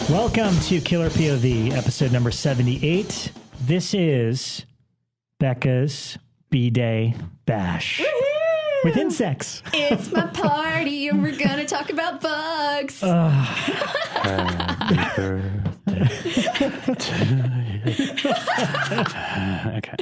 Welcome to Killer POV, episode number 78. This is Bekah's B-Day Bash. Woo-hoo! With insects. It's my party and we're going to talk about bugs. Happy birthday to you. Okay.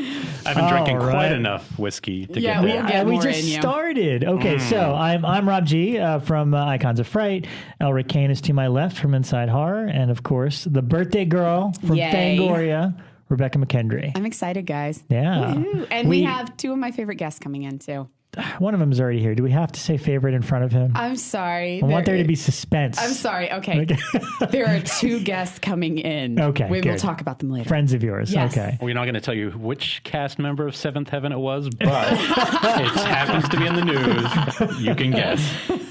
I've been drinking quite enough whiskey to get there. We just started. Okay, so I'm Rob G from Icons of Fright. Elric Kane is to my left from Inside Horror. And, of course, the birthday girl from Fangoria, Rebekah McKendry. I'm excited, guys. Yeah. Woo-hoo. And we have two of my favorite guests coming in, too. One of them is already here. Do we have to say favorite in front of him? I'm sorry. I want there to be suspense. I'm sorry. Okay. There are two guests coming in. Okay. We'll talk about them later. Friends of yours. Yes. Okay. We're not going to tell you which cast member of Seventh Heaven it was, but it happens to be in the news. You can guess. Too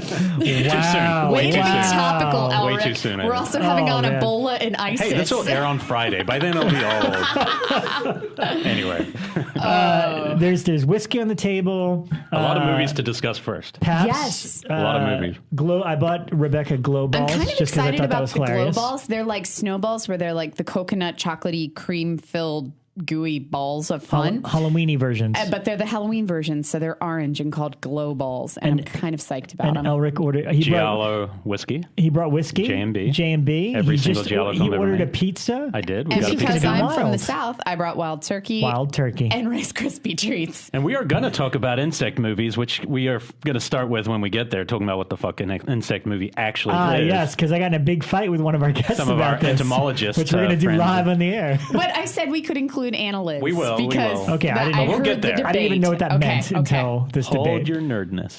soon. Way to be topical, Elric. Way too soon. We're also having on Ebola and ISIS. Hey, this will air on Friday. By then it'll be old. Anyway. There's whiskey on the table. A lot of movies to discuss first. Paps, Yes. A lot of movies. I bought Rebekah glow balls. I'm kind of just excited I thought that about was the hilarious. glow balls. They're like Sno-Balls, where they're like the coconut chocolatey cream filled gooey balls of fun. Halloweeny versions. But they're the Halloween versions, so they're orange and called glow balls. And I'm kind of psyched about and them. Elric ordered Giallo whiskey. He brought whiskey. J&B. Every single Giallo He film ever ordered a made. pizza. I did. And got a because pizza. I'm Wild. from the South, I brought wild turkey. Wild turkey. And Rice Krispie treats. And we are going to talk about insect movies, which we are going to start with when we get there, talking about what the fucking insect movie actually is. Yes, because I got in a big fight with one of our guests Some of about our this, entomologists, which we're going to do friends. live on the air. But I said we could include annelids. We will, we Because will. Okay, I didn't know. We'll heard get there. the I didn't even know what that debate. meant until this Hold debate. your nerdness.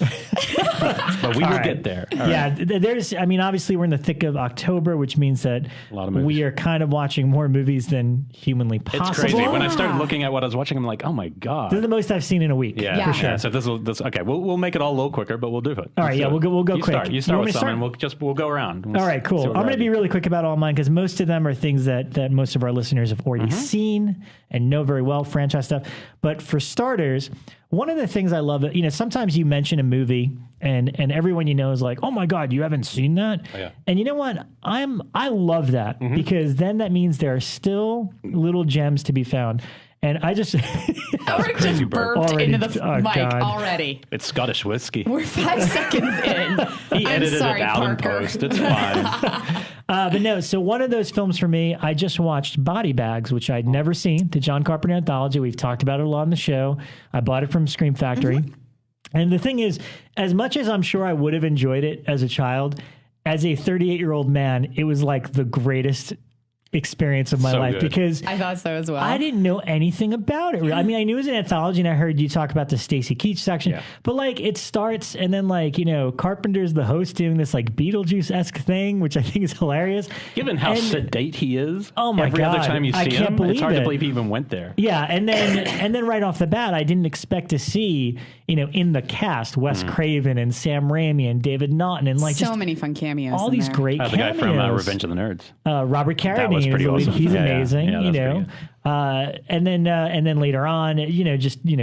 But we will right. get there. All Yeah, right. there's. I mean, obviously, we're in the thick of October, which means that A lot of movies. we are kind of watching more movies than humanly possible. It's crazy. When I started looking at what I was watching, I'm like, oh my God. This is the most I've seen in a week. Yeah, Yeah. for sure. Yeah, so okay. We'll make it all a little quicker, but we'll do it. All right, yeah, we'll go you quick. You You start want me with to some, start? and we'll go around. All right, cool. I'm going to be really quick about all mine because most of them are things that most of our listeners have already seen and know very well, franchise stuff. But for starters, one of the things I love, sometimes you mention a movie and everyone you know is like, oh my God, you haven't seen that? Oh, yeah. And you know what? I love that because then that means there are still little gems to be found. And I just... Elric crazy just burp. burped Already. into the Oh, mic God. already. It's Scottish whiskey. We're 5 seconds in. He I'm edited sorry, it out Parker. in post. It's fine. But no, so one of those films for me, I just watched Body Bags, which I'd never seen, the John Carpenter anthology. We've talked about it a lot on the show. I bought it from Scream Factory. And the thing is, as much as I'm sure I would have enjoyed it as a child, as a 38-year-old man, it was like the greatest experience of my So life good. because I thought so as well. I didn't know anything about it. I mean, I knew it was an anthology and I heard you talk about the Stacy Keach section, but like it starts and then like, Carpenter's the host doing this like Beetlejuice-esque thing, which I think is hilarious. Given how sedate he is, Oh my every God, other time you I see can't him, believe it's hard it. to believe he even went there. Yeah, and then right off the bat, I didn't expect to see, in the cast, Wes Craven and Sam Raimi and David Naughton and like so just many fun cameos. all in these there. great The cameos. guy from Revenge of the Nerds. Robert That was Carradine pretty is the lead. awesome. He's Yeah, amazing, yeah, that's pretty good. and then later on,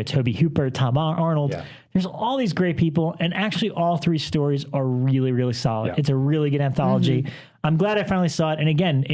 Toby Hooper, Tom Arnold. Yeah. There's all these great people, and actually all three stories are really, really solid. Yeah. It's a really good anthology. I'm glad I finally saw it. And again,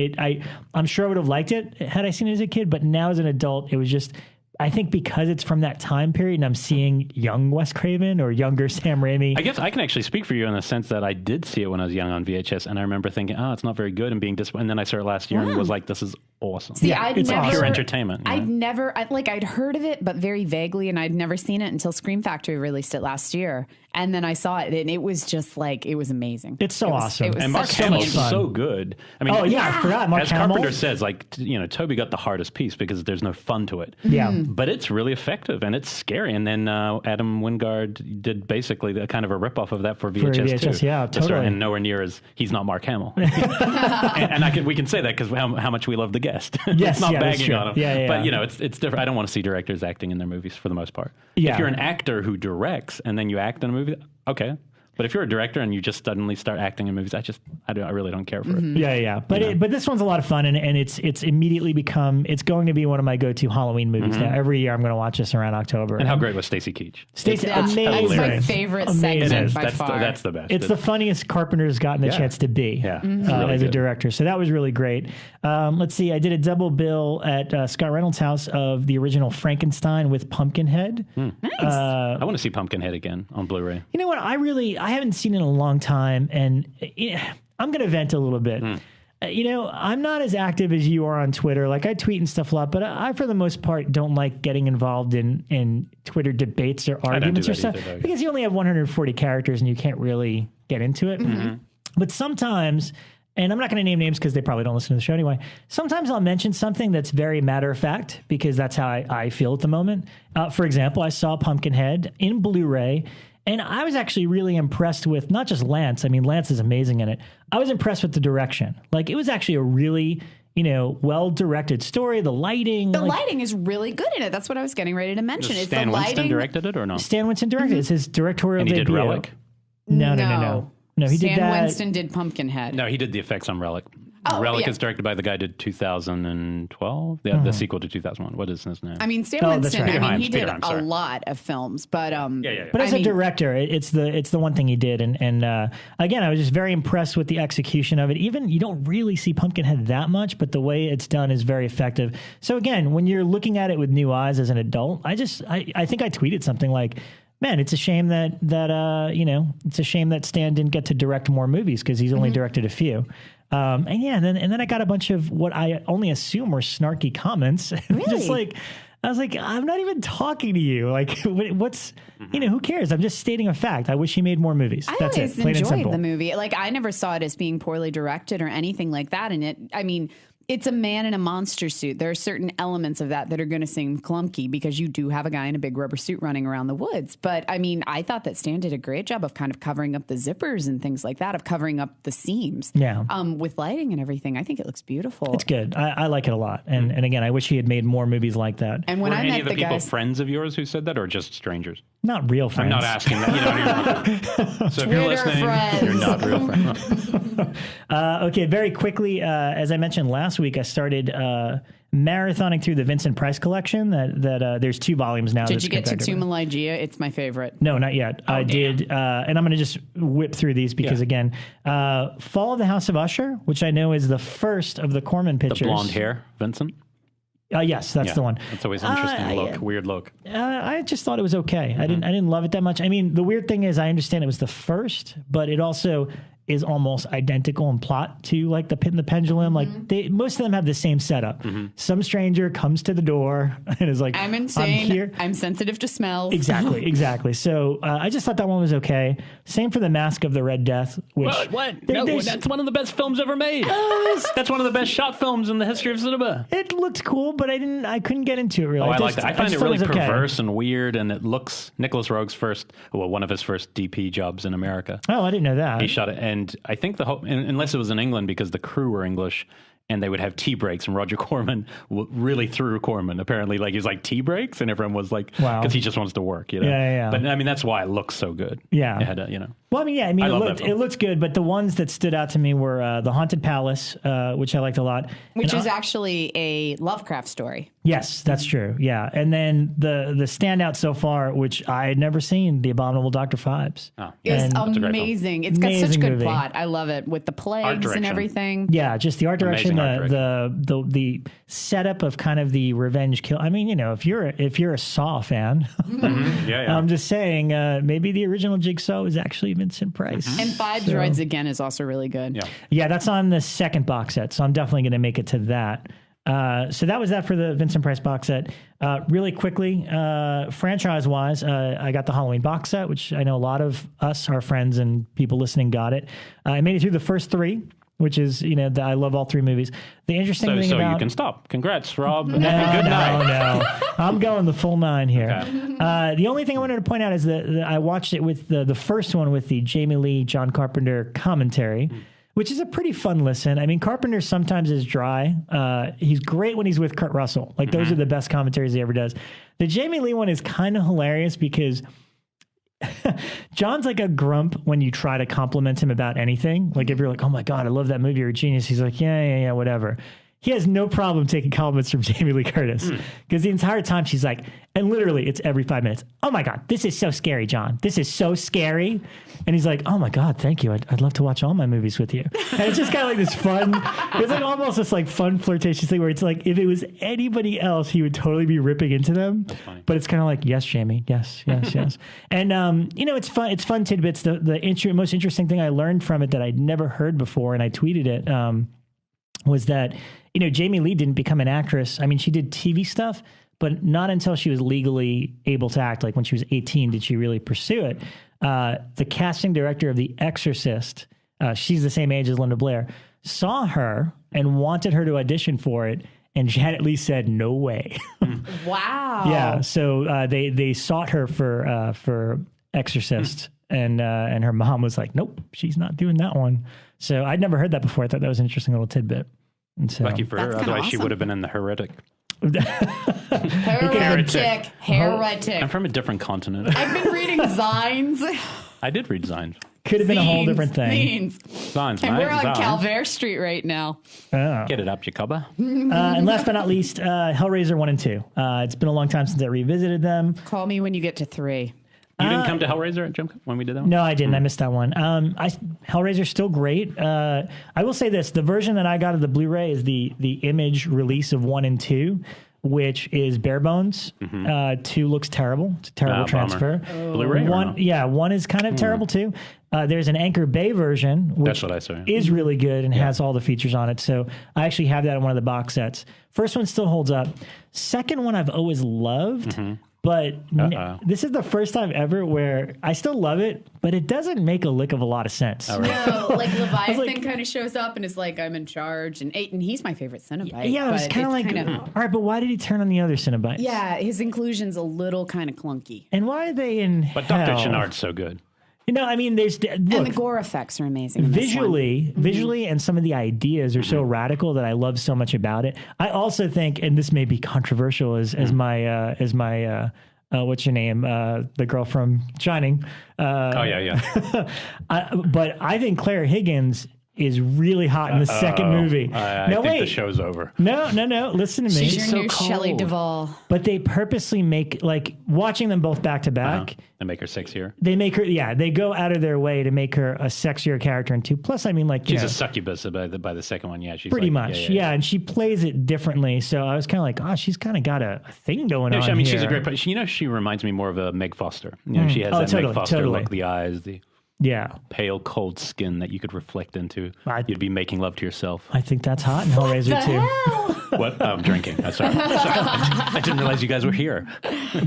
I'm sure I would have liked it had I seen it as a kid, but now as an adult, it was just... I think because it's from that time period and I'm seeing young Wes Craven or younger Sam Raimi. I guess I can actually speak for you in the sense that I did see it when I was young on VHS, and I remember thinking, oh, it's not very good, and being disappointed. And then I saw it last year and was like, this is awesome. See, it's pure entertainment. I'd heard of it, but very vaguely, and I'd never seen it until Scream Factory released it last year. And then I saw it, and it was just like, it was amazing. It's so awesome. It was And Mark so Hamill's much fun. so good. I mean, I forgot. Mark as Hamill. Carpenter says, like, Toby got the hardest piece because there's no fun to it. Yeah. But it's really effective and it's scary. And then Adam Wingard did basically the kind of a ripoff of that for VHS, too. Yeah, totally. And nowhere near as he's not Mark Hamill. and we can say that because how much we love the guest. Yes, it's not that's bagging true. on him. Yeah. But it's different. I don't want to see directors acting in their movies for the most part. Yeah. If you're an actor who directs and then you act in a movie, okay. But if you're a director and you just suddenly start acting in movies, I really don't care for it. Yeah. But this one's a lot of fun, and it's immediately become, it's going to be one of my go-to Halloween movies now. Every year I'm going to watch this around October. And how great was Stacy Keach? Stacy, amazing. It's my favorite segment by far. That's the best. It's the funniest Carpenter's gotten the chance to be really as a good. director. So that was really great. Let's see. I did a double bill at Scott Reynolds' house of the original Frankenstein with Pumpkinhead. Nice. I want to see Pumpkinhead again on Blu-ray. You know what? I haven't seen it in a long time, and I'm going to vent a little bit. I'm not as active as you are on Twitter. Like, I tweet and stuff a lot, but I for the most part, don't like getting involved in Twitter debates or arguments or stuff because you only have 140 characters and you can't really get into it. But sometimes, and I'm not going to name names because they probably don't listen to the show anyway. Sometimes I'll mention something that's very matter of fact because that's how I feel at the moment. For example, I saw Pumpkinhead in Blu-ray, and I was actually really impressed with not just Lance. I mean, Lance is amazing in it. I was impressed with the direction. Like, it was actually a really, well-directed story. The lighting. The lighting is really good in it. That's what I was getting ready to mention. Does Is Stan the lighting Winston directed it or no? Stan Winston directed it. It's his directorial And he debut. did Relic? No. No, he did that. Stan Winston did Pumpkinhead. No, he did the effects on Relic. Oh, Relic yeah. is directed by the guy who did 2012, the sequel to 2001. What is his name? I mean, Stan Oh, that's Winston. right. I mean, he Peter did Hyams, a sorry. lot of films, but But as a director, it's the one thing he did, and again, I was just very impressed with the execution of it. Even you don't really see Pumpkinhead that much, but the way it's done is very effective. So again, when you're looking at it with new eyes as an adult, I think I tweeted something like, man, it's a shame that it's a shame that Stan didn't get to direct more movies because he's only directed a few. And then I got a bunch of what I only assume were snarky comments. Really? I was like, I'm not even talking to you. Like, what's, who cares? I'm just stating a fact. I wish he made more movies. I That's always it. Plain and enjoyed simple. the movie. Like, I never saw it as being poorly directed or anything like that. And it's a man in a monster suit. There are certain elements of that are going to seem clunky because you do have a guy in a big rubber suit running around the woods. But I mean, I thought that Stan did a great job of kind of covering up the zippers and things like that, of covering up the seams. Yeah. With lighting and everything. I think it looks beautiful. It's good. I like it a lot. And again, I wish he had made more movies like that. And when Were I any met of the people guys, friends of yours who said that, or just strangers? Not real friends. I'm not asking that. So if you're Twitter listening, friends. you're not real friends. Okay, very quickly, as I mentioned last week, I started marathoning through the Vincent Price collection. That there's 2 volumes now. did you get to Tomb of Lygia? It's my favorite. No, not yet. I did, and I'm going to just whip through these because, again, Fall of the House of Usher, which I know is the first of the Corman pictures. The blonde hair, Vincent? Yes, that's the one. That's always an interesting weird look. I just thought it was okay. I didn't love it that much. I mean, the weird thing is I understand it was the first, but it also is almost identical in plot to like the Pit and the Pendulum. Like most of them have the same setup. Some stranger comes to the door and is like, I'm insane. I'm here. I'm sensitive to smells. Exactly. So I just thought that one was okay. Same for The Mask of the Red Death. Which What? No, that's one of the best films ever made. That's one of the best shot films in the history of cinema. It looked cool, but I couldn't get into it really. Oh, I like that. I find it really okay. perverse and weird, and it looks Nicholas Roeg's one of his first DP jobs in America. Oh, I didn't know that. He shot it, and I think unless it was in England because the crew were English, and they would have tea breaks, and Roger Corman really threw Corman. Apparently, like he was like tea breaks, and everyone was like, wow, because he just wants to work, Yeah. But I mean, that's why it looks so good. Yeah, it had Well, it looked good, but the ones that stood out to me were The Haunted Palace, which I liked a lot. Which is actually a Lovecraft story. Yes, that's true. Yeah. And then the standout so far, which I had never seen, The Abominable Dr. Phibes. Oh, It's amazing. It's got such good movie. plot. I love it with the plagues and everything. Yeah, just the art direction, the setup of kind of the revenge kill. I mean, if you're a Saw fan, I'm just saying maybe the original Jigsaw was actually Vincent Price. And Phibes Rides Again is also really good. Yeah, that's on the second box set, so I'm definitely going to make it to that. So that was that for the Vincent Price box set. Really quickly, franchise-wise, I got the Halloween box set, which I know a lot of us, our friends and people listening, got it. I made it through the first 3, which is, I love all 3 movies. The interesting thing about... So you can stop. Congrats, Rob. No, Good night. No. I'm going the full 9 here. Okay. The only thing I wanted to point out is that I watched it with the first one with the Jamie Lee, John Carpenter commentary, which is a pretty fun listen. I mean, Carpenter sometimes is dry. He's great when he's with Kurt Russell. Like, those are the best commentaries he ever does. The Jamie Lee one is kind of hilarious because John's like a grump when you try to compliment him about anything. Like if you're like, oh my God, I love that movie, you're a genius. He's like, yeah, whatever. He has no problem taking compliments from Jamie Lee Curtis because the entire time she's like, and literally it's every 5 minutes. Oh my God, this is so scary, John. This is so scary. And he's like, oh my God, thank you. I'd love to watch all my movies with you. And it's just kind of like this fun, it's like almost this like fun flirtatious thing where it's like, if it was anybody else, he would totally be ripping into them. But it's kind of like, yes, Jamie. Yes. And, it's fun. It's fun tidbits. The most interesting thing I learned from it that I'd never heard before, and I tweeted it, was that, Jamie Lee didn't become an actress. I mean, she did TV stuff, but not until she was legally able to act. Like when she was 18, did she really pursue it? The casting director of The Exorcist, she's the same age as Linda Blair, saw her and wanted her to audition for it. And Janet Leigh said, no way. Wow. Yeah. So they sought her for Exorcist. And her mom was like, nope, she's not doing that one. So I'd never heard that before. I thought that was an interesting little tidbit. And so, lucky for her. Otherwise, she would have been in The Heretic. Heretic. I'm from a different continent. I've been reading Zines. I did read Zines. Could have been a whole different thing. Zines, and mate. we're on Zines. Calvert Street right now. Oh. Get it up, Jacoba. And last but not least, Hellraiser 1 and 2. It's been a long time since I revisited them. Call me when you get to 3. You didn't come to Hellraiser at Jim when we did that one? No, I didn't. I missed that one. Hellraiser's still great. I will say this. The version that I got of the Blu-ray is the image release of 1 and 2, which is bare bones. 2 looks terrible. It's a terrible transfer. Blu-ray one is kind of terrible too. There's an Anchor Bay version, which that's what I saw. Is really good and has all the features on it. So I actually have that in one of the box sets. First one still holds up. Second one I've always loved. But this is the first time ever where I still love it, but it doesn't make a lick of a lot of sense. No, like Leviathan kind of shows up and is like, I'm in charge. And he's my favorite Cenobite. Yeah, it's kind of like, all right, but why did he turn on the other Cenobites? Yeah, his inclusion's a little kind of clunky. And why are they in But hell? Dr. Chenard's so good. I mean, look, and the gore effects are amazing. in this one. Visually, and some of the ideas are so radical that I love so much about it. I also think, and this may be controversial as my what's your name? The girl from Shining. Yeah. But I think Claire Higgins is really hot in the second movie. I think the show's over. No. Listen to me. She's your new Shelley Duvall. But they purposely make, like, watching them both back to back. They make her sexier. They make her, they go out of their way to make her a sexier character in 2. Plus, I mean, like, she's a succubus by the second one. Yeah, she's pretty like, much. Yeah, and she plays it differently. So I was kind of like, she's kind of got a thing going on. I mean, here. she's a great person. She reminds me more of a Meg Foster. She has that Meg Foster look, the eyes, the pale, cold skin that you could reflect into. You'd be making love to yourself. I think that's hot in Hellraiser too. What? I'm drinking. Sorry. I didn't realize you guys were here.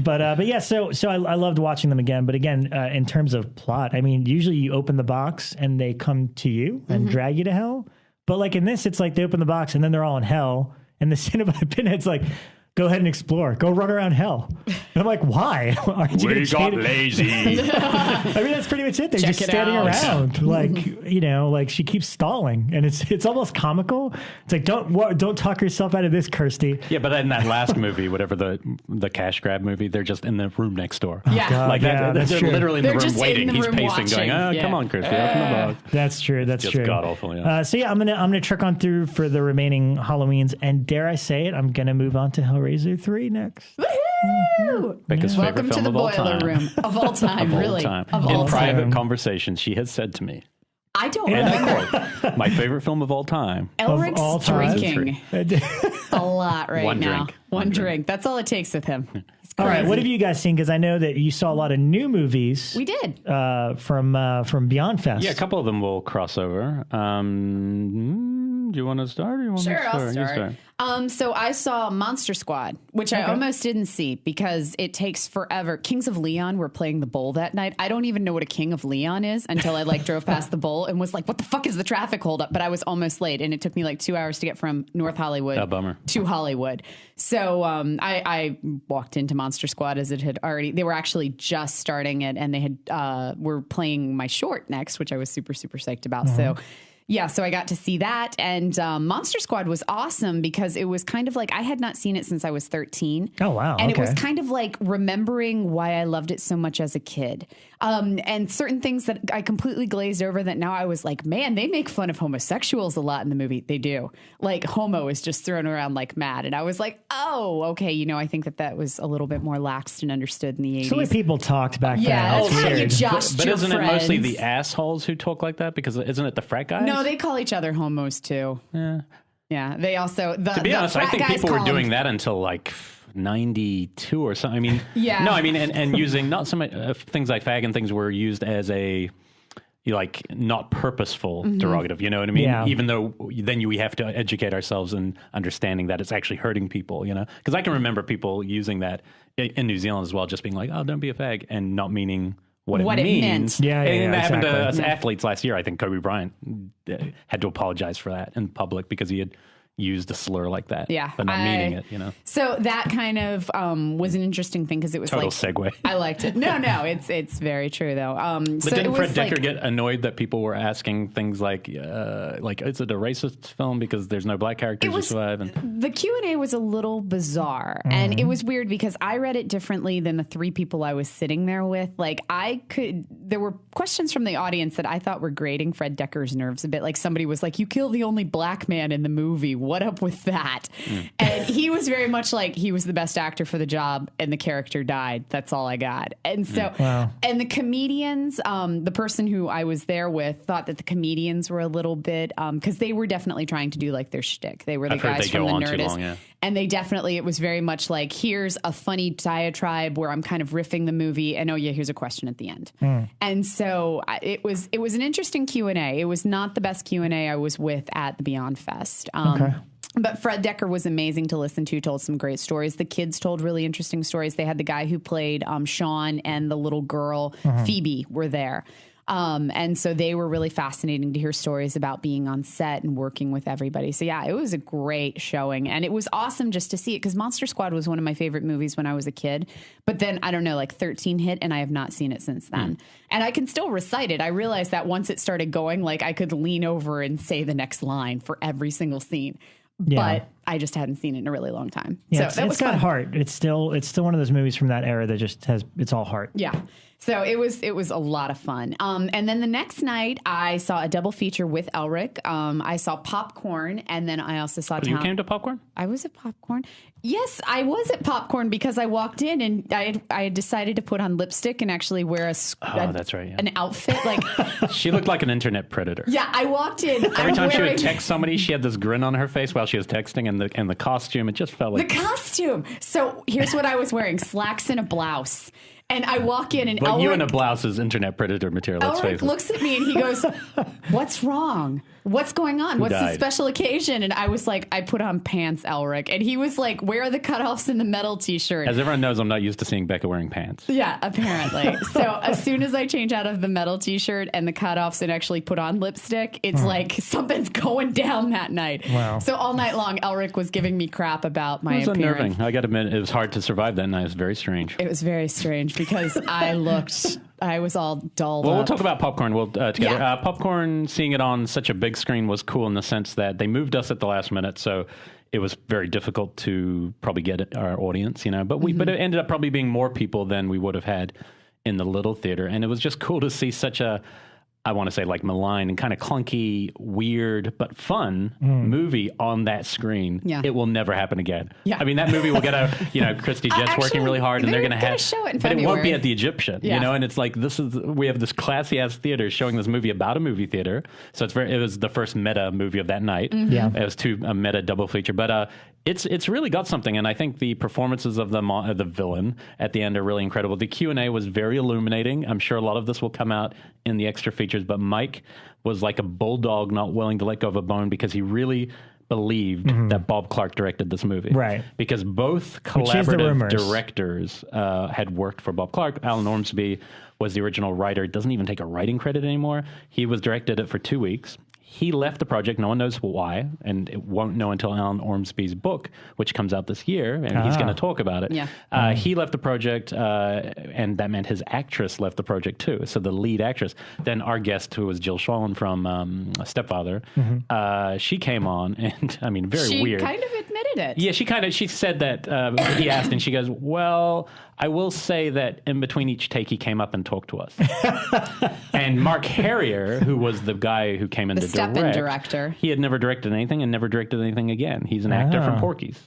But yeah, so I loved watching them again. But again, in terms of plot, I mean, usually you open the box and they come to you and drag you to hell. But like in this, it's like they open the box and then they're all in hell. And the Cenobite Pinhead's like, go ahead and explore. Go run around hell. And I'm like, why? Aren't you got lazy. I mean, that's pretty much it. They're just standing around. Like, she keeps stalling. And it's almost comical. It's like, don't talk yourself out of this, Kirsty. Yeah, but in that last movie, whatever the cash grab movie, they're just in the room next door. Yeah. God, like that. that's They're true. literally in the room waiting. He's pacing, watching. going, come on, Kirsty, open the box. That's true. That's just true. God awful. Yeah. So yeah, I'm gonna truck on through for the remaining Halloweens, and dare I say it, I'm gonna move on to Hellraiser 3 next. Woohoo! Bekah's favorite Welcome to film the of all boiler time. room of all time. Really, Of all in time. private conversations, she has said to me, I don't and remember. I quote, my favorite film of all time. Elric's all time. drinking a lot right One now. drink. One drink. That's all it takes with him. He's All right, crazy. what have you guys seen? Because I know that you saw a lot of new movies. We did. From Beyond Fest. Yeah, a couple of them will cross over. Do you want to start? Or you want Sure, me to I'll You start. So I saw Monster Squad, which I almost didn't see because it takes forever. Kings of Leon were playing the bowl that night. I don't even know what a King of Leon is until I drove past the bowl and was like, what the fuck is the traffic holdup? But I was almost late and it took me 2 hours to get from North Hollywood bummer. to Hollywood. So I walked into Monster Squad as it had already, they were actually just starting it and they had were playing my short next, which I was super, super psyched about. So Yeah, so I got to see that. And Monster Squad was awesome because it was kind of like I had not seen it since I was 13. Oh, wow. And okay. it was kind of like remembering why I loved it so much as a kid. And certain things that I completely glazed over that now I was like, man, they make fun of homosexuals a lot in the movie. They do. Like homo is just thrown around like mad. And I was like, oh, okay. You know, I think that was a little bit more laxed and understood in the 80s. So the way people talked back then. Yeah, that's how you weird. josh But your isn't friends. it mostly the assholes who talk like that? Because isn't it the frat guys? No, they call each other homos too. Yeah, they also. To be honest, I think people were doing that until like 92 or something. I mean, Yeah. No, I mean, and using not so much things like fag and things were used as a like not purposeful derogative. You know what I mean? Yeah. Even though then we have to educate ourselves in understanding that it's actually hurting people. You know, because I can remember people using that in New Zealand as well, just being like, "Oh, don't be a fag," and not meaning what it means. meant. Yeah, and that happened to exactly. us athletes last year. I think Kobe Bryant had to apologize for that in public because he had used a slur like that, Yeah, but not meaning it, you know. So that kind of was an interesting thing because it was Total like segue. I liked it. No, it's very true though. But so didn't it Fred was Decker like, get annoyed that people were asking things like is it a racist film because there's no black characters who survive? And the Q&A was a little bizarre and it was weird because I read it differently than the three people I was sitting there with. Like there were questions from the audience that I thought were grating Fred Decker's nerves a bit. Like somebody was like, you kill the only black man in the movie. What up with that? And he was very much like he was the best actor for the job and the character died. That's all I got. And so, and the comedians, the person who I was there with thought that the comedians were a little bit, because they were definitely trying to do like their shtick. They were the guys from the Nerdist. And they definitely, it was very much like, here's a funny diatribe where I'm kind of riffing the movie. And oh yeah, here's a question at the end. And so it was an interesting Q&A. It was not the best Q&A I was with at the Beyond Fest. But Fred Decker was amazing to listen to, told some great stories. The kids told really interesting stories. They had the guy who played Sean and the little girl, Phoebe, were there. And so they were really fascinating to hear stories about being on set and working with everybody. So yeah, it was a great showing and it was awesome just to see it because Monster Squad was one of my favorite movies when I was a kid. But then I don't know, like 13 hit and I have not seen it since then. And I can still recite it. I realized that once it started going, like I could lean over and say the next line for every single scene. Yeah. But I just hadn't seen it in a really long time. Yeah, so it's got heart. It's still one of those movies from that era that just it's all heart. Yeah. So it was a lot of fun. And then the next night I saw a double feature with Elric. I saw Popcorn and then I also saw you came to Popcorn? I was at Popcorn. Yes, I was at Popcorn because I walked in and I had decided to put on lipstick and actually wear that's right, yeah. an outfit. Like she looked like an internet predator. Yeah, I walked in. Every time she would text somebody, she had this grin on her face while she was texting and the costume, it just felt like... The costume! So here's what I was wearing. Slacks and a blouse. And I walk in and But Elric... you in a blouse is internet predator material, let's face Elric it. looks at me and he goes, what's wrong? What's going on? What's the special occasion? And I was like, I put on pants, Elric. And he was like, where are the cutoffs in the metal t-shirt? As everyone knows, I'm not used to seeing Bekah wearing pants. Yeah, apparently. So as soon as I change out of the metal t-shirt and the cutoffs and actually put on lipstick, it's like something's going down that night. Wow. So all night long, Elric was giving me crap about my It was appearance. unnerving. I got to admit, it was hard to survive that night. It was very strange. It was very strange because I was all dulled Well, up. we'll talk about Popcorn together. Yeah. Popcorn, seeing it on such a big screen was cool in the sense that they moved us at the last minute, so it was very difficult to probably get our audience, you know. But but it ended up probably being more people than we would have had in the little theater, and it was just cool to see such a, I want to say like malign and kind of clunky, weird, but fun movie on that screen. Yeah. It will never happen again. Yeah. I mean, that movie will get Christy Jet's working really hard and they're going to have, show it in but February. it won't be at the Egyptian, Yeah. you know, and it's like, we have this classy ass theater showing this movie about a movie theater. So it was the first meta movie of that night. Yeah. It was a meta double feature, but, it's really got something, and I think the performances of the villain at the end are really incredible. The Q&A was very illuminating. I'm sure a lot of this will come out in the extra features, but Mike was like a bulldog not willing to let go of a bone because he really believed that Bob Clark directed this movie. Right. Because both collaborative directors had worked for Bob Clark. Alan Ormsby was the original writer. Doesn't even take a writing credit anymore. He was directed it for 2 weeks. he left the project. No one knows why, and it won't know until Alan Ormsby's book, which comes out this year, and he's going to talk about it. Yeah. He left the project, and that meant his actress left the project too. So the lead actress. Then our guest, who was Jill Schoen from Stepfather, she came on, and I mean, very weird. She kind of admitted it. Yeah, she said that he asked, and she goes, well, I will say that in between each take, he came up and talked to us. And Mark Harrier, who was the guy who came in to direct, director. He had never directed anything and never directed anything again. He's an actor from Porky's.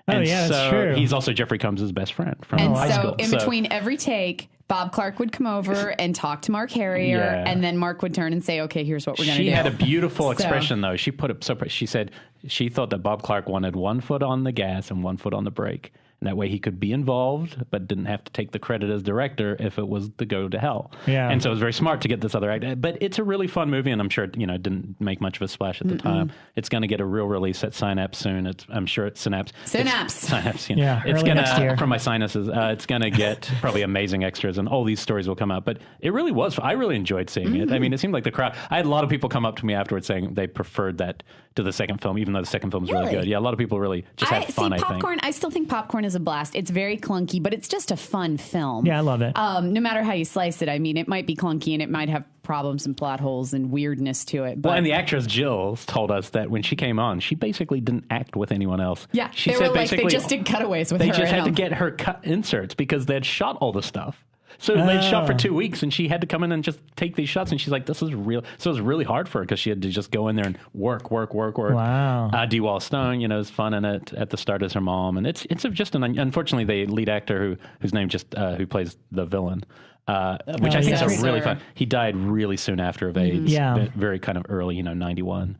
And that's true. He's also Jeffrey Combs' best friend from high school. In between every take, Bob Clark would come over and talk to Mark Harrier, and then Mark would turn and say, okay, here's what we're going to do. She had a beautiful expression, though. She put it she said she thought that Bob Clark wanted 1 foot on the gas and 1 foot on the brake. And that way he could be involved, but didn't have to take the credit as director if it was to go to hell. Yeah. And so it was very smart to get this other actor. But it's a really fun movie, and I'm sure it didn't make much of a splash at the time. It's going to get a real release at Synapse soon. I'm sure it's Synapse. Synapse. It's going to, from my sinuses, it's going to get probably amazing extras, and all these stories will come out. But it really was. I really enjoyed seeing it. I mean, it seemed like the crowd. I had a lot of people come up to me afterwards saying they preferred that to the second film, even though the second film is really good. Yeah, a lot of people really just had fun, I think. I still think Popcorn is a blast. It's very clunky, but it's just a fun film. Yeah, I love it. No matter how you slice it. I mean, it might be clunky and it might have problems and plot holes and weirdness to it. But and the actress Jill told us that when she came on, she basically didn't act with anyone else. Yeah, she said they just did cutaways with her. They just had to get her cut inserts because they had shot all the stuff. So they'd shot for 2 weeks, and she had to come in and just take these shots. And she's like, "This is real." So it was really hard for her because she had to just go in there and work. Wow. Dee Wallace Stone, is fun in it at the start as her mom, and it's just unfortunately the lead actor whose name who plays the villain. Which I think is really fun. He died really soon after of AIDS. Yeah. Very kind of early, 91.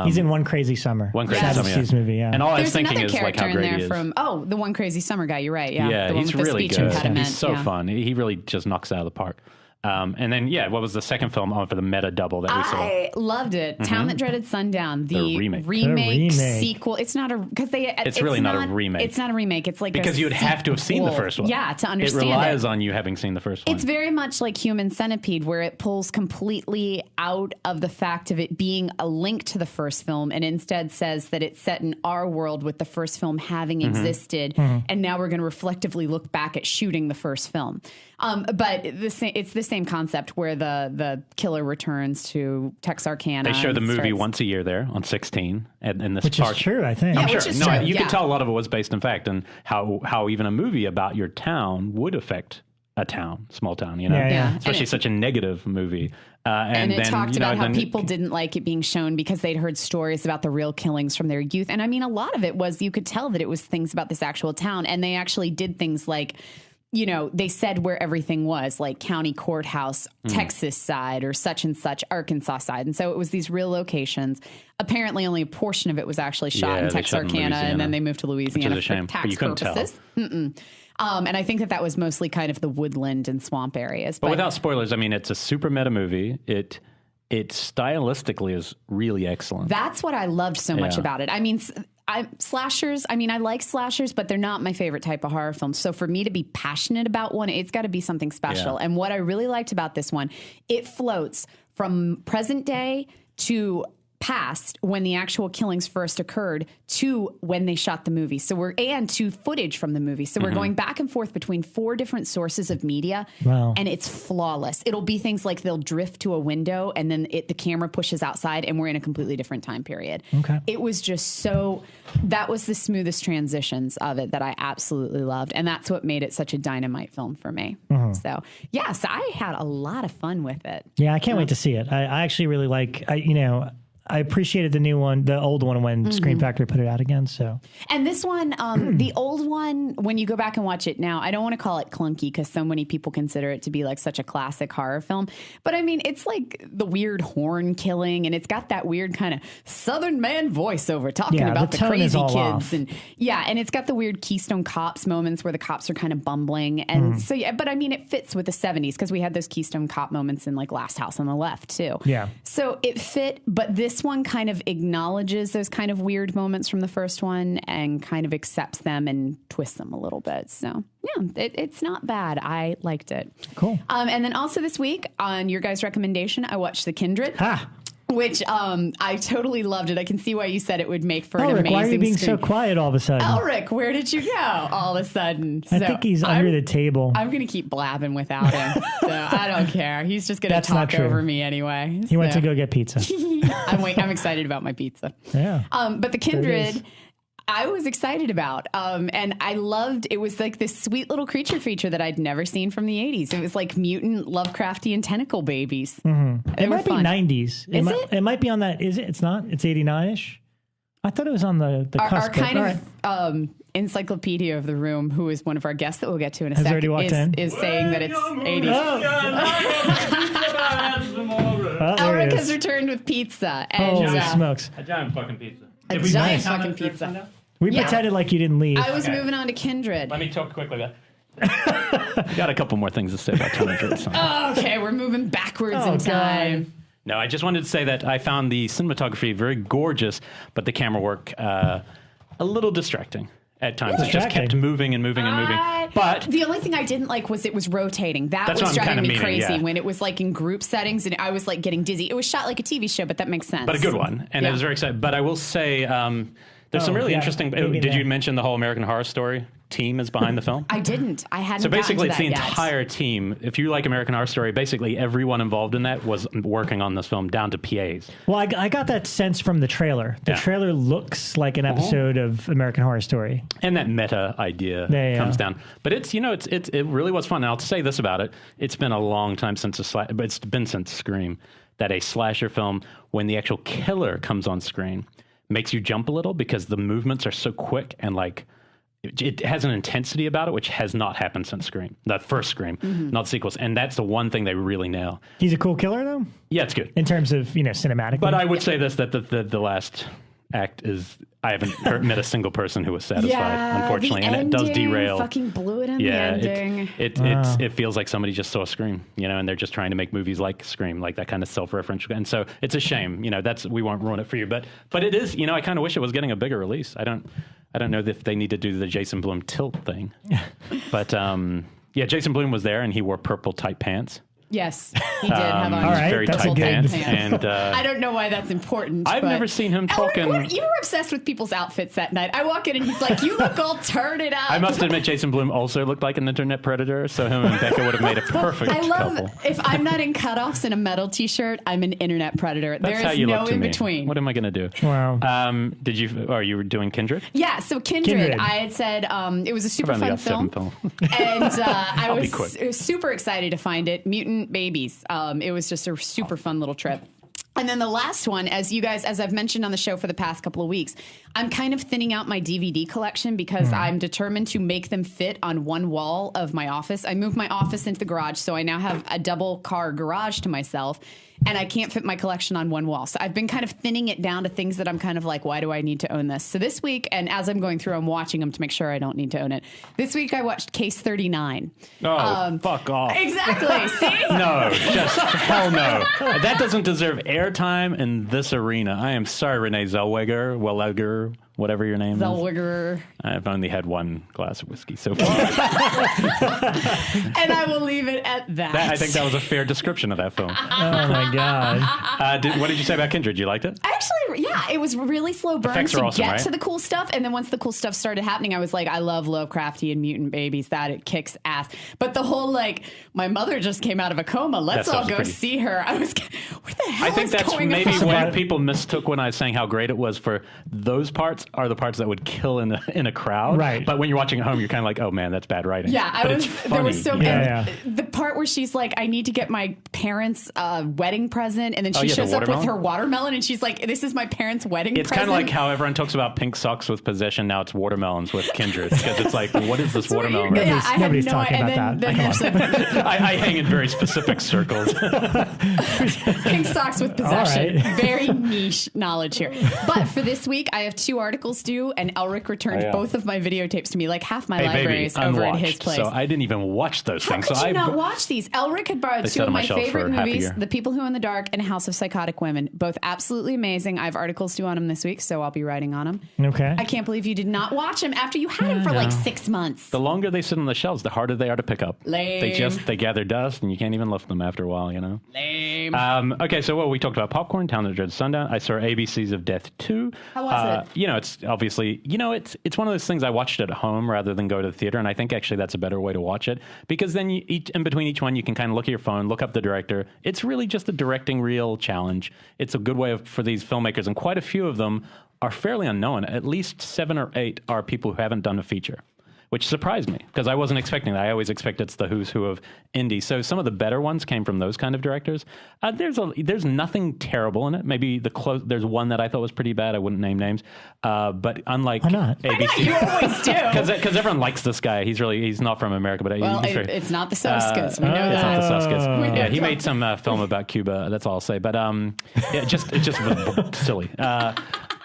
He's in One Crazy Summer. One Crazy Summer, Steve's movie, yeah. And all There's I was thinking is like how great he is. The One Crazy Summer guy. You're right. Yeah. Yeah, the one he's with really the speech good. impediment. He's so fun. He really just knocks it out of the park. And then, what was the second film for the meta double that we saw? I loved it. Town That Dreaded Sundown. The remake sequel. It's not it's really not a remake. It's not a remake. It's like because you'd have to have seen the first one. Yeah, to understand it. Relies on you having seen the first one. It's very much like Human Centipede, where it pulls completely out of the fact of it being a link to the first film and instead says that it's set in our world with the first film having existed, and now we're going to reflectively look back at shooting the first film. But it's the same concept where the killer returns to Texarkana. They show the movie once a year there on 16, and this which is true, I think. I'm sure. No, you could tell a lot of it was based in fact, and how even a movie about your town would affect a town, small town, especially such a negative movie. And it talked about how people didn't like it being shown because they'd heard stories about the real killings from their youth. And I mean, a lot of it was, you could tell that it was things about this actual town, and they actually did things like, they said where everything was, like county courthouse, Texas side, or such and such Arkansas side. And so it was these real locations. Apparently only a portion of it was actually shot in Texarkana, and then they moved to Louisiana for tax purposes. And I think that was mostly kind of the woodland and swamp areas. But without spoilers, I mean, it's a super meta movie. It stylistically is really excellent. That's what I loved so much about it. I mean, slashers, I like slashers, but they're not my favorite type of horror film. So for me to be passionate about one, it's got to be something special. And what I really liked about this one, it floats from present day to past when the actual killings first occurred to when they shot the movie. And to footage from the movie. So we're going back and forth between 4 different sources of media. Wow. And it's flawless. It'll be things like they'll drift to a window and then the camera pushes outside and we're in a completely different time period. Okay. It was just that was the smoothest transitions of it that I absolutely loved. And that's what made it such a dynamite film for me. So I had a lot of fun with it. Yeah, I can't wait to see it. I actually really I appreciated the new one, the old one, when Scream Factory put it out again. So, and this one, the old one, when you go back and watch it now, I don't want to call it clunky because so many people consider it to be like such a classic horror film. But I mean, it's like the weird horn killing, and it's got that weird kind of Southern man voiceover talking about the crazy kids, off. and it's got the weird Keystone Cops moments where the cops are kind of bumbling, and but I mean, it fits with the 70s because we had those Keystone Cop moments in like Last House on the Left too. Yeah, so it fit, but this one kind of acknowledges those kind of weird moments from the first one and kind of accepts them and twists them a little bit. So it's not bad. I liked it. Cool. And then also this week, on your guys' recommendation, I watched The Kindred. which I totally loved it. I can see why you said it would make for an Elric, amazing why are you being screen. so quiet all of a sudden? Elric, where did you go all of a sudden? I think he's under the table. I'm going to keep blabbing without him. So I don't care. He's just going to That's not talk true. over me anyway. He went to go get pizza. I'm excited about my pizza. Yeah. But the Kindred, I was excited about. And I loved, it was like this sweet little creature feature that I'd never seen from the 80s. It was like mutant Lovecraftian tentacle babies. It might be 90s. Is it? It might be on that. Is it? It's not? It's 89-ish? I thought it was on the cusp. Our kind of encyclopedia of the room, who is one of our guests that we'll get to in a Has second, already walked in? is saying that it's 80s. Elric Elric has returned with pizza. And, Holy smokes. A giant fucking pizza. A giant fucking pizza. We Yeah. pretended like you didn't leave. I was moving on to Kindred. Let me talk quickly. Got a couple more things to say about Town That Dreaded Sundown. Okay, we're moving backwards in time. No, I just wanted to say that I found the cinematography very gorgeous, but the camera work a little distracting at times. It just kept moving and moving and moving. But the only thing I didn't like was it was rotating. That's was what I'm driving me kinda meaning, crazy yeah. when it was like in group settings and I was like getting dizzy. It was shot like a TV show, but that makes sense. a good one, and it was very exciting. But I will say, there's some really interesting. Did you mention the whole American Horror Story team is behind the film? I didn't. I hadn't. So basically, it's gotten the to that entire team. If you like American Horror Story, basically everyone involved in that was working on this film, down to PAs. Well, I got that sense from the trailer. The trailer looks like an episode of American Horror Story. And that meta idea comes down. But it really was fun. And I'll say this about it. It's been a long time since but it's been since Scream, that a slasher film, when the actual killer comes on screen, makes you jump a little because the movements are so quick and like it has an intensity about it, which has not happened since Scream, the first Scream, not sequels. And that's the one thing they really nail. He's a cool killer, though? Yeah, it's good. In terms of, cinematic. But I would say this, that the last act is, I haven't met a single person who was satisfied, unfortunately. The and ending it does derail. Fucking blew it in the ending. It feels like somebody just saw Scream, and they're just trying to make movies like Scream, like that kind of self-referential. And so it's a shame, we won't ruin it for you. But it is, I kind of wish it was getting a bigger release. I don't know if they need to do the Jason Blum tilt thing. But Jason Blum was there and he wore purple tight pants. Yes, he did have on very tight pants. And I don't know why that's important. I've never seen him talking. You were obsessed with people's outfits that night. I walk in and he's like, "You look all turn it up." I must admit, Jason Blum also looked like an internet predator, so him and Bekah would have made a perfect couple. If I'm not in cutoffs and a metal T-shirt, I'm an internet predator. That's there how is you no look to in me. between. What am I going to do? Wow. You were doing Kindred? Yeah, so Kindred. I had said it was a super fun film. And I was super excited to find it. Mutant Babies. It was just a super fun little trip. And then the last one, as I've mentioned on the show for the past couple of weeks, I'm kind of thinning out my DVD collection because I'm determined to make them fit on one wall of my office. I moved my office into the garage, so I now have a double car garage to myself, and I can't fit my collection on one wall. So I've been kind of thinning it down to things that I'm kind of like, why do I need to own this? So this week, and as I'm going through, I'm watching them to make sure I don't need to own it. This week I watched Case 39. Oh, fuck off. Exactly. See? No, just hell no. That doesn't deserve airtime in this arena. I am sorry, Renee Zellweger, whatever your name is. I've only had one glass of whiskey so far. And I will leave it at that. I think that was a fair description of that film. Oh, my God. What did you say about Kindred? You liked it? Actually, yeah, it was really slow burn Effects to are awesome, get right? to the cool stuff. And then once the cool stuff started happening, I was like, I love Lovecraftian mutant babies. That it kicks ass. But the whole, my mother just came out of a coma. Let's all go see her. I was, what the hell I think is that's going maybe on? when people mistook when I was saying how great it was for those parts are the parts that would kill in a crowd. Right. But when you're watching at home, you're kind of like, oh man, that's bad writing. Yeah, but it's funny. There was so Yeah. the part where she's like, I need to get my parents' wedding present, and then she shows up with her watermelon, and she's like, this is my parents' wedding present. It's kind of like how everyone talks about pink socks with Possession. Now it's watermelons with Kindred because it's like, what is this watermelon? Nobody's talking about that. I hang in very specific circles. Pink socks with Possession. Right. Very niche knowledge here. But for this week, I have 2 articles due, and Elric returned both of my videotapes to me. Like half my library is over at his place. So I didn't even watch those things. How could you not watch these? Elric had borrowed 2 of my favorite movies, The People Who in the Dark and House of Psychotic Women. Both absolutely amazing. I have articles due on them this week, so I'll be writing on them. Okay. I can't believe you did not watch them after you had them for like 6 months. The longer they sit on the shelves, the harder they are to pick up. Lame. They gather dust, and you can't even lift them after a while, Lame. Okay, Okay, so we talked about Popcorn, Town That Dreaded Sundown. I saw ABCs of Death 2. How was it? It's obviously, it's one of those things I watched at home rather than go to the theater, and I think actually that's a better way to watch it, because then in between each one, you can kind of look at your phone, look up the director. It's really just a directing reel challenge. It's a good way for these filmmakers, and quite a few of them are fairly unknown. At least 7 or 8 are people who haven't done a feature, which surprised me because I wasn't expecting that. I always expect it's the who's who of indie. So some of the better ones came from those kind of directors. There's nothing terrible in it. Maybe there's one that I thought was pretty bad. I wouldn't name names. But unlike Why not? ABC, You always do. Because everyone likes this guy. He's not from America, but It's not the Suskas. We know it's that. not the Suskas. Yeah, he made some film about Cuba. That's all I'll say. But it just was silly.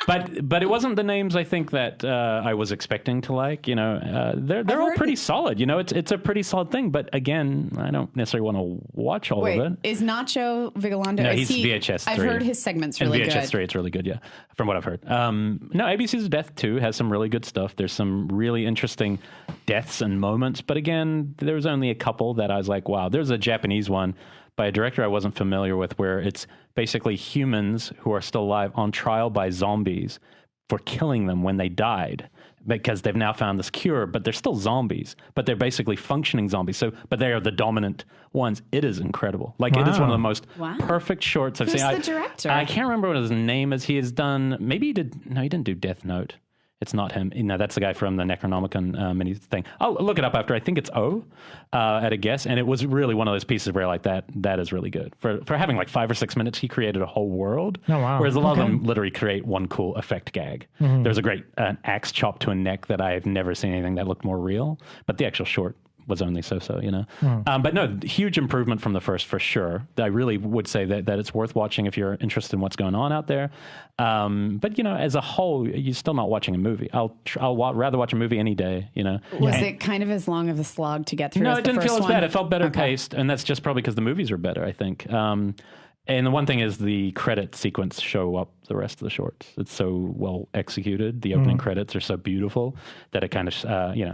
But it wasn't the names I think that I was expecting to like. They're all pretty solid. It's a pretty solid thing. But again, I don't necessarily want to watch all of it. Is Nacho Vigalondo? No, he's VHS 3. I've heard his segment's really good. VHS 3, it's really good, yeah, from what I've heard. No, ABC's Death 2 has some really good stuff. There's some really interesting deaths and moments. But again, there was only a couple that I was like, wow. There's a Japanese one by a director I wasn't familiar with, where it's basically humans who are still alive on trial by zombies for killing them when they died, because they've now found this cure, but they're still zombies, but they're basically functioning zombies. But they are the dominant ones. It is incredible. It is one of the most perfect shorts I've seen. Who's the director? I can't remember what his name is. He has done, maybe he didn't do Death Note. It's not him. No, that's the guy from the Necronomicon mini thing. I'll look it up after. I think it's at a guess. And it was really one of those pieces where that is really good. For having 5 or 6 minutes, he created a whole world. Oh, wow. Whereas a lot of them literally create one cool effect gag. Mm-hmm. There's a great axe chop to a neck that I've never seen anything that looked more real. But the actual short was only so. But no, huge improvement from the first for sure. I really would say that it's worth watching if you're interested in what's going on out there. But as a whole, you're still not watching a movie. I'll rather watch a movie any day. Was it kind of as long of a slog to get through? No, as it didn't feel as bad. It felt better paced, and that's just probably because the movies are better, I think. And the one thing is the credit sequence show up the rest of the shorts. It's so well executed. The opening credits are so beautiful that it kind of,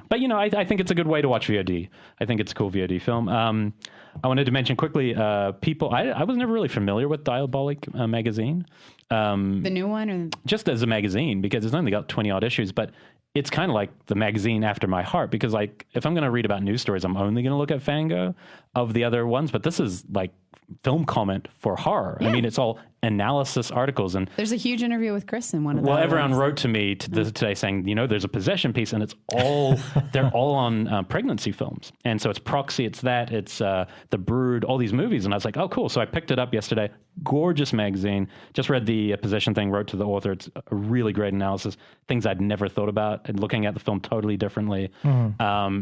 But, I think it's a good way to watch VOD. I think it's a cool VOD film. I wanted to mention quickly, people, I was never really familiar with Diabolic magazine. The new one? Or? Just as a magazine, because it's only got 20-odd issues, but it's kind of like the magazine after my heart, because if I'm going to read about news stories, I'm only going to look at Fango of the other ones, but this is film comment for horror. Yeah. I mean, it's all analysis articles. And there's a huge interview with Chris in one of them. Well, everyone wrote to me today saying, there's a Possession piece, and it's all, they're all on pregnancy films. And so it's Proxy, it's that, it's The Brood, all these movies. And I was like, oh, cool. So I picked it up yesterday. Gorgeous magazine. Just read the Possession thing, wrote to the author. It's a really great analysis. Things I'd never thought about, and looking at the film totally differently,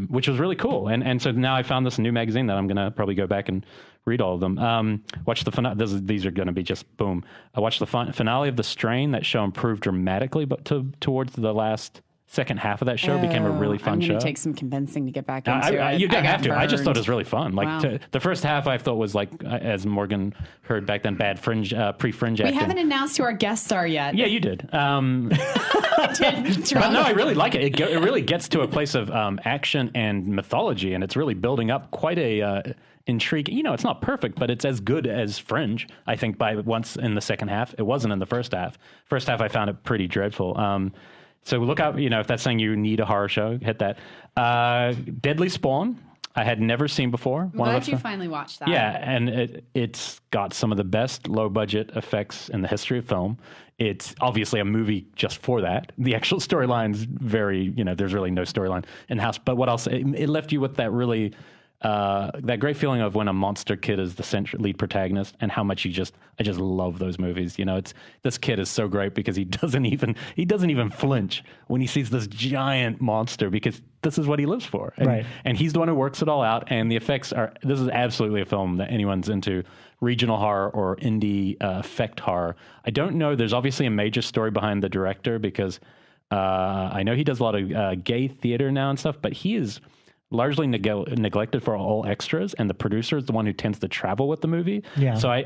which was really cool. And so now I found this new magazine that I'm going to probably go back and read all of them. Watch the finale. These are going to be just boom. I watched the finale of The Strain. That show improved dramatically, but towards the second half of that show became a really fun show. I'm going to take some convincing to get back into it. You don't have to. Burned. I just thought it was really fun. Wow. The first half I thought was as Morgan heard back then, bad pre-fringe acting. We haven't announced who our guests are yet. Yeah, you did. I did. But no, I really like it. It really gets to a place of action and mythology, and it's really building up quite a intrigue. It's not perfect, but it's as good as Fringe, I think, by once in the second half. It wasn't in the first half. First half, I found it pretty dreadful. So look out, if that's saying you need a horror show, hit that. Deadly Spawn, I had never seen before. I'm glad you finally watched that. Yeah, and it's got some of the best low-budget effects in the history of film. It's obviously a movie just for that. The actual storyline's very, there's really no storyline in-house. But what else? It left you with that really... that great feeling of when a monster kid is the central lead protagonist, and how much I just love those movies. This kid is so great because he doesn't even flinch when he sees this giant monster, because this is what he lives for. And he's the one who works it all out. And the effects this is absolutely a film that anyone's into regional horror or indie effect horror. I don't know. There's obviously a major story behind the director, because I know he does a lot of gay theater now and stuff, but he is largely neglected for all extras, and the producer is the one who tends to travel with the movie. Yeah. So I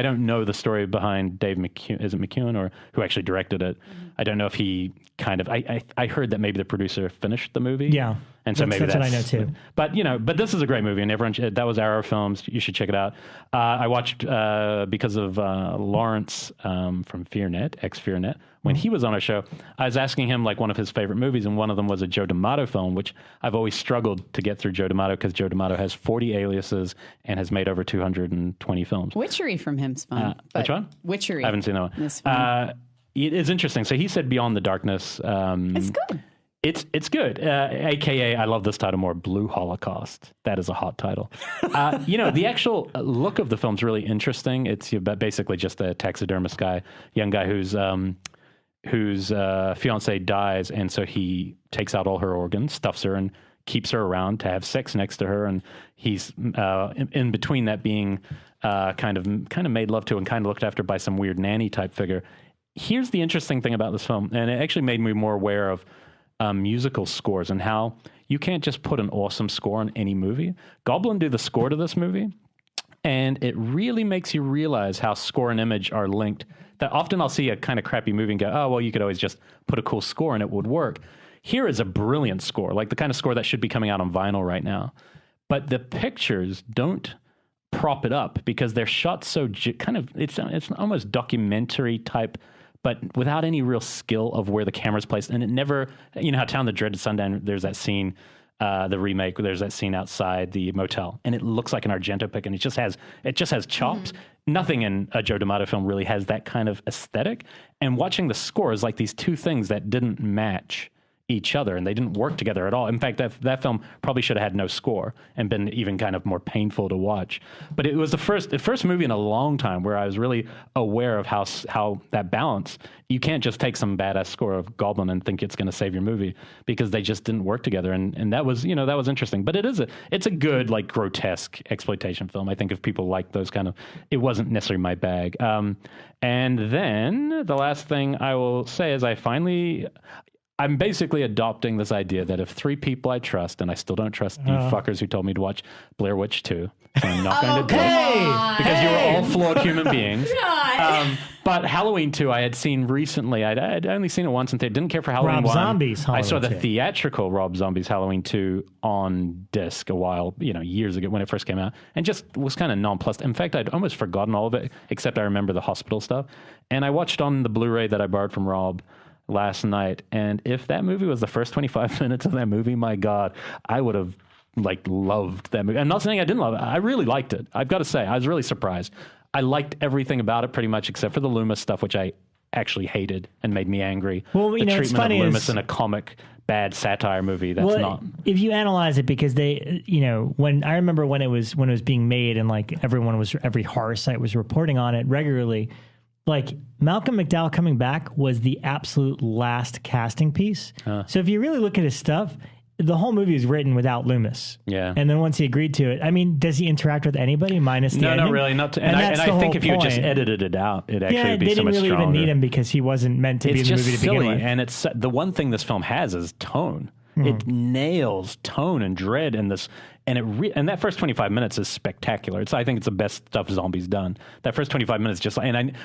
don't know the story behind Dave McKeown. Is it McKeown, or who actually directed it? I don't know if he I heard that maybe the producer finished the movie. Yeah. And so maybe that's what I know too. But but this is a great movie, and everyone that was Arrow Films. You should check it out. I watched because of Lawrence from FearNet, ex-FearNet. When he was on our show, I was asking him like one of his favorite movies, and one of them was a Joe D'Amato film, which I've always struggled to get through Joe D'Amato because Joe D'Amato has 40 aliases and has made over 220 films. Witchery from him's fun. Which one? Witchery. I haven't seen that one. It's fun. It is interesting. So he said Beyond the Darkness. It's good. It's good. AKA, I love this title more, Blue Holocaust. That is a hot title. The actual look of the film's really interesting. It's basically just a taxidermist guy, young guy whose fiance dies, and so he takes out all her organs, stuffs her, and keeps her around to have sex next to her. And he's in between that being kind of made love to and kind of looked after by some weird nanny type figure. Here's the interesting thing about this film, and it actually made me more aware of musical scores and how you can't just put an awesome score on any movie. Goblin did the score to this movie, and it really makes you realize how score and image are linked. That often I'll see a kind of crappy movie and go, oh, well, you could always just put a cool score and it would work. Here is a brilliant score, like the kind of score that should be coming out on vinyl right now. But the pictures don't prop it up because they're shot so it's almost documentary type, but without any real skill of where the camera's placed. And it never, how Town That Dreaded Sundown, there's that scene, the remake, there's that scene outside the motel, and it looks like an Argento pic, and it just has chops. Mm-hmm. Nothing in a Joe D'Amato film really has that kind of aesthetic. And watching the score is like these two things that didn't match each other, and they didn't work together at all. In fact, that film probably should have had no score and been even kind of more painful to watch. But it was the first movie in a long time where I was really aware of how that balance. You can't just take some badass score of Goblin and think it's going to save your movie, because they just didn't work together. And that was that was interesting. But it's a good, like, grotesque exploitation film. I think if people like those kind of, it wasn't necessarily my bag. And then the last thing I will say is I'm basically adopting this idea that if three people I trust, and I still don't trust you fuckers who told me to watch Blair Witch 2, so I'm not going to do it, because you were all flawed human beings. But Halloween 2 I had seen recently. I'd only seen it once, and they didn't care for Halloween Rob 1. Zombie's Halloween I saw the 2. theatrical Rob Zombie's Halloween 2 on disc a while, years ago when it first came out, and just was kind of nonplussed. In fact, I'd almost forgotten all of it, except I remember the hospital stuff. And I watched on the Blu-ray that I borrowed from Rob last night, and if that movie was the first 25 minutes of that movie, my God, I would have loved that movie. I'm not saying I didn't love it. I really liked it. I've got to say, I was really surprised. I liked everything about it pretty much, except for the Loomis stuff, which I actually hated and made me angry. Well, the treatment of Loomis in a comic bad satire movie. That's not. If you analyze it, because they, when I remember when it was being made, and like every horror site was reporting on it regularly. Like, Malcolm McDowell coming back was the absolute last casting piece. So if you really look at his stuff, the whole movie is written without Loomis. Yeah. And then once he agreed to it, I mean, does he interact with anybody minus the ending? No, really. Not to, and I think if you had just edited it out, it'd actually be so much stronger. They didn't really even need him because he wasn't meant to be in the movie to begin with. And it's the one thing this film has is tone. It nails tone and dread in this. And that first 25 minutes is spectacular. I think it's the best stuff Zombie's done. That first 25 minutes,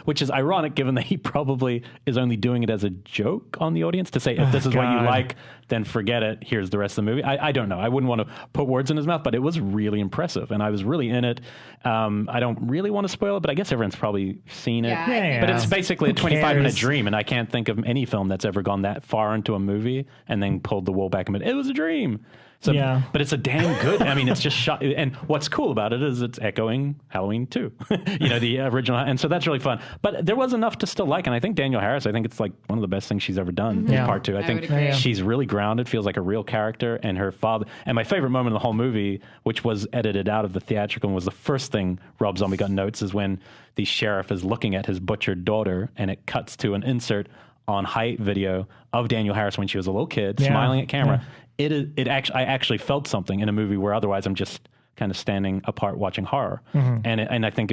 which is ironic given that he probably is only doing it as a joke on the audience to say, if this is what you like, then forget it. Here's the rest of the movie. I don't know. I wouldn't want to put words in his mouth, but it was really impressive, and I was really in it. I don't really want to spoil it, but I guess everyone's probably seen it. Yeah. But it's basically a 25-minute dream, and I can't think of any film that's ever gone that far into a movie and then pulled the wool back a minute. It was a dream. So, but it's a damn good. I mean, it's just shot. And what's cool about it is it's echoing Halloween 2, the original. And so that's really fun. But there was enough to still like. And I think Danielle Harris, I think it's like one of the best things she's ever done in part 2. I think she's really grounded, feels like a real character. And her father. And my favorite moment of the whole movie, which was edited out of the theatrical and was the first thing Rob Zombie got notes, is when the sheriff is looking at his butchered daughter, and it cuts to an insert on height video of Danielle Harris when she was a little kid, smiling at camera. I actually felt something in a movie where otherwise I'm just kind of standing apart watching horror. And I think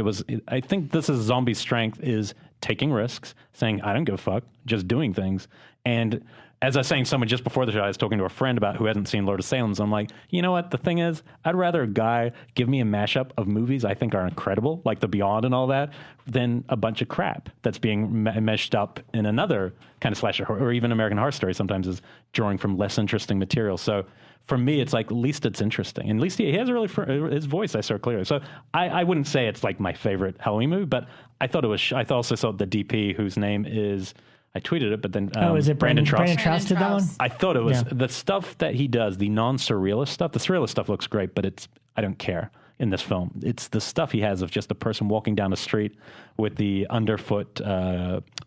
this is Zombie's strength, is taking risks, saying, I don't give a fuck, just doing things. And as I was saying, someone just before the show, I was talking to a friend about who hadn't seen Lord of Salem's. I'm like, you know what? The thing is, I'd rather a guy give me a mashup of movies I think are incredible, like The Beyond and all that, than a bunch of crap that's being meshed up in another kind of slasher, or even American Horror Story sometimes is drawing from less interesting material. So for me, it's like, at least it's interesting. And at least he has a really, his voice I saw clearly. So I wouldn't say it's like my favorite Halloween movie, but I thought it was, I also saw the DP, whose name is, I tweeted it, but then is it Brandon Trost? Brandon Trost did that one? Trost. I thought it was the stuff that he does, the non-surrealist stuff. The surrealist stuff looks great, but I don't care in this film. It's the stuff he has of just a person walking down the street with the underfoot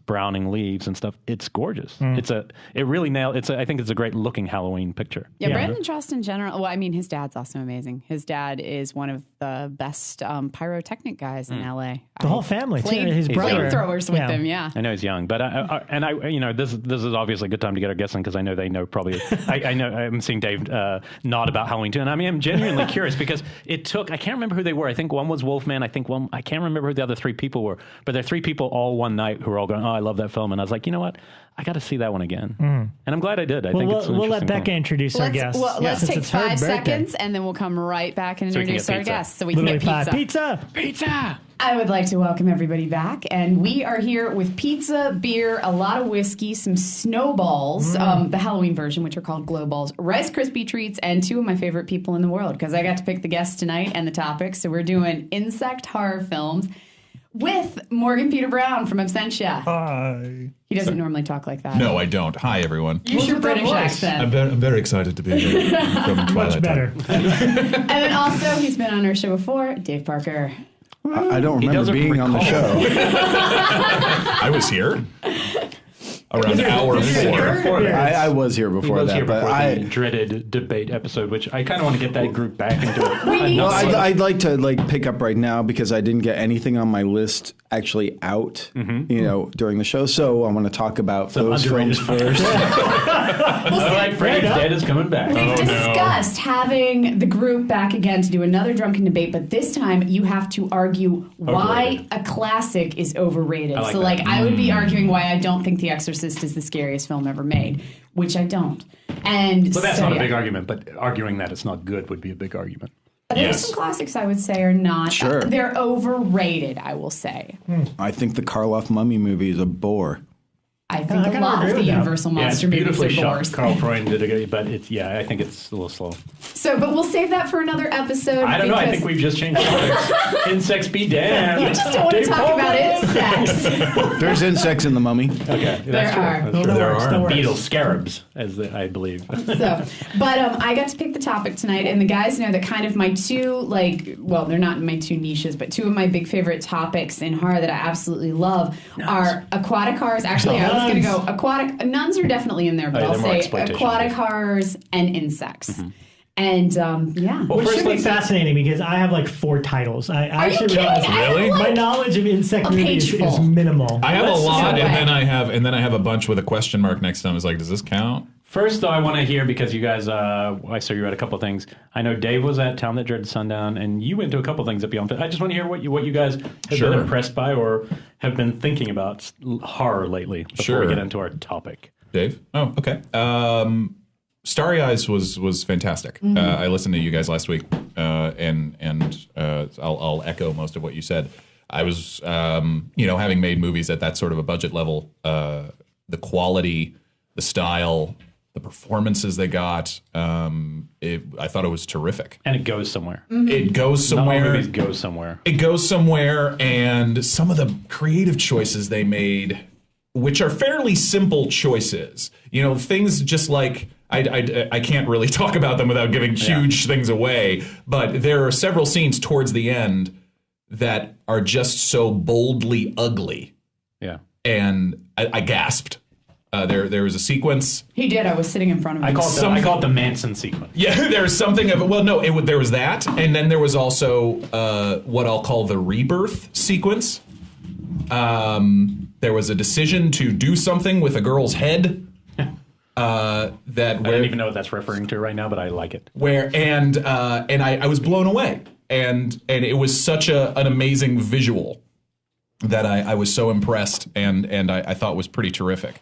browning leaves and stuff. It's gorgeous. I think it's a great looking Halloween picture. Yeah, Brandon Trost in general. Well, I mean, his dad's also amazing. His dad is one of the best pyrotechnic guys in LA. The whole family, too. Played His brother. flamethrowers with him, yeah. I know he's young, but this is obviously a good time to get our guests in because I know they know probably. I know I'm seeing Dave nod about Halloween too, and I mean I'm genuinely curious because it took. I can't remember who they were. I think one was Wolfman. I can't remember who the other 3 people were, but there are 3 people all one night who were all going, "Oh, I love that film," and I was like, you know what? I got to see that one again, and I'm glad I did. I think it's we'll let Bekah introduce our guest. Well, let's take 5 seconds, and then we'll come right back and introduce our guest, so we can get pizza. Pizza. I would like to welcome everybody back, and we are here with pizza, beer, a lot of whiskey, some Sno-Balls, the Halloween version, which are called Glow Balls, Rice Krispie treats, and 2 of my favorite people in the world, because I got to pick the guest tonight and the topic. So we're doing insect horror films with Morgan Peter Brown from Absentia. Hi. He doesn't normally talk like that. No, I don't. Hi, everyone. Use your British accent. I'm very excited to be here from Twilight. Much better. And then also, he's been on our show before, Dave Parker. I don't remember being on the show. I was here around an hour before. I was here before that, but the dreaded debate episode, which I kind of want to get that group back into it. Well, I'd like to pick up right now because I didn't get anything on my list actually out, during the show. So I want to talk about those films first. All right, Fred's Dead is coming back. We've discussed having the group back again to do another drunken debate, but this time you have to argue why a classic is overrated. I would be arguing why I don't think The Exorcist is the scariest film ever made, which I don't. And that's not a big argument, but arguing that it's not good would be a big argument. There's some classics I would say are not. Sure. They're overrated, I will say. I think the Karloff Mummy movie is a bore. I think a lot of the Universal monster movies are bores. Carl Freund did a good, but I think it's a little slow. So, but we'll save that for another episode. I don't know. I think we've just changed topics. Insects be damned. You just don't want to talk about insects. There's insects in the Mummy. Okay, there are. Beetles, scarabs, I believe. But I got to pick the topic tonight, and the guys know that kind of my 2, they're not my 2 niches, but 2 of my big favorite topics in horror that I absolutely love are aquatic horrors. Actually, I was going to go aquatic. Nuns are definitely in there, but I'll say aquatic horrors and insects. Mm-hmm. And which should be fascinating because I have 4 titles. I actually realized my knowledge of insect movies is minimal. I have a lot, and then I have a bunch with a question mark next to them. It's like, does this count? First, though, I want to hear, because you guys, I saw you at a couple things. I know Dave was at Town That Dreaded Sundown, and you went to a couple things at Beyond. I just want to hear what you guys have been impressed by or have been thinking about horror lately before we get into our topic. Dave? Oh, okay. Starry Eyes was fantastic. Mm-hmm. I listened to you guys last week, and I'll echo most of what you said. I was, having made movies at that sort of a budget level, the quality, the style, the performances they got, I thought it was terrific. And it goes somewhere. Mm-hmm. It goes somewhere. Not all movies go somewhere. It goes somewhere, and some of the creative choices they made, which are fairly simple choices, things just like, I can't really talk about them without giving huge things away, but there are several scenes towards the end that are just so boldly ugly. Yeah. And I gasped. There was a sequence. He did. I was sitting in front of him. I call it the Manson sequence. Yeah, there's something of it. Well, no, there was that, and then there was also what I'll call the rebirth sequence. There was a decision to do something with a girl's head. I don't even know what that's referring to right now, but I like it. And I was blown away, and it was such an amazing visual that I was so impressed, and I thought was pretty terrific.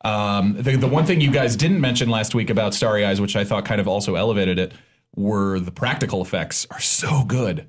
The one thing you guys didn't mention last week about Starry Eyes, which I thought kind of also elevated it, were the practical effects are so good.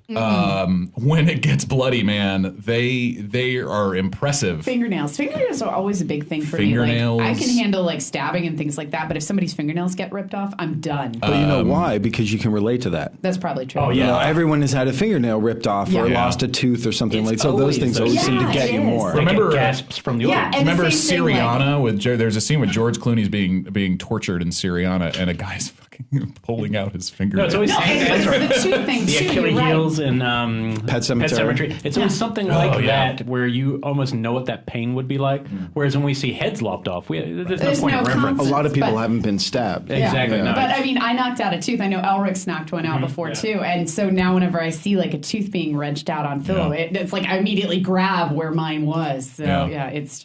When it gets bloody, man, they are impressive. Fingernails are always a big thing for Fingernails. me. Like, I can handle like stabbing and things like that, but if somebody's fingernails get ripped off, I'm done. But you know why? Because you can relate to that. That's probably true. Oh, yeah. You know, everyone has had a fingernail ripped off or Yeah. lost a tooth or something It's like. So those things always seem to Yeah, get it you is. more. They Remember- get gasps from the Yeah, audience. and the Remember same thing, Syriana with there's a scene with George Clooney's being tortured in Syriana, and a guy's fucking pulling out his No, fingernail. it's always and for the tooth thing the too, Achilles you're right. heels in Pet Sematary. It's always something like that where you almost know what that pain would be like. Whereas when we see heads lopped off, there's There's no point no of reference. A lot of people But- haven't been stabbed. Exactly. Yeah. No. But I mean, I knocked out a tooth. I know Elric's knocked one out before too, and so now whenever I see like a tooth being wrenched out on film, it's like I immediately grab where mine was. So Yeah. it's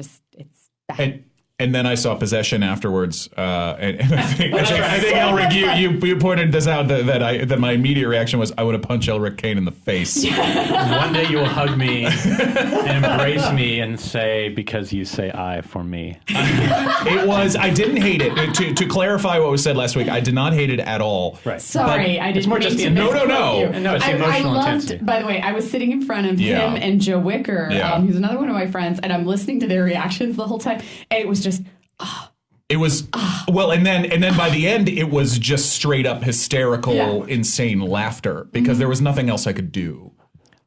bad. And then I saw Possession afterwards, and I think Elric, you pointed this out that my immediate reaction was I would have punched Elric Kane in the face. One day you will hug me and embrace me and say, because you say I for me. I didn't hate it. To clarify what was said last week, I did not hate it at all. Right. Sorry, I didn't. it's more mean just to the- no, misquote no. you. No, it's the emotional I loved, intensity. By the way, I was sitting in front of Yeah. him and Joe Wicker, Yeah. who's another one of my friends, and I'm listening to their reactions the whole time, and it was just. It was well, and then by the end, it was just straight up hysterical, insane laughter because there was nothing else I could do.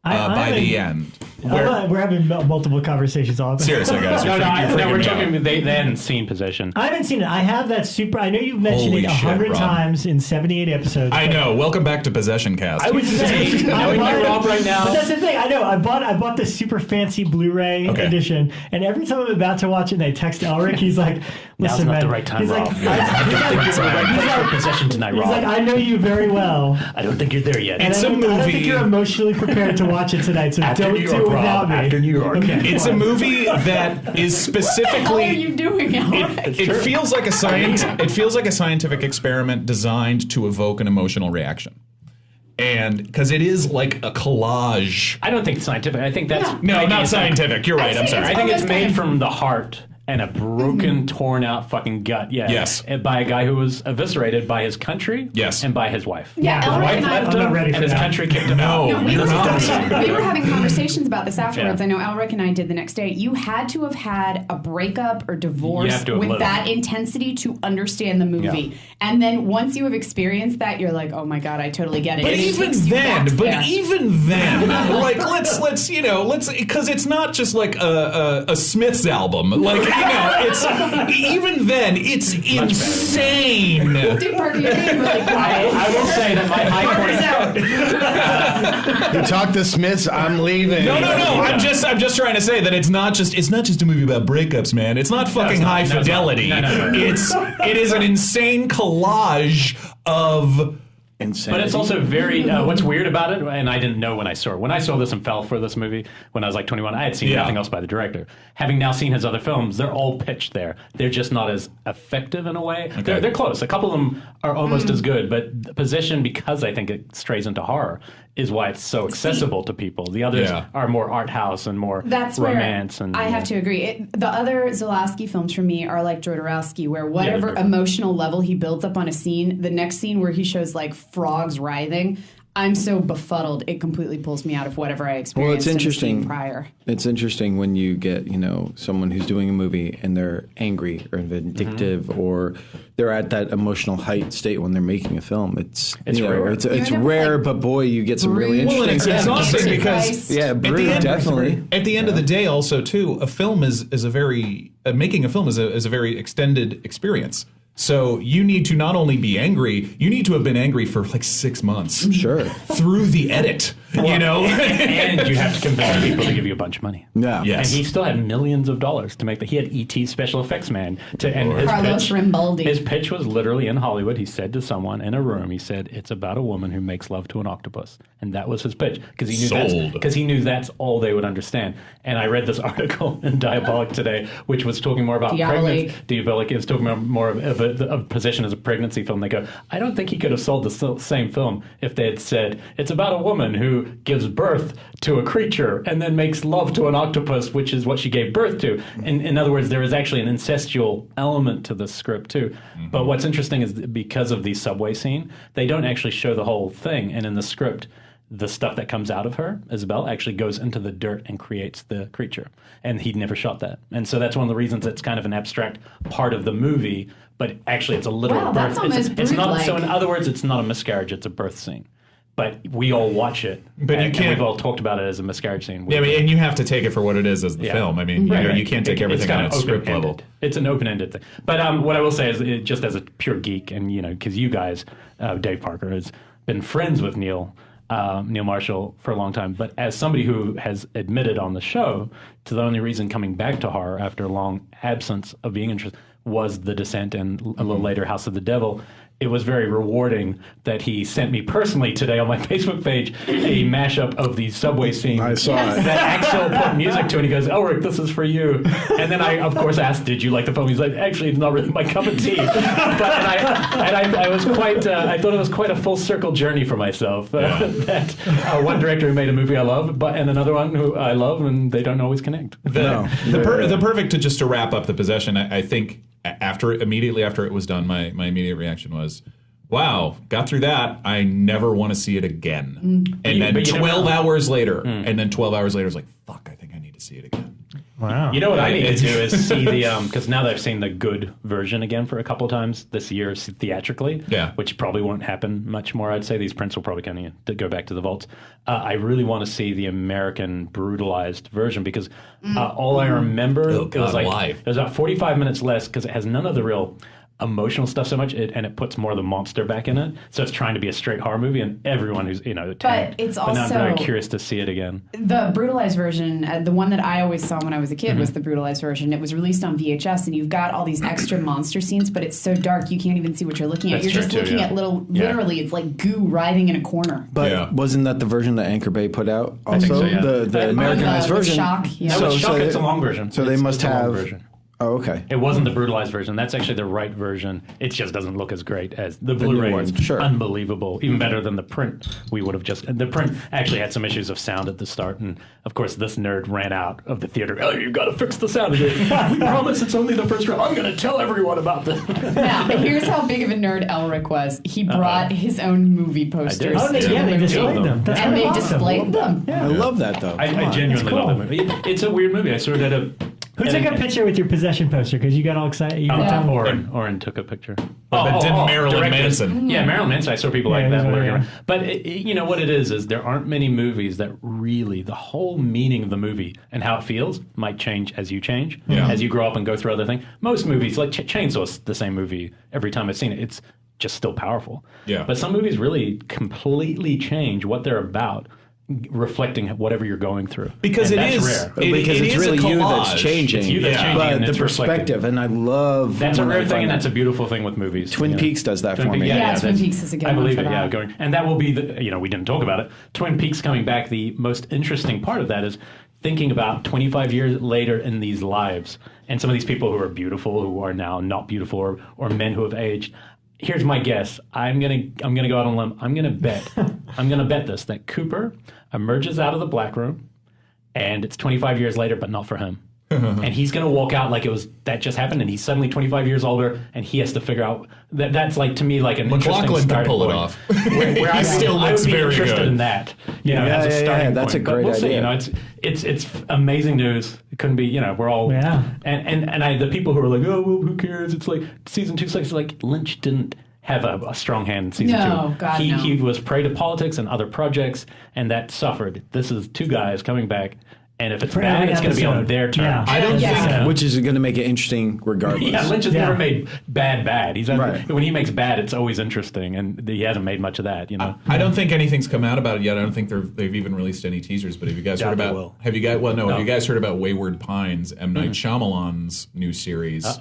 By the end, We're having multiple conversations all the time. seriously, guys, you're freaking we're me talking. out. They hadn't seen Possession. I haven't seen it. I have that super. I know you've mentioned Holy it shit, 100 Rob. times in 78 episodes. I know. Welcome back to Possession Cast. I would say, knowing you, Rob, right now. But that's the thing. I know. I bought this super fancy Blu-ray edition, and every time I'm about to watch it, and I text Elric, he's like, Now's "Listen, not man." the right time, he's Rob. like, I don't think you're the right place for Possession tonight, He's like, Rob. I know you very well, I don't think you're there yet. and It's I a don't think movie- you're emotionally prepared to watch it tonight. So After don't New do York, it without Rob. me. After New York. Okay. It's a movie that is What are specifically. you doing, Elric? It feels like it feels like a scientific experiment designed to evoke an emotional reaction, and because it is like a collage. I don't think it's scientific. I think that's No, not scientific. You're right. I'm sorry. I think it's almost made kind of- from the heart and a broken, torn out fucking gut. Yeah. Yes. And by a guy who was eviscerated by his country. Yes. And by his wife. Yeah, His Elric wife and I- left I'm not him, ready and for his that. country kicked him out. No, we you're were, not. we were having conversations about this afterwards. Yeah. I know Elric and I did the next day. You had to have had a breakup or You divorce have to have with lived. that intensity to understand the movie. Yeah. And then once you have experienced that, you're like, oh my God, I totally get it. But And it even takes you back then, there. like let's because it's not just like a Smiths album. Like it's even then it's insane. Dude, Parker, you're being really quiet. I will say that my high Parker's point. out. You talk to Smiths, I'm leaving. No. I'm just trying to say that it's not just a movie about breakups, man. It's not fucking high fidelity. No. It is an insane collage of. Insanity. But it's also very, what's weird about it, and I didn't know when I saw it. When I saw this and fell for this movie when I was like 21, I had seen nothing else by the director. Having now seen his other films, they're all pitched there. They're just not as effective in a way. Okay. They're close. A couple of them are almost as good, but the Possession, because I think it strays into horror, is why it's so accessible to people. The others are more art house and more That's romance. where And I have to agree. The other Zalowski films for me are like Jodorowsky, where whatever they're- emotional level he builds up on a scene, the next scene where he shows like frogs writhing, I'm so befuddled it completely pulls me out of whatever I experienced. Well, it's in the scene interesting. prior. It's interesting when you get, someone who's doing a movie and they're angry or vindictive or they're at that emotional height state when they're making a film. It's rare. It's never, rare, like, but boy, you get some really Brood. interesting. Well, and it's exhausting Vincent because Price. Yeah, Brood, definitely. At the end of the day, also too, a film is a very making a film is a very extended experience. So you need to not only be angry, you need to have been angry for like 6 months. Sure. Through the edit, and you have to convince people to give you a bunch of money. Yeah. Yes. And he still had millions of dollars to make that. He had E.T. special effects man and his Carlos pitch. Rimbaldi. His pitch was literally in Hollywood. He said to someone in a room, he said, "It's about a woman who makes love to an octopus," and that was his pitch because he knew that's all they would understand. And I read this article in Diabolic today, which was talking more about pregnancy. Diabolic is talking more of Possession as a pregnancy film. They go, I don't think he could have sold the same film if they had said it's about a woman who who gives birth to a creature and then makes love to an octopus, which is what she gave birth to. In other words, there is actually an incestual element to the script too. But what's interesting is because of the subway scene, they don't actually show the whole thing. And in the script, the stuff that comes out of her, Isabel, actually goes into the dirt and creates the creature. And he never shot that. And so that's one of the reasons it's kind of an abstract part of the movie, but actually it's a literal Wow, birth. that's almost It's not, Brood-like. so in other words, it's not a miscarriage, it's a birth scene. But we all watch it, But you and can't- we've all talked about it as a miscarriage scene. Yeah, I mean, and you have to take it for what it is as the film. I mean, you can't take everything on its script level. It's an open-ended thing. But what I will say is, just as a pure geek, and because you guys, Dave Parker has been friends with Neil Marshall for a long time, but as somebody who has admitted on the show to the only reason coming back to horror after a long absence of being interested was The Descent and a little later House of the Devil. It was very rewarding that he sent me personally today on my Facebook page a mashup of the subway scene. I saw it. That Axel put music to, and he goes, "Elric, this is for you." And then I, of course, asked, "Did you like the film?" He's like, "Actually, it's not really my cup of tea." I was quite. I thought it was quite a full circle journey for myself. That one director who made a movie I love, and another one who I love, and they don't always connect. The perfect to wrap up the Possession. I think immediately after it was done, my immediate reaction was, wow, got through that. I never want to see it again. And then 12 hours later, it's like, fuck, I think I need to see it again. Wow. You know what I need to do is see the because now that I've seen the good version again for a couple of times this year theatrically, which probably won't happen much more. I'd say these prints will probably kind of go back to the vaults. I really want to see the American brutalized version because all I remember it was like it was about 45 minutes less because it has none of the real emotional stuff so much, and it puts more of the monster back in it. So it's trying to be a straight horror movie, and everyone who's tanked. But it's now I'm also very curious to see it again. The brutalized version, the one that I always saw when I was a kid, was the brutalized version. It was released on VHS, and you've got all these extra monster scenes, but it's so dark you can't even see what you're looking at. That's You're just true, too, looking at literally, it's like goo writhing in a corner. But wasn't that the version that Anchor Bay put out? Also, think so, yeah. the Americanized with version. Shock, yeah. No, it's Shock, it's a long version. So they must it's a long have. version. Oh, okay. It wasn't the brutalized version. That's actually the right version. It just doesn't look as great as the Blu-ray. one. Is Sure. unbelievable, even better than the print. We would have just the print actually had some issues of sound at the start, and of course this nerd ran out of the theater. Oh, you got to fix the sound. We promise it's only the first round. I'm going to tell everyone about this. Now, here's how big of a nerd Elric was. He brought his own movie posters. Oh, they displayed them. That's and they awesome. displayed them. I love that though. I genuinely love that movie. It's a weird movie. I sort of had a. Who took a picture with your Possession poster? Because you got all excited. You were telling me. Oren took a picture. But didn't Marilyn directed. Manson. Yeah, Marilyn Manson. I saw people like that. Yeah, working yeah. around. But you know what it is there aren't many movies that really, the whole meaning of the movie and how it feels might change as you change, as you grow up and go through other things. Most movies, like Chainsaw's the same movie every time I've seen it. It's just still powerful. Yeah. But some movies really completely change what they're about, reflecting whatever you're going through. Because and it that's is rare. Because it it's is a really you that's collage. changing. It's you that's changing, But and the it's perspective, and I love That's a when I rare thing, find and that. that's a beautiful thing with movies. Twin Peaks does that for me. Yeah, Twin that's- Peaks is a good I one believe for it. Yeah, that. and that will be the. We didn't talk about it. Twin Peaks coming back. The most interesting part of that is thinking about 25 years later in these lives, and some of these people who are beautiful, who are now not beautiful, or men who have aged. Here's my guess. I'm gonna go out on a limb. I'm gonna bet this that Cooper emerges out of the black room, and it's 25 years later, but not for him. And he's going to walk out like that just happened, and he's suddenly 25 years older, and he has to figure out that's like, to me, like an interesting McLaughlin can starting pull it point. off. Where I still I looks would be very interested good. in that, as a starting that's point. a But great we'll see. idea. It's amazing news. It couldn't be. We're all and the people who are like, oh well, who cares? It's like season 2 sucks. Like Lynch didn't have a strong hand in season 2. No, God, no. He was prey to politics and other projects, and that suffered. This is 2 guys coming back, and if it's For bad, every it's going to be on episode. their terms. Yeah. I don't Yeah. think. Which is going to make it interesting regardless. Yeah, Lynch has never made bad. Right. When he makes bad, it's always interesting, and he hasn't made much of that. I don't think anything's come out about it yet. I don't think they've even released any teasers. But have you guys heard they about? will. Have you guys? Well, no. Have you guys heard about Wayward Pines? M. Night Shyamalan's new series. Yes,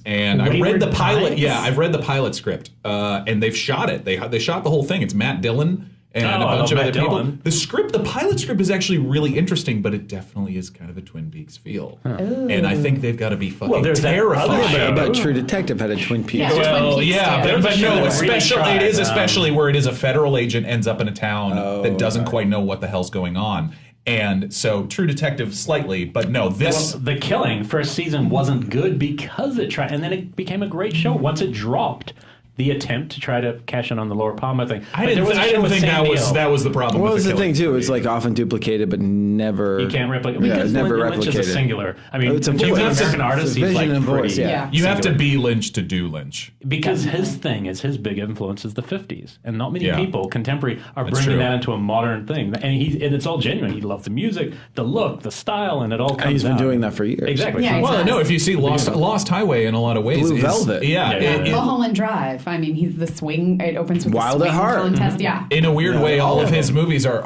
and I read Wayward the pilot. Pines? Yeah, I've read the pilot script, and they've shot it. They shot the whole thing. It's Matt Dillon and Oh, a I bunch of love other Matt people. Dillon. The pilot script is actually really interesting, but it definitely is kind of a Twin Peaks feel. And I think they've got to be fucking there's that other terrified. show. But True Detective had a Twin Peaks. Yeah. Well, Twin Peaks yeah, too. but no, Really especially tried. it is especially where it is a federal agent ends up in a town that doesn't right. quite know what the hell's going on. And so True Detective slightly, but no, this Well, The Killing first season wasn't good because it tried, and then it became a great show once it dropped. The attempt to try to cash in on the Laura Palmer thing. I didn't think that was the problem. What with was the Killing. thing too? It's like often duplicated, but never. You can't replicate Yeah, because never Lynch is a replicated. singular. I mean, It's a in terms of voice. American It's artists, a he's vision like and voice, pretty. yeah. You have to singular. be Lynch to do Lynch. Because his thing is his big influence is the 50s, and not many Yeah. people contemporary are That's bringing true. that into a modern thing, and it's all genuine. He loves the music, the look, the style, and it all comes And he's been out. doing that for years. Exactly. Yeah, Well, Exactly. no, if you see Lost Highway in a lot of ways, Blue is- Velvet. yeah, Yeah. Mulholland Drive. I mean, he's the swing. It opens with Wild the at swing Heart. contest. Yeah. in a weird Yeah, way, all all of of his them. movies are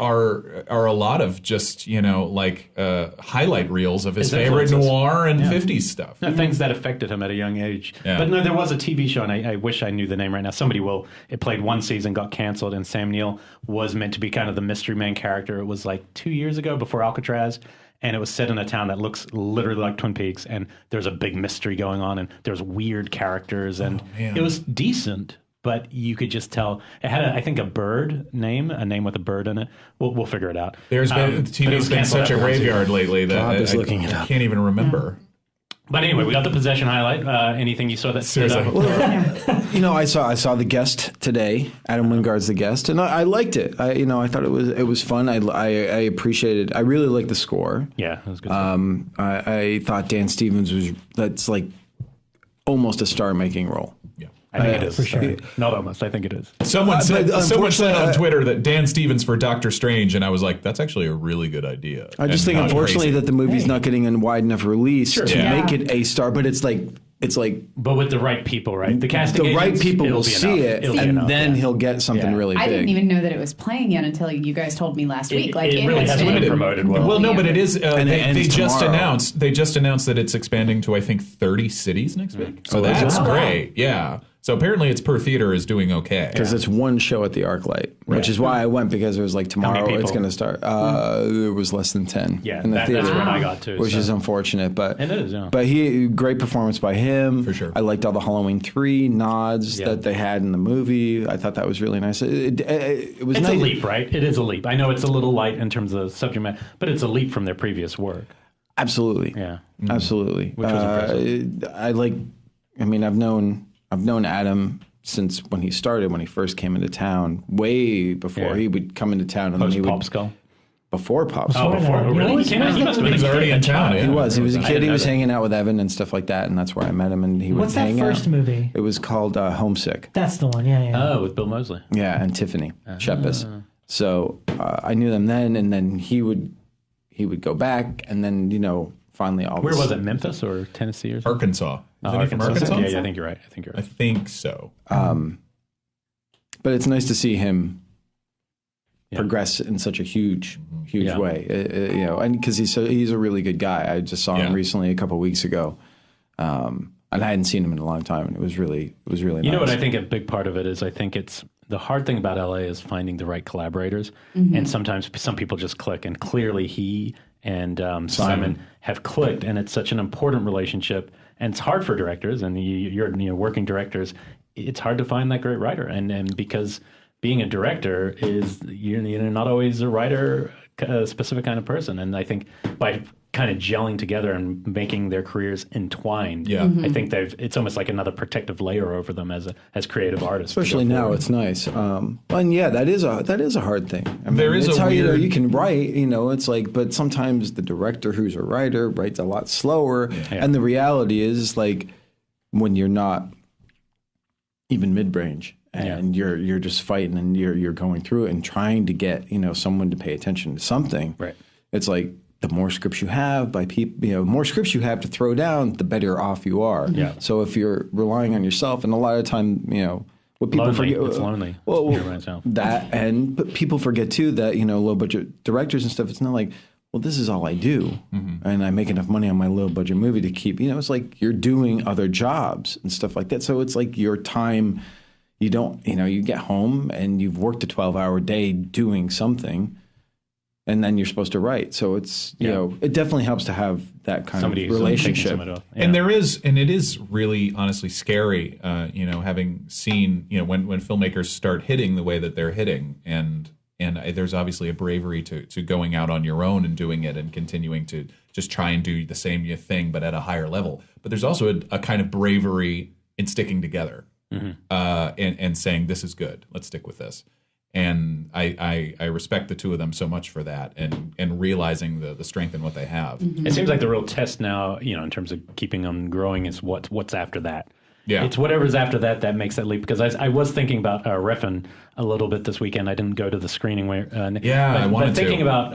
a lot of just like highlight reels of his His favorite influences. noir and 50s stuff. No, things that affected him at a young age. Yeah. But no, there was a TV show, and I wish I knew the name right now. Somebody will. It played one season, got canceled, and Sam Neill was meant to be kind of the mystery man character. It was like 2 years ago before Alcatraz, and it was set in a town that looks literally like Twin Peaks, and there's a big mystery going on, and there's weird characters, and man. it was decent. But you could just tell it had, I think, a name with a bird in it. We'll figure it out. There's been But it TV's was been canceled such a after one season. graveyard lately that Bob is I looking it up. can't even remember. But anyway, we got the Possession highlight. Anything you saw that stood Seriously. out? I saw The Guest today. Adam Wingard's The Guest, and I liked it. I thought it was fun. I appreciated. I really liked the score. Yeah, it was good. I thought Dan Stevens that's like almost a star-making role. Yeah. I think it is. for sure. Not almost. I think it is. Someone said on unfortunately, Twitter that Dan Stevens for Doctor Strange, and I was like, that's actually a really good idea. I just And think, not unfortunately, crazy. that the movie's not getting a wide enough release to Yeah. make it a star. But it's like But with the right people, right? The casting the right agents, people it'll will be see enough. it, It'll be and enough, then yeah. he'll get something Yeah. really big. I didn't even know that it was playing yet until you guys told me last week. Like it really has hasn't been been promoted well. Well, no, but it is. And it They ends just tomorrow. announced that it's expanding to I think 30 cities next week. So Oh, is that's it? great. Yeah. So apparently, its per theater is doing okay. Because it's one show at the ArcLight, which is why I went, because it was like tomorrow people? it's going to start. There was less than 10 Yeah, in the that's theater, what I got too. which so. is unfortunate. But It is, yeah. But great performance by him. For sure. I liked all the Halloween 3 nods Yeah. that they had in the movie. I thought that was really nice. It was It's nice. a leap, right? It is a leap. I know it's a little light in terms of subject matter, but it's a leap from their previous work. Absolutely. Yeah. Absolutely. Which was impressive. I've known Adam since when he first came into town, way before Yeah. he would come into town, and then Post he would Pop Skull. before Pop. Oh, Skull. before. You Really? always He came out. He must have been He was already in town, yeah. He was a I kid. didn't He know was that. hanging out with Evan and stuff like that, and that's where I met him. And he would What's that hang first out. movie? It was called Homesick. That's the one. Yeah, yeah. Oh, with Bill Moseley. Yeah, and Tiffany Shepis. So I knew them then, and then he would go back, and then finally all. Where was it? Memphis or Tennessee or something? Arkansas. Isn't Oh, he from Arkansas? Yeah, I think you're right. I think so. But it's nice to see him Yeah. progress in such a huge Yeah. way, and because he's a really good guy. I just saw him Yeah. recently a couple of weeks ago, and I hadn't seen him in a long time, and it was really nice. You know what I think a big part of it is? I think it's the hard thing about LA is finding the right collaborators, and sometimes some people just click, and clearly he and Simon have clicked, and it's such an important relationship, and it's hard for directors, and you're working directors. It's hard to find that great writer, and because being a director is you're not always a writer, a specific kind of person, and I think by kind of gelling together and making their careers entwined, Yeah. I think it's almost like another protective layer over them as creative artists. to Especially go now, forward. it's nice. And yeah, that is a hard thing. I mean, There is it's a how weird- you can write. It's like, but sometimes the director who's a writer writes a lot slower, Yeah. and the reality is like when you're not even mid-range and you're just fighting and you're going through it and trying to get someone to pay attention to something. Right. It's like the more scripts you have by people, more scripts you have to throw down, the better off you are. Yeah. So if you're relying on yourself, and a lot of time, what people Lonely. forget, It's lonely. Well, You're by yourself. but people forget too that low budget directors and stuff. It's not like, well, this is all I do, and I make enough money on my low budget movie to keep. It's like you're doing other jobs and stuff like that. So it's like your time. you don't, you get home and you've worked a 12-hour day doing something, and then you're supposed to write. So it's, it definitely helps to have that kind of relationship. And it is really honestly scary, having seen, when filmmakers start hitting the way that they're hitting, and there's obviously a bravery to going out on your own and doing it and continuing to just try and do the same thing, but at a higher level. But there's also a kind of bravery in sticking together, and saying, this is good, let's stick with this. And I respect the two of them so much for that, and realizing the strength in what they have. It seems like the real test now, in terms of keeping them growing, is what's after that. Yeah. It's whatever's after that makes that leap. Because I was thinking about Refn a little bit this weekend. I didn't go to the screening. I wanted but thinking to. about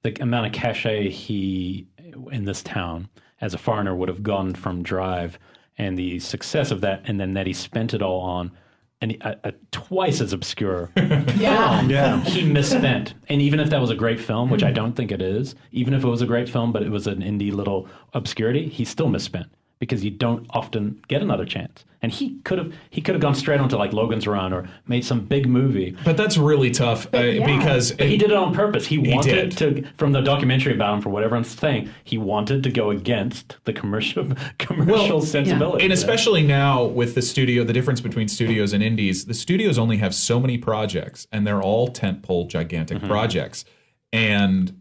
the amount of cachet he, in this town, as a foreigner, would have gone from Drive, and the success of that, and then that he spent it all on a twice as obscure film. He misspent. And even if that was a great film, which I don't think it is, even if it was a great film, but it was an indie little obscurity, he still misspent, because you don't often get another chance. And he could have gone straight onto like Logan's Run or made some big movie. But that's really tough because he did it on purpose. He wanted to, from the documentary about him, for whatever I'm saying, he wanted to go against the commercial sensibility. And especially now with the difference between studios and indies, the studios only have so many projects, and they're all tentpole gigantic projects. And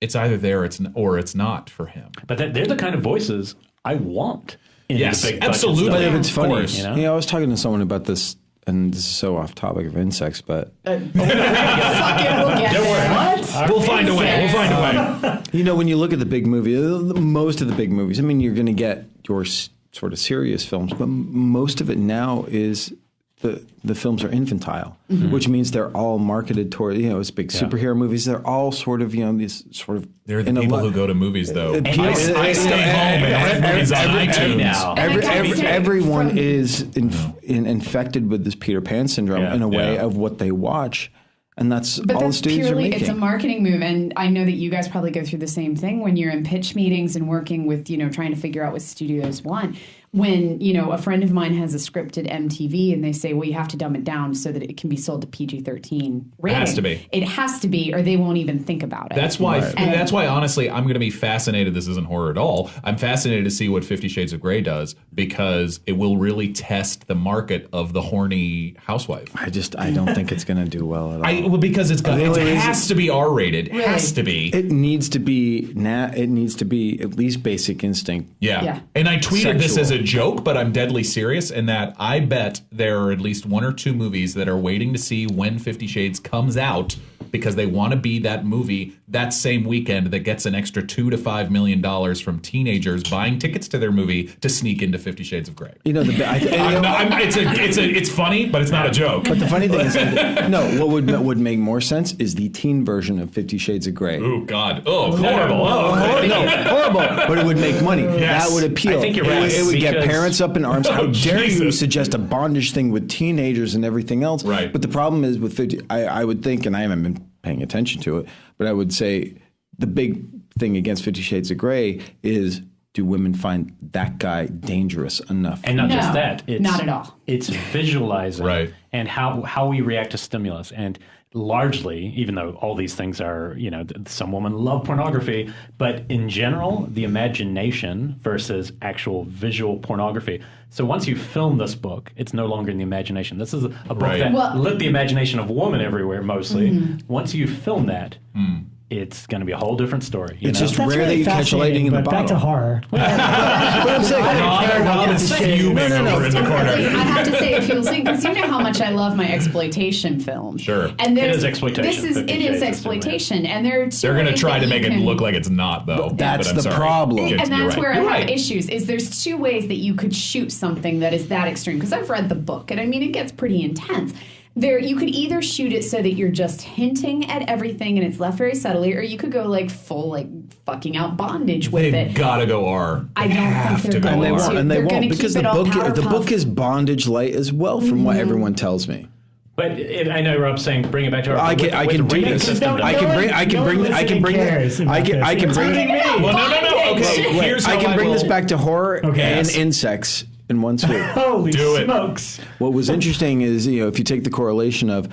it's either there or it's not for him. But they're the kind of voices I want. Yes, the big absolutely. But if it's funny, course, I was talking to someone about this, and this is so off topic of insects, but Fuck it, we'll get there. What? We'll find a way. When you look at the big movie, most of the big movies, you're going to get your sort of serious films, but most of it now is the films are infantile, which means they're all marketed toward, it's big superhero movies. They're all sort of, these sort of. They're the people who go to movies, though. I stay home and rent movies on iTunes. Everyone is infected with this Peter Pan syndrome in a way of what they watch. And that's all the studios are making. It's a marketing move. And I know that you guys probably go through the same thing when you're in pitch meetings and working with, trying to figure out what studios want. When, a friend of mine has a scripted MTV and they say, well, you have to dumb it down so that it can be sold to PG-13 rating. It has to be. It has to be, or they won't even think about it. That's why, honestly, I'm going to be fascinated. This isn't horror at all. I'm fascinated to see what 50 Shades of Grey does, because it will really test the market of the horny housewife. I don't think it's going to do well at all. Because it has to be R-rated. Really? It has to be. It needs to be at least Basic Instinct. Yeah. And I tweeted this as a joke, but I'm deadly serious in that I bet there are at least one or two movies that are waiting to see when 50 Shades comes out, because they want to be that movie that same weekend that gets an extra $2 to $5 million from teenagers buying tickets to their movie to sneak into 50 Shades of Grey. It's funny, but it's not a joke. But the funny thing is, what would make more sense is the teen version of 50 Shades of Grey. Oh God! Oh, horrible! Horrible! But it would make money. Yes. That would appeal. I think you're right. It would get parents up in arms. How dare you Jesus. suggest a bondage thing with teenagers and everything else? Right. But the problem is with 50. I would think, and I haven't been paying attention to it, but I would say the big thing against 50 Shades of Grey is, do women find that guy dangerous enough? And not just that. It's, not at all. It's visualizing and how we react to stimulus. And largely, even though all these things are, some women love pornography, but in general, the imagination versus actual visual pornography. So once you film this book, it's no longer in the imagination. This is a book that lit the imagination of woman everywhere, mostly. Once you film that, it's going to be a whole different story. It's just That's rare that really you catch lightning in the but back bottle. to horror. Rob is fuming over in the corner. I have to say it feels like, because you know how much I love my exploitation films. Sure. And It is exploitation. It is exploitation. And they're going to try to make it look like it's not, though. That's but I'm the sorry. problem. And that's where I You're have right. issues, is there's two ways that you could shoot something that is that extreme. Because I've read the book, and I mean, it gets pretty intense. You could either shoot it so that you're just hinting at everything and it's left very subtly, or you could go full fucking out bondage with They've it. got to go R. I don't think they're going to. And they They're won't, gonna because keep the it all book is Powerpuff. bondage light as well, from what everyone tells me. But I know Rob's saying bring it back to our. I can do rating this. system. I can bring this. Well, no. Okay, I can bring this back to horror and Yes. insects. in one swoop. Holy Do it. smokes. What was interesting is, if you take the correlation of,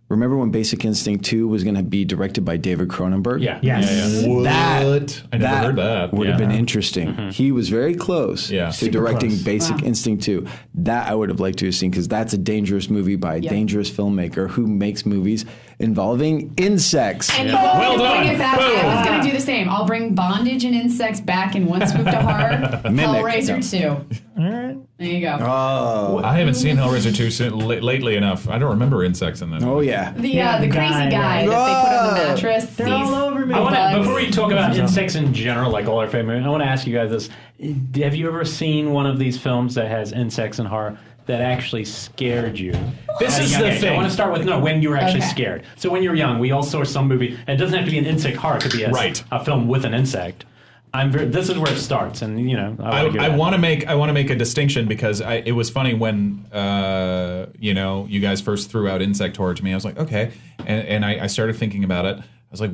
remember when Basic Instinct 2 was going to be directed by David Cronenberg? Yeah. Yes. Yeah, yeah. What? I never heard that. Would have Yeah. been interesting. He was very close to Super directing close. Basic Instinct 2. That I would have liked to have seen, because that's a dangerous movie by a dangerous filmmaker who makes movies involving insects. And Well bring done. it back. I Boom. was going to do the same. I'll bring bondage and insects back in one swoop to horror. Hellraiser 2. All right. There you go. Oh, I haven't seen Hellraiser 2 lately enough. I don't remember insects in that. oh yeah. The the crazy guy, guy that they put on the mattress. They're all over me. I wanna, bugs. before we talk about insects in general, like all our favorite movies, I want to ask you guys this. Have you ever seen one of these films that has insects and horror that actually scared you? This is the thing. I want to start with when you were actually Okay. scared. So when you were young, we all saw some movie, and it doesn't have to be an insect horror. It could be a film with an insect. This is where it starts, and I want to make a distinction, because it was funny when you guys first threw out insect horror to me. I was like, okay, and I started thinking about it. I was like,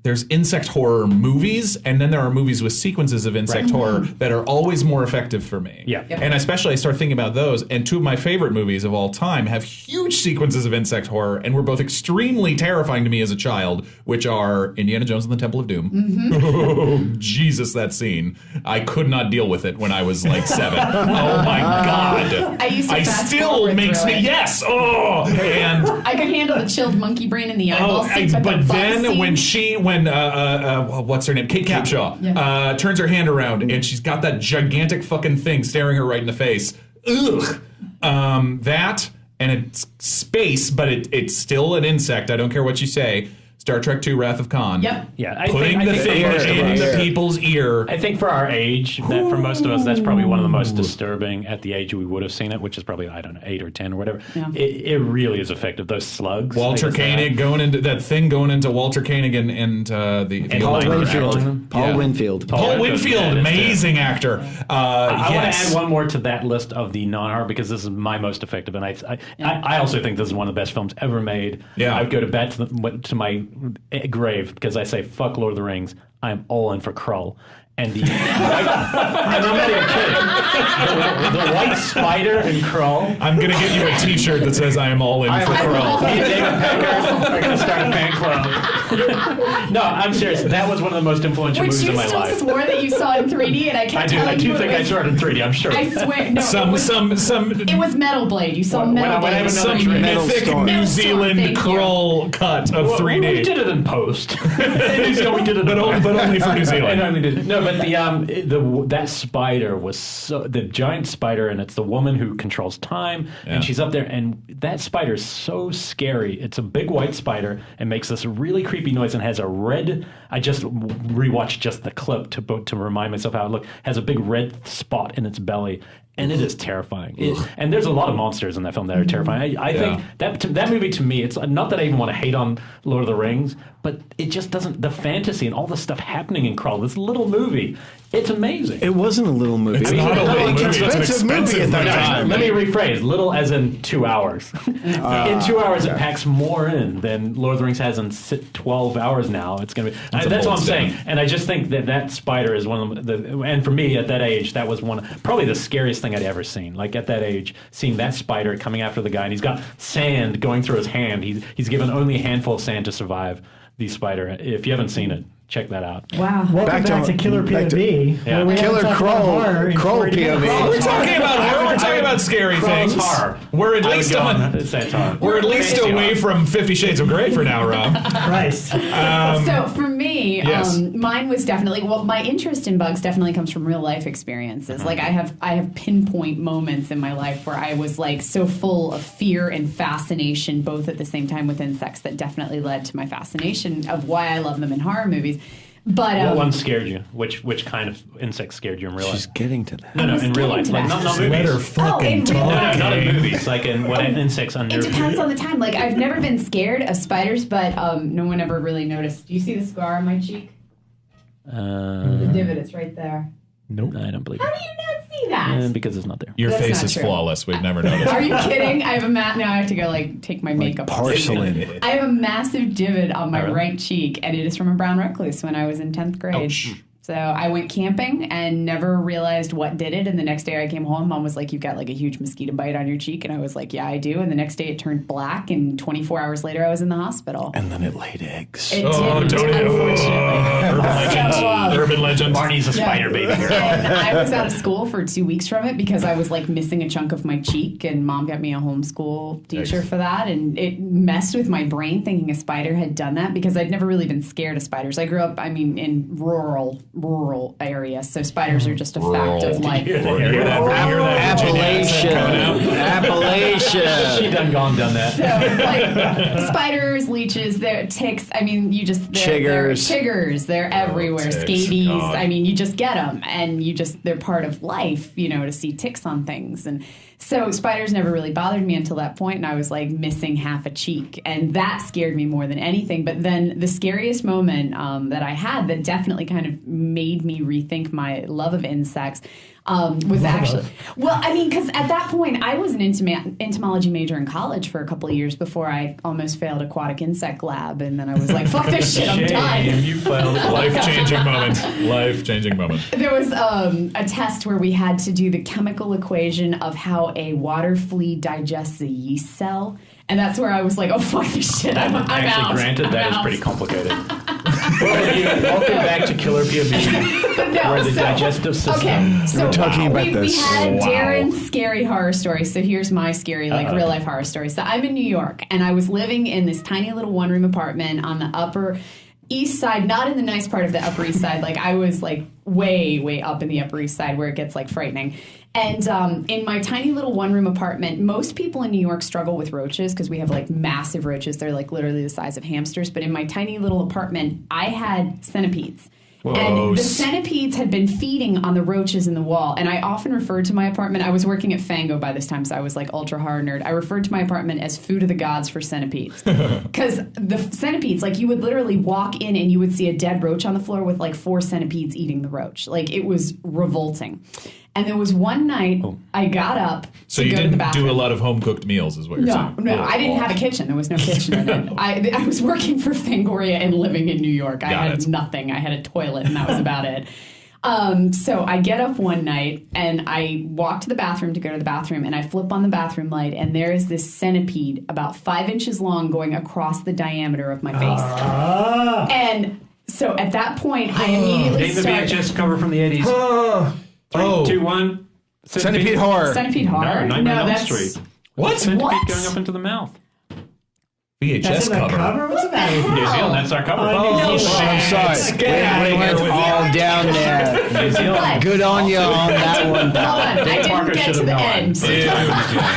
there's insect horror movies, and then there are movies with sequences of insect horror that are always more effective for me. Yeah. Yep. And especially I start thinking about those, and two of my favorite movies of all time have huge sequences of insect horror, and were both extremely terrifying to me as a child, which are Indiana Jones and the Temple of Doom. Oh, Jesus, that scene. I could not deal with it when I was like 7. Oh my God. I used to fast still forward makes through me, it. yes. Oh, and I could handle the chilled monkey brain in the eyeball scene, but the bug then scene, when what's her name? Kate Capshaw turns her hand around and she's got that gigantic fucking thing staring her right in the face. Ugh. That, and it's space, but it's still an insect. I don't care what you say. Star Trek II: Wrath of Khan. Yep. Yeah, Putting the thing in the people's ear. I think for our age, that for most of us, that's probably one of the most disturbing at the age we would have seen it, which is probably, I don't know, 8 or 10 or whatever. Yeah. It really is effective. Those slugs. Walter Koenig going into Walter Koenig and the Paul Line Winfield. directing. Paul Yeah. Winfield. Paul Winfield, amazing actor. I want to Yes. add one more to that list of the non-horror, because this is my most effective, and I also think this is one of the best films ever made. Yeah. I would go to bed to my grave because I say, fuck Lord of the Rings, I'm all in for Krull. And the white, and I'm not even kidding. The white spider in Krull. I'm going to get you a t-shirt that says I am all in for Krull. Me and David Pecker are going to start a fan club. No, I'm serious. That was one of the most influential which movies you in my still life. swore that you saw in 3D, and I I kept do. telling I do you think it I was, saw it in 3D. I'm sure. I swear, no, Some it was Metal Blade. You saw Metal when I Blade. have another some Metal mythic Storm. New Metal Storm, Zealand thank you. Krull cut of Well, 3D. We did it in post. We did it, But only for New Zealand. And only did, no, but that spider was the giant spider, and it's the woman who controls time, and she's up there, and that spider is so scary. It's a big white spider and makes this really creepy noise and has a red. I just rewatched just the clip to remind myself how it looked. Has a big red spot in its belly. And it is terrifying. And there's a lot of monsters in that film that are terrifying. I think that movie, to me, it's not that I even want to hate on Lord of the Rings, but it just doesn't, the fantasy and all the stuff happening in Krull, this little movie, it's amazing. It wasn't a little movie. It's It was not a little movie. It's an expensive movie expensive at that movie. time. Let me rephrase. Little as in 2 hours. In 2 hours, it packs more in than Lord of the Rings has in 12 hours now. It's going to be. That's a what I'm bold saying. statement. And I just think that spider is one of the. And for me, at that age, that was probably the scariest thing I'd ever seen. Like at that age, seeing that spider coming after the guy, and he's got sand going through his hand. He's given only a handful of sand to survive the spider. If you haven't seen it, check that out. Wow. Welcome back to Killer POV. Yeah. where we Killer haven't talked about horror in Krull 40 minutes. POV. We're talking about horror. We're talking about scary Krull's things. horror. We're at I would least go on to say it's horror. we're at least Fantasy away horror. from 50 Shades of Grey for now, Rob. Christ. So for me, yes. mine was definitely my interest in bugs definitely comes from real life experiences. Like I have pinpoint moments in my life where I was like so full of fear and fascination both at the same time with insects that definitely led to my fascination of why I love them in horror movies. But What one scared you? Which kind of insect scared you in real life? She's getting to that. No, I was in real getting life. to Like, that. not Let her movies. fucking in real talk. life. Not in okay? movies. Like in what insects it unnerve depends you. on the time. Like I've never been scared of spiders, but no one ever really noticed. Do you see the scar on my cheek? The divot, it's right there. Nope. I don't believe How it. do you not see that? Because it's not there. Your That's face not is true. flawless. We've never noticed. Are you kidding? I have a now I have to go like take my makeup off. Porcelain. I have a massive divot on my Oh, really? right cheek, and it is from a brown recluse when I was in 10th grade. Ouch. So I went camping and never realized what did it. And the next day I came home, Mom was like, "You've got like a huge mosquito bite on your cheek." And I was like, "Yeah, I do." And the next day it turned black, and 24 hours later I was in the hospital. And then it laid eggs. It did, unfortunately. Urban legend. Barney's a spider baby. And I was out of school for 2 weeks from it because I was like missing a chunk of my cheek, and Mom got me a homeschool teacher for that. And it messed with my brain thinking a spider had done that because I'd never really been scared of spiders. I grew up, in rural area, so spiders are just a fact of life. Appalachia. She done done that. So, like, spiders, leeches, they're ticks. Chiggers. They're everywhere. Ticks. Scabies. God. You just get them, and they're part of life. To see ticks on things, and so spiders never really bothered me until that point, and I was like missing half a cheek, and that scared me more than anything. But then the scariest moment that I had that definitely kind of made me rethink my love of insects was actually, because at that point I was an entomology major in college for a couple of years before I almost failed aquatic insect lab, and then I was like, "Fuck this shit, I'm done." You failed. Life-changing moment. Life-changing moment. There was a test where we had to do the chemical equation of how a water flea digests a yeast cell, and that's where I was like, "Oh, fuck this shit, I'm Actually, out." granted, that is pretty complicated. Welcome back to Killer POV, where the digestive system. Okay, so We're talking about we this. had Darren's scary horror story. So here's my scary, real life horror story. So I'm in New York, and I was living in this tiny little 1-room apartment on the Upper East Side, not in the nice part of the Upper East Side. Like I was like way up in the Upper East Side where it gets like frightening. And in my tiny little 1-room apartment, most people in New York struggle with roaches because we have like massive roaches. They're like literally the size of hamsters. But in my tiny little apartment, I had centipedes. And the centipedes had been feeding on the roaches in the wall. And I often referred to my apartment, I was working at Fango by this time, so I was like ultra horror nerd. I referred to my apartment as food of the gods for centipedes. Because the centipedes, like you would literally walk in and you would see a dead roach on the floor with like 4 centipedes eating the roach. Like it was revolting. And there was one night I got up So to you go to the didn't bathroom. do a lot of home-cooked meals is what you're saying? No, I didn't have a kitchen. There was no kitchen in it. I was working for Fangoria and living in New York. I had nothing. I had a toilet, and that was about it. So I get up one night, and I walk to the bathroom to go to the bathroom, and I flip on the bathroom light, and there is this centipede about 5 inches long going across the diameter of my face. And so at that point, I immediately David start... VHS cover from the 80s. 3, 2, 1. Centipede horror. Centipede horror? No, Elm that's... Street. What? Centipede What? going up into the mouth. VHS cover. What's the matter with New you? Zealand, that's our cover. I'm sorry. We went all down there. New Zealand. Good on you on that one. Hold on, I didn't Parker get should to have the known. end.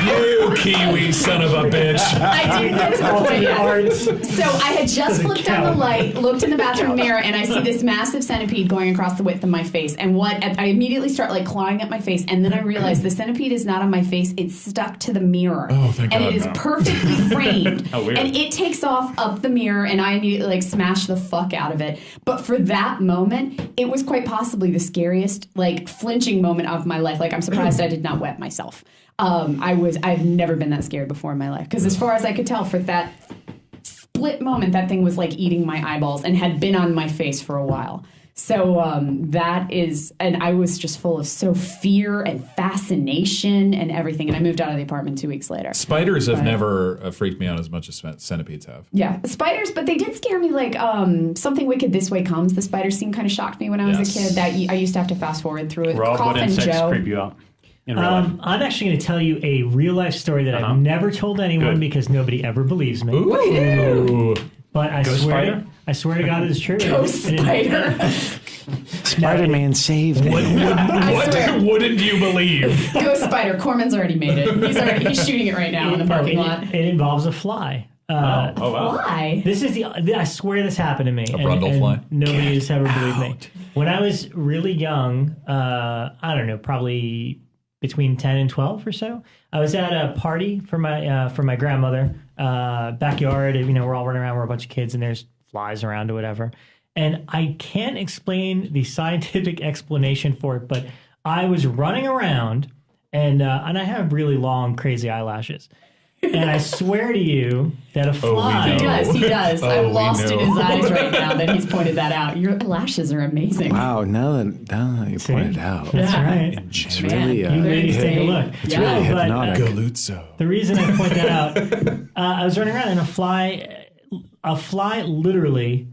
You Kiwi son of a bitch. I didn't get to the point yet. So I had just flipped on the light, looked in the bathroom mirror, and I see this massive centipede going across the width of my face. And I immediately start like clawing at my face, and then I realize the centipede is not on my face; it's stuck to the mirror. Oh, thank and God, it is no. perfectly framed. Oh, weird. And it takes off up the mirror, and I immediately like smash the fuck out of it. But for that moment, it was quite possibly the scariest, like flinching moment of my life. Like I'm surprised I did not wet myself. I've never been that scared before in my life, because as far as I could tell, for that split moment, that thing was like eating my eyeballs and had been on my face for a while. So that is, and I was just full of fear and fascination and everything. And I moved out of the apartment 2 weeks later. Spiders have never freaked me out as much as centipedes have. Yeah, spiders, but they did scare me. Like Something Wicked This Way Comes. The spider scene kind of shocked me when I was a kid. That I used to have to fast forward through it. Rob, what insects creep you out in real life? I'm actually going to tell you a real life story that I've never told anyone because nobody ever believes me. Ooh. But I swear to God, it's true. Ghost spider. Spider-Man saved me. Wouldn't you believe? Ghost spider. Corman's already made it. He's shooting it right now in the parking lot. It involves a fly. Oh, wow. Why? This is I swear this happened to me. A brundlefly? Nobody has ever believed me. When I was really young, I don't know, probably between 10 and 12 or so, I was at a party for my grandmother, backyard. We're all running around, we're a bunch of kids, and there's flies around or whatever. And I can't explain the scientific explanation for it, but I was running around, and I have really long, crazy eyelashes. And I swear to you that a fly. He does. I'm lost in his eyes right now that he's pointed that out. Your lashes are amazing. Wow, now that you pointed it out. That's right. It's really, You ladies take a look. it's really hypnotic. Galluzzo. The reason I point that out, I was running around and a fly literally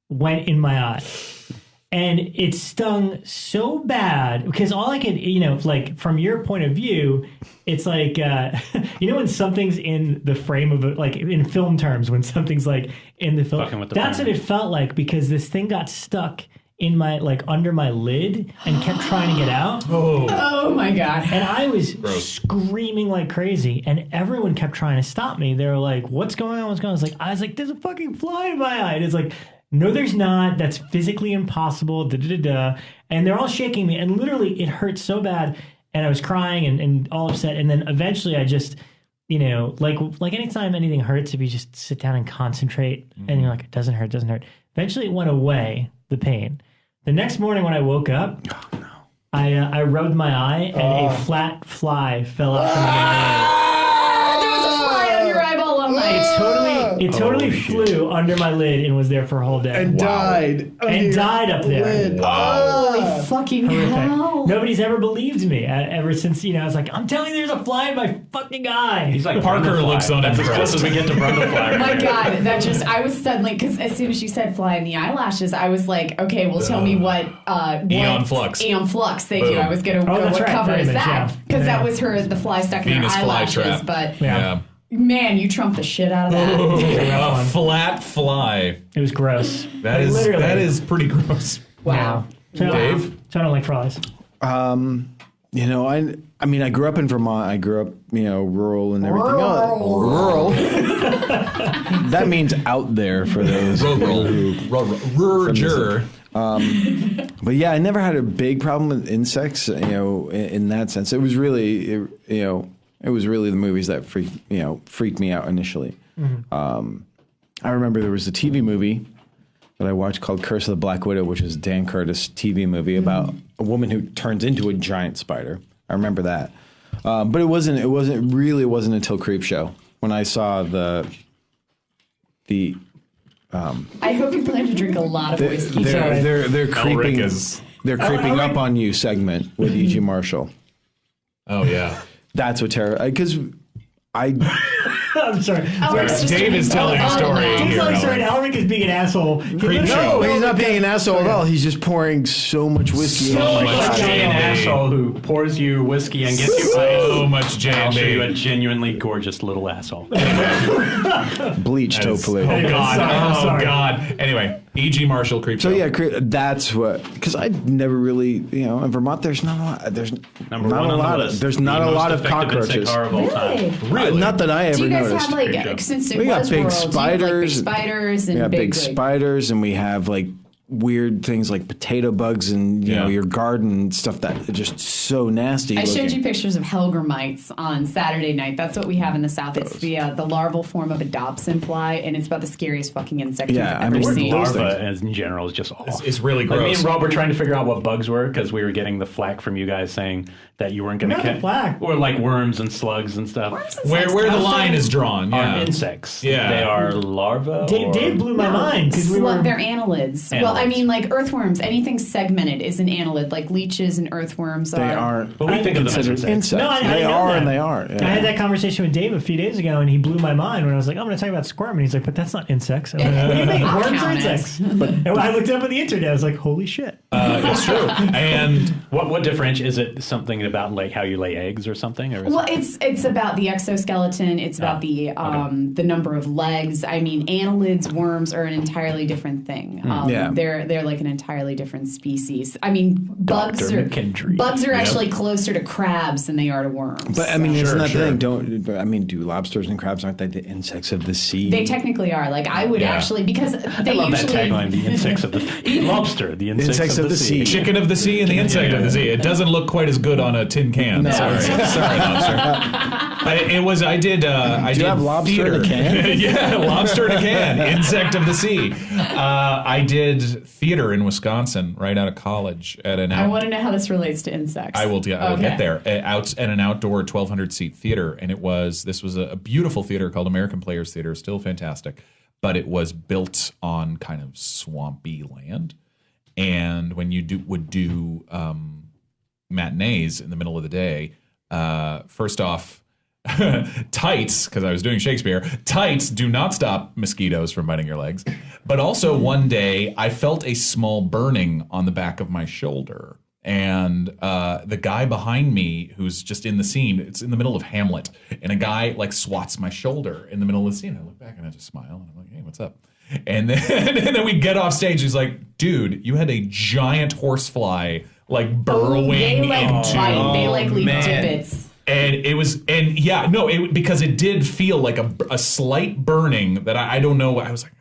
went in my eye. And it stung so bad because all I could, like from your point of view, it's like, when something's in the frame of it, like in film terms, when something's like in the film, that's what it felt like because this thing got stuck in my, like under my lid and kept trying to get out. Oh my God. And I was screaming like crazy and everyone kept trying to stop me. They were like, what's going on? I was like, there's a fucking fly in my eye. And it's like, no, there's not. That's physically impossible. And they're all shaking me. And literally, it hurt so bad. And I was crying and all upset. And then eventually, I just, like anytime anything hurts, if you just sit down and concentrate, and you're like, it doesn't hurt. Eventually, it went away, the pain. The next morning when I woke up, I rubbed my eye, and a flat fly fell out from my eye. There was a fly on your eyeball all night. It totally flew under my lid and was there for a whole day. And died. And died up there. Lid. Holy fucking hell. Nobody's ever believed me ever since, I was like, I'm telling you, there's a fly in my fucking eye. He's like, Parker looks That's as close as we get to Brundlefly. Oh my God, I was suddenly, because as soon as you said fly in the eyelashes, I was like, okay, well, tell me what Aeon Flux. Aeon Flux, thank Boom. you. I was going to go, that's what right, cover is Image, that? Because yeah. that was the fly stuck in her Venus eyelashes. flytrap. But Yeah. man, you trumped the shit out of that. A flat fly. It was gross. That is pretty gross. Wow. So, Dave? So I don't like flies. I mean, I grew up in Vermont. I grew up, rural and everything else. Rural. That means out there for those Rural. But yeah, I never had a big problem with insects, in that sense. It was really, it was really the movies that freaked me out initially. Mm-hmm. I remember there was a TV movie that I watched called Curse of the Black Widow, which was a Dan Curtis TV movie about a woman who turns into a giant spider. I remember that. But it wasn't until Creepshow when I saw the I hope you plan to drink a lot of whiskey. they're creeping is- they're creeping up on you segment with E.G. Marshall. Oh, yeah. That's what because I'm sorry. Dave is telling a story here. I'm sorry. Elric. Elric is being an asshole. No, he's not being an asshole at all. He's just pouring so much whiskey. So in. much J&B. an asshole who pours you whiskey and gets you So much I'll show you a J&B. genuinely gorgeous little asshole. Bleached, hopefully. Oh, God. I'm sorry. God. Anyway, E.G. Marshall Creepshow. So yeah, that's what. Because I never really, in Vermont, there's not a lot. There's Number not one a on lot the of. list. There's not The a lot most of effective insect cockroaches. horror of all time. Really? Not that I ever Do you guys noticed. have Creepshow. since it We got was big rural, do you have, spiders. big spiders and We got big like, spiders, and we have like weird things like potato bugs and Yeah. your garden stuff that are just so nasty. I showed looking. you pictures of Helgramites on Saturday night. That's what we have in the South. It's the larval form of a Dobson fly, and it's about the scariest fucking insect Yeah, you've I ever mean, The word seen. those larva as in general is just awful. It's really Like, me gross. and Rob were trying to figure out what bugs were because we were getting the flack from you guys saying that you weren't going to Not the flack. or like worms and slugs and stuff. Where the line is drawn. Are Yeah. insects. Yeah. They are larvae. Dave blew my mind because we were. They're annelids. Well, I mean, like earthworms. Anything segmented is an annelid. Like leeches and earthworms They aren't. But we think of them as considered insects. insects. No, I they know are that. and they aren't. I had that conversation with Dave a few days ago, and he blew my mind when I was like, I'm going to talk about Squirm. And he's like, but that's not insects. I'm like, what do you mean? I'll Worms are count it. insects. And I looked it up on the internet. I was like, holy shit. It's true. And What differentiates? Is it something about like how you lay eggs or something? Or is Well, it's about the exoskeleton. It's about the number of legs. I mean, annelids, worms are an entirely different thing. Yeah. They're like an entirely different species. I mean, bugs Dr. are McKendry. bugs are actually closer to crabs than they are to worms. But I mean, isn't that sure. the thing? Do lobsters and crabs, aren't they the insects of the sea? they technically are. Like I would actually, because they I love usually that tagline. The insects of the eat lobster. The insects of the sea. chicken of the sea and the insect of the sea. It doesn't look quite as good on a tin can. Sorry, lobster. I did have lobster theater. in a can? Yeah, lobster in a can, insect of the sea. I did theater in Wisconsin right out of college at an. I want to know how this relates to insects. I will get there. At an outdoor 1,200-seat theater, and this was a beautiful theater called American Players Theater, still fantastic, but it was built on kind of swampy land, and when you would do matinees in the middle of the day, first off, tights, because I was doing Shakespeare, tights do not stop mosquitoes from biting your legs. But also one day I felt a small burning on the back of my shoulder. And the guy behind me who's just in the scene, it's in the middle of Hamlet, and a guy like swats my shoulder in the middle of the scene. I look back and I just smile and I'm like, hey, what's up? And then we get off stage. He's like, dude, you had a giant horsefly like burrowing into. They like leave divots. And it was, because it did feel like a slight burning that I don't know. I was like,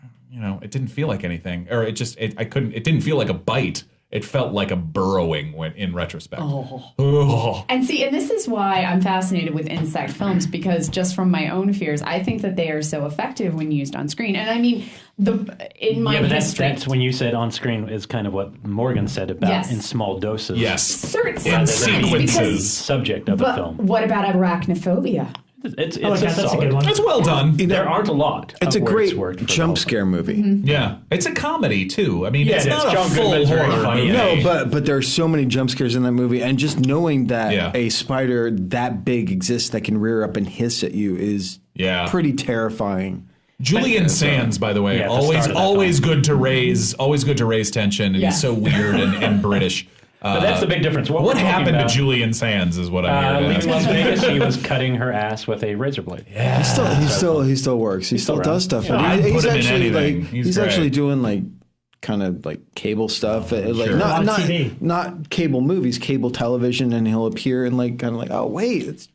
it didn't feel like anything, or it didn't feel like a bite. It felt like a burrowing in retrospect. And this is why I'm fascinated with insect films, because just from my own fears, I think that they are so effective when used on screen. And I mean, that's when you said on screen is kind of what Morgan said about in small doses. Yes. Certain in sequences. Subject of the film. What about arachnophobia? That's a good one. It's well done. There aren't a lot. It's a great jump scare movie. Mm-hmm. Yeah, it's a comedy too. I mean, it's not John a full Goodman's very horror funny. movie. No, but there are so many jump scares in that movie, and just knowing that a spider that big exists that can rear up and hiss at you is pretty terrifying. Julian Sands, by the way, always good to raise tension, and he's so weird and British. But that's the big difference. What happened to Julian Sands is what I'm here to ask. In Las Vegas, he was cutting her ass with a razor blade. Yeah. He still works. He still does stuff. Yeah, He's put him in actually anything. he's actually doing like kind of like cable stuff, not cable movies, cable television, and he'll appear and like kind of like, oh wait, it's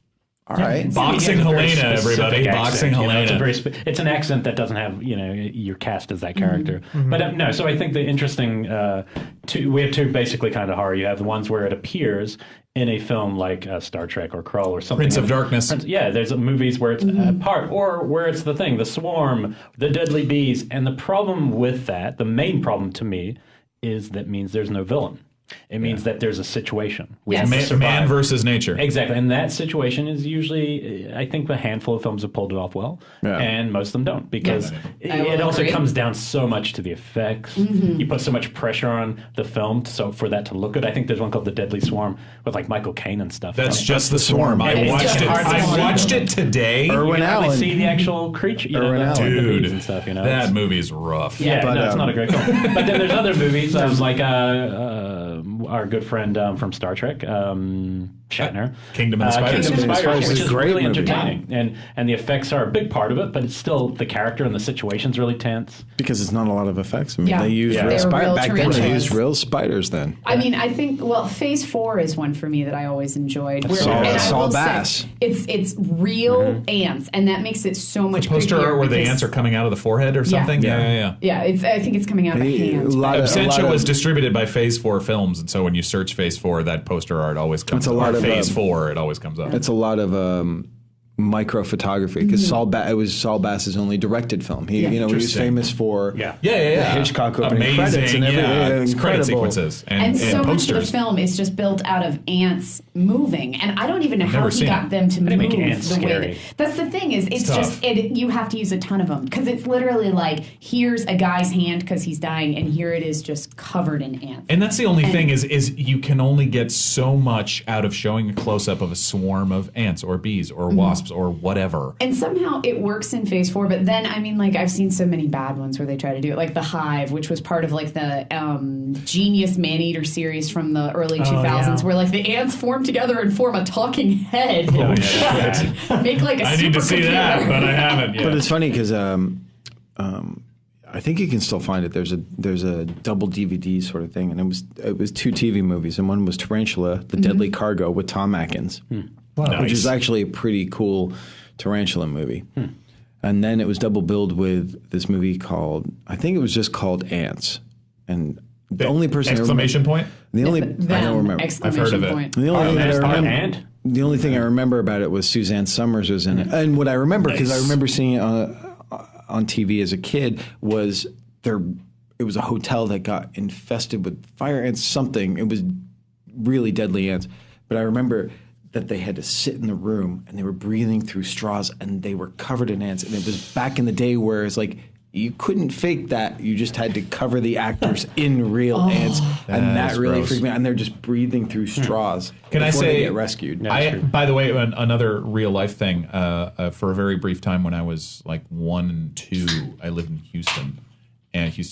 all right. Boxing Helena, everybody. Boxing Helena. It's an accent that doesn't have, you're cast as that character. Mm-hmm. But no, so I think the interesting, we have two basically kind of horror. You have the ones where it appears in a film like Star Trek or Krull or something. Prince of Darkness. There's movies where it's part, or where it's the thing, the swarm, the deadly bees. And the problem with that, the main problem to me, is that means there's no villain. It means that there's a situation. Man versus nature. Exactly. And that situation is usually, I think a handful of films have pulled it off well, and most of them don't, because it also comes down so much to the effects. Mm-hmm. You put so much pressure on the film for that to look good. I think there's one called The Deadly Swarm with like Michael Caine and stuff. That's just The Swarm. I watched it today. Irwin Allen. See the actual creature. Dude, and stuff, that movie's rough. Yeah, but, it's not a great film. But then there's other movies like our good friend from Star Trek, Shatner. Kingdom of the Spiders. Kingdom of the Spiders, which is great really movie. entertaining. And the effects are a big part of it, but it's still the character and the situation's really tense. Because it's not a lot of effects. I mean, they used real spiders. Back then, they tarantulas. used real spiders then. I mean, I think, Phase 4 is one for me that I always enjoyed. Saul Bass. It's real ants, and that makes it so much poster creepier. art where the ants are coming out of the forehead or something? Yeah. I think it's coming out of the hands. Absentia was distributed by Phase 4 Films, and so when you search Phase 4, that poster art always comes up. Phase 4, it always comes up. It's a lot of micro photography, because Saul Bass's only directed film. He was famous for the Hitchcock opening credits and everything. Credit sequences and so posters. much of the film is just built out of ants moving, and I don't even know how he got them to move the way. That's the thing it's you have to use a ton of them, because it's literally like, here's a guy's hand because he's dying, and here it is just covered in ants. And that's the only thing is you can only get so much out of showing a close up of a swarm of ants or bees or wasps or whatever. And somehow it works in Phase 4, but then, I mean, like, I've seen so many bad ones where they try to do it, like The Hive, which was part of, like, the Genius Maneater series from the early 2000s, where, like, the ants form together and form a talking head. Make, like, a I need to see that, but I haven't yet. But it's funny, because I think you can still find it. There's a double DVD sort of thing, and it was two TV movies, and one was Tarantula, The Deadly Cargo with Tom Atkins. Which is actually a pretty cool tarantula movie. And then it was double billed with this movie called, I think it was just called Ants. And the only person exclamation point? The only I don't remember. Exclamation I've heard of it. point. The only thing that I remember. Ant? The only thing I remember about it was Suzanne Summers was in it. And what I remember, because I remember seeing it on TV as a kid, was it was a hotel that got infested with fire ants, something. It was really deadly ants. But I remember that they had to sit in the room and they were breathing through straws and they were covered in ants. And it was back in the day where it's like, you couldn't fake that. You just had to cover the actors in real ants. And that really freaked me out. And they're just breathing through straws before they get rescued. By the way, another real life thing, for a very brief time when I was like 1 and 2, I lived in Houston,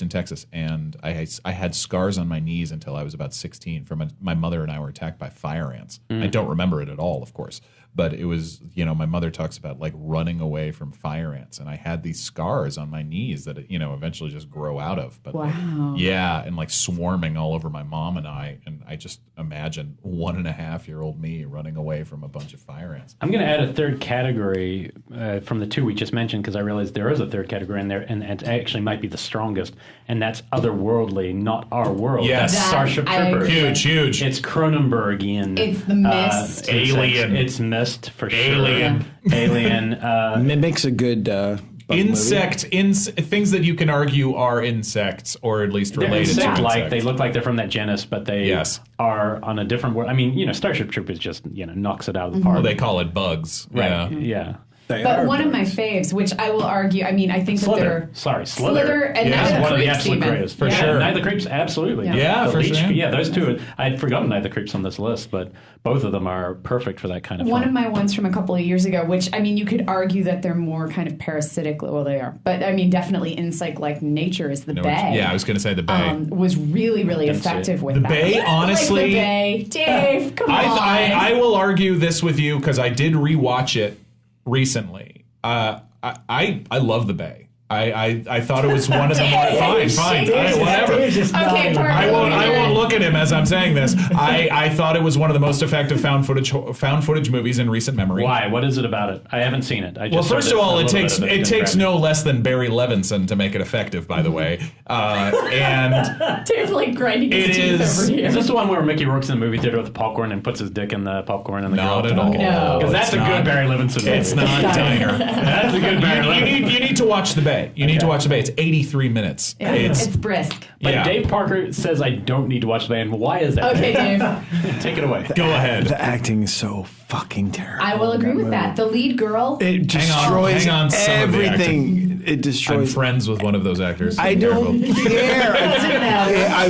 Texas, and I had scars on my knees until I was about 16 from my mother and I were attacked by fire ants. I don't remember it at all, of course, but it was, my mother talks about like running away from fire ants, and I had these scars on my knees that, eventually just grow out of. But wow. And like swarming all over my mom and I just imagine 1.5-year-old me running away from a bunch of fire ants. I'm going to add a third category from the two we just mentioned, because I realized there is a third category in there, and it actually might be the strongest, and that's otherworldly, not our world. Yes. That's Starship Troopers. Huge. It's Cronenbergian. It's the Mist. Alien. It's Mist for sure. Alien. Mimics a good things that you can argue are insects, or at least related to insects. They look like they're from that genus, but they are on a different world. I mean, Starship Troopers just knocks it out of the park. Well, they call it bugs. Right. Yeah. But one of my faves, which I will argue, I think that they're... Slither. And Night of the Creeps, one of the absolute even. greatest. For sure. Night of the Creeps, absolutely. Yeah, for sure. Yeah, those two. I had forgotten Night of the Creeps on this list, but both of them are perfect for that kind of One film. of my ones from a couple of years ago, which, you could argue that they're more kind of parasitic. Well, they are. But, definitely insect-like nature is the Bay. Yeah, I was going to say the Bay. Was really, really effective with the that. Bay, honestly... Like the Bay. Dave, come on. I will argue this with you, because I did rewatch it recently. I love the Bay. I thought it was one of the more fine. Whatever. Okay, I won't look at him as I'm saying this. I thought it was one of the most effective found footage movies in recent memory. Why? What is it about it? I haven't seen it. Well, first of all, it takes no less than Barry Levinson to make it effective, by the way. And Dave's like grinding his teeth over here. Is this the one where Mickey Rourke's in the movie theater with the popcorn and puts his dick in the popcorn and the girl? Not at all. No. Because that's a good Barry Levinson movie. It's not Diner. That's a good Barry Levinson. You need to watch the Bay. You need to watch the Bay. It's 83 minutes. Yeah, it's brisk. But Dave Parker says I don't need to watch the Bay. And why is that? Okay, Dave. Take it away. Go ahead. The acting is so fucking terrible. I will agree with that. The lead girl. It destroys hang on, everything. It destroys. I'm friends with one of those actors. I don't care. I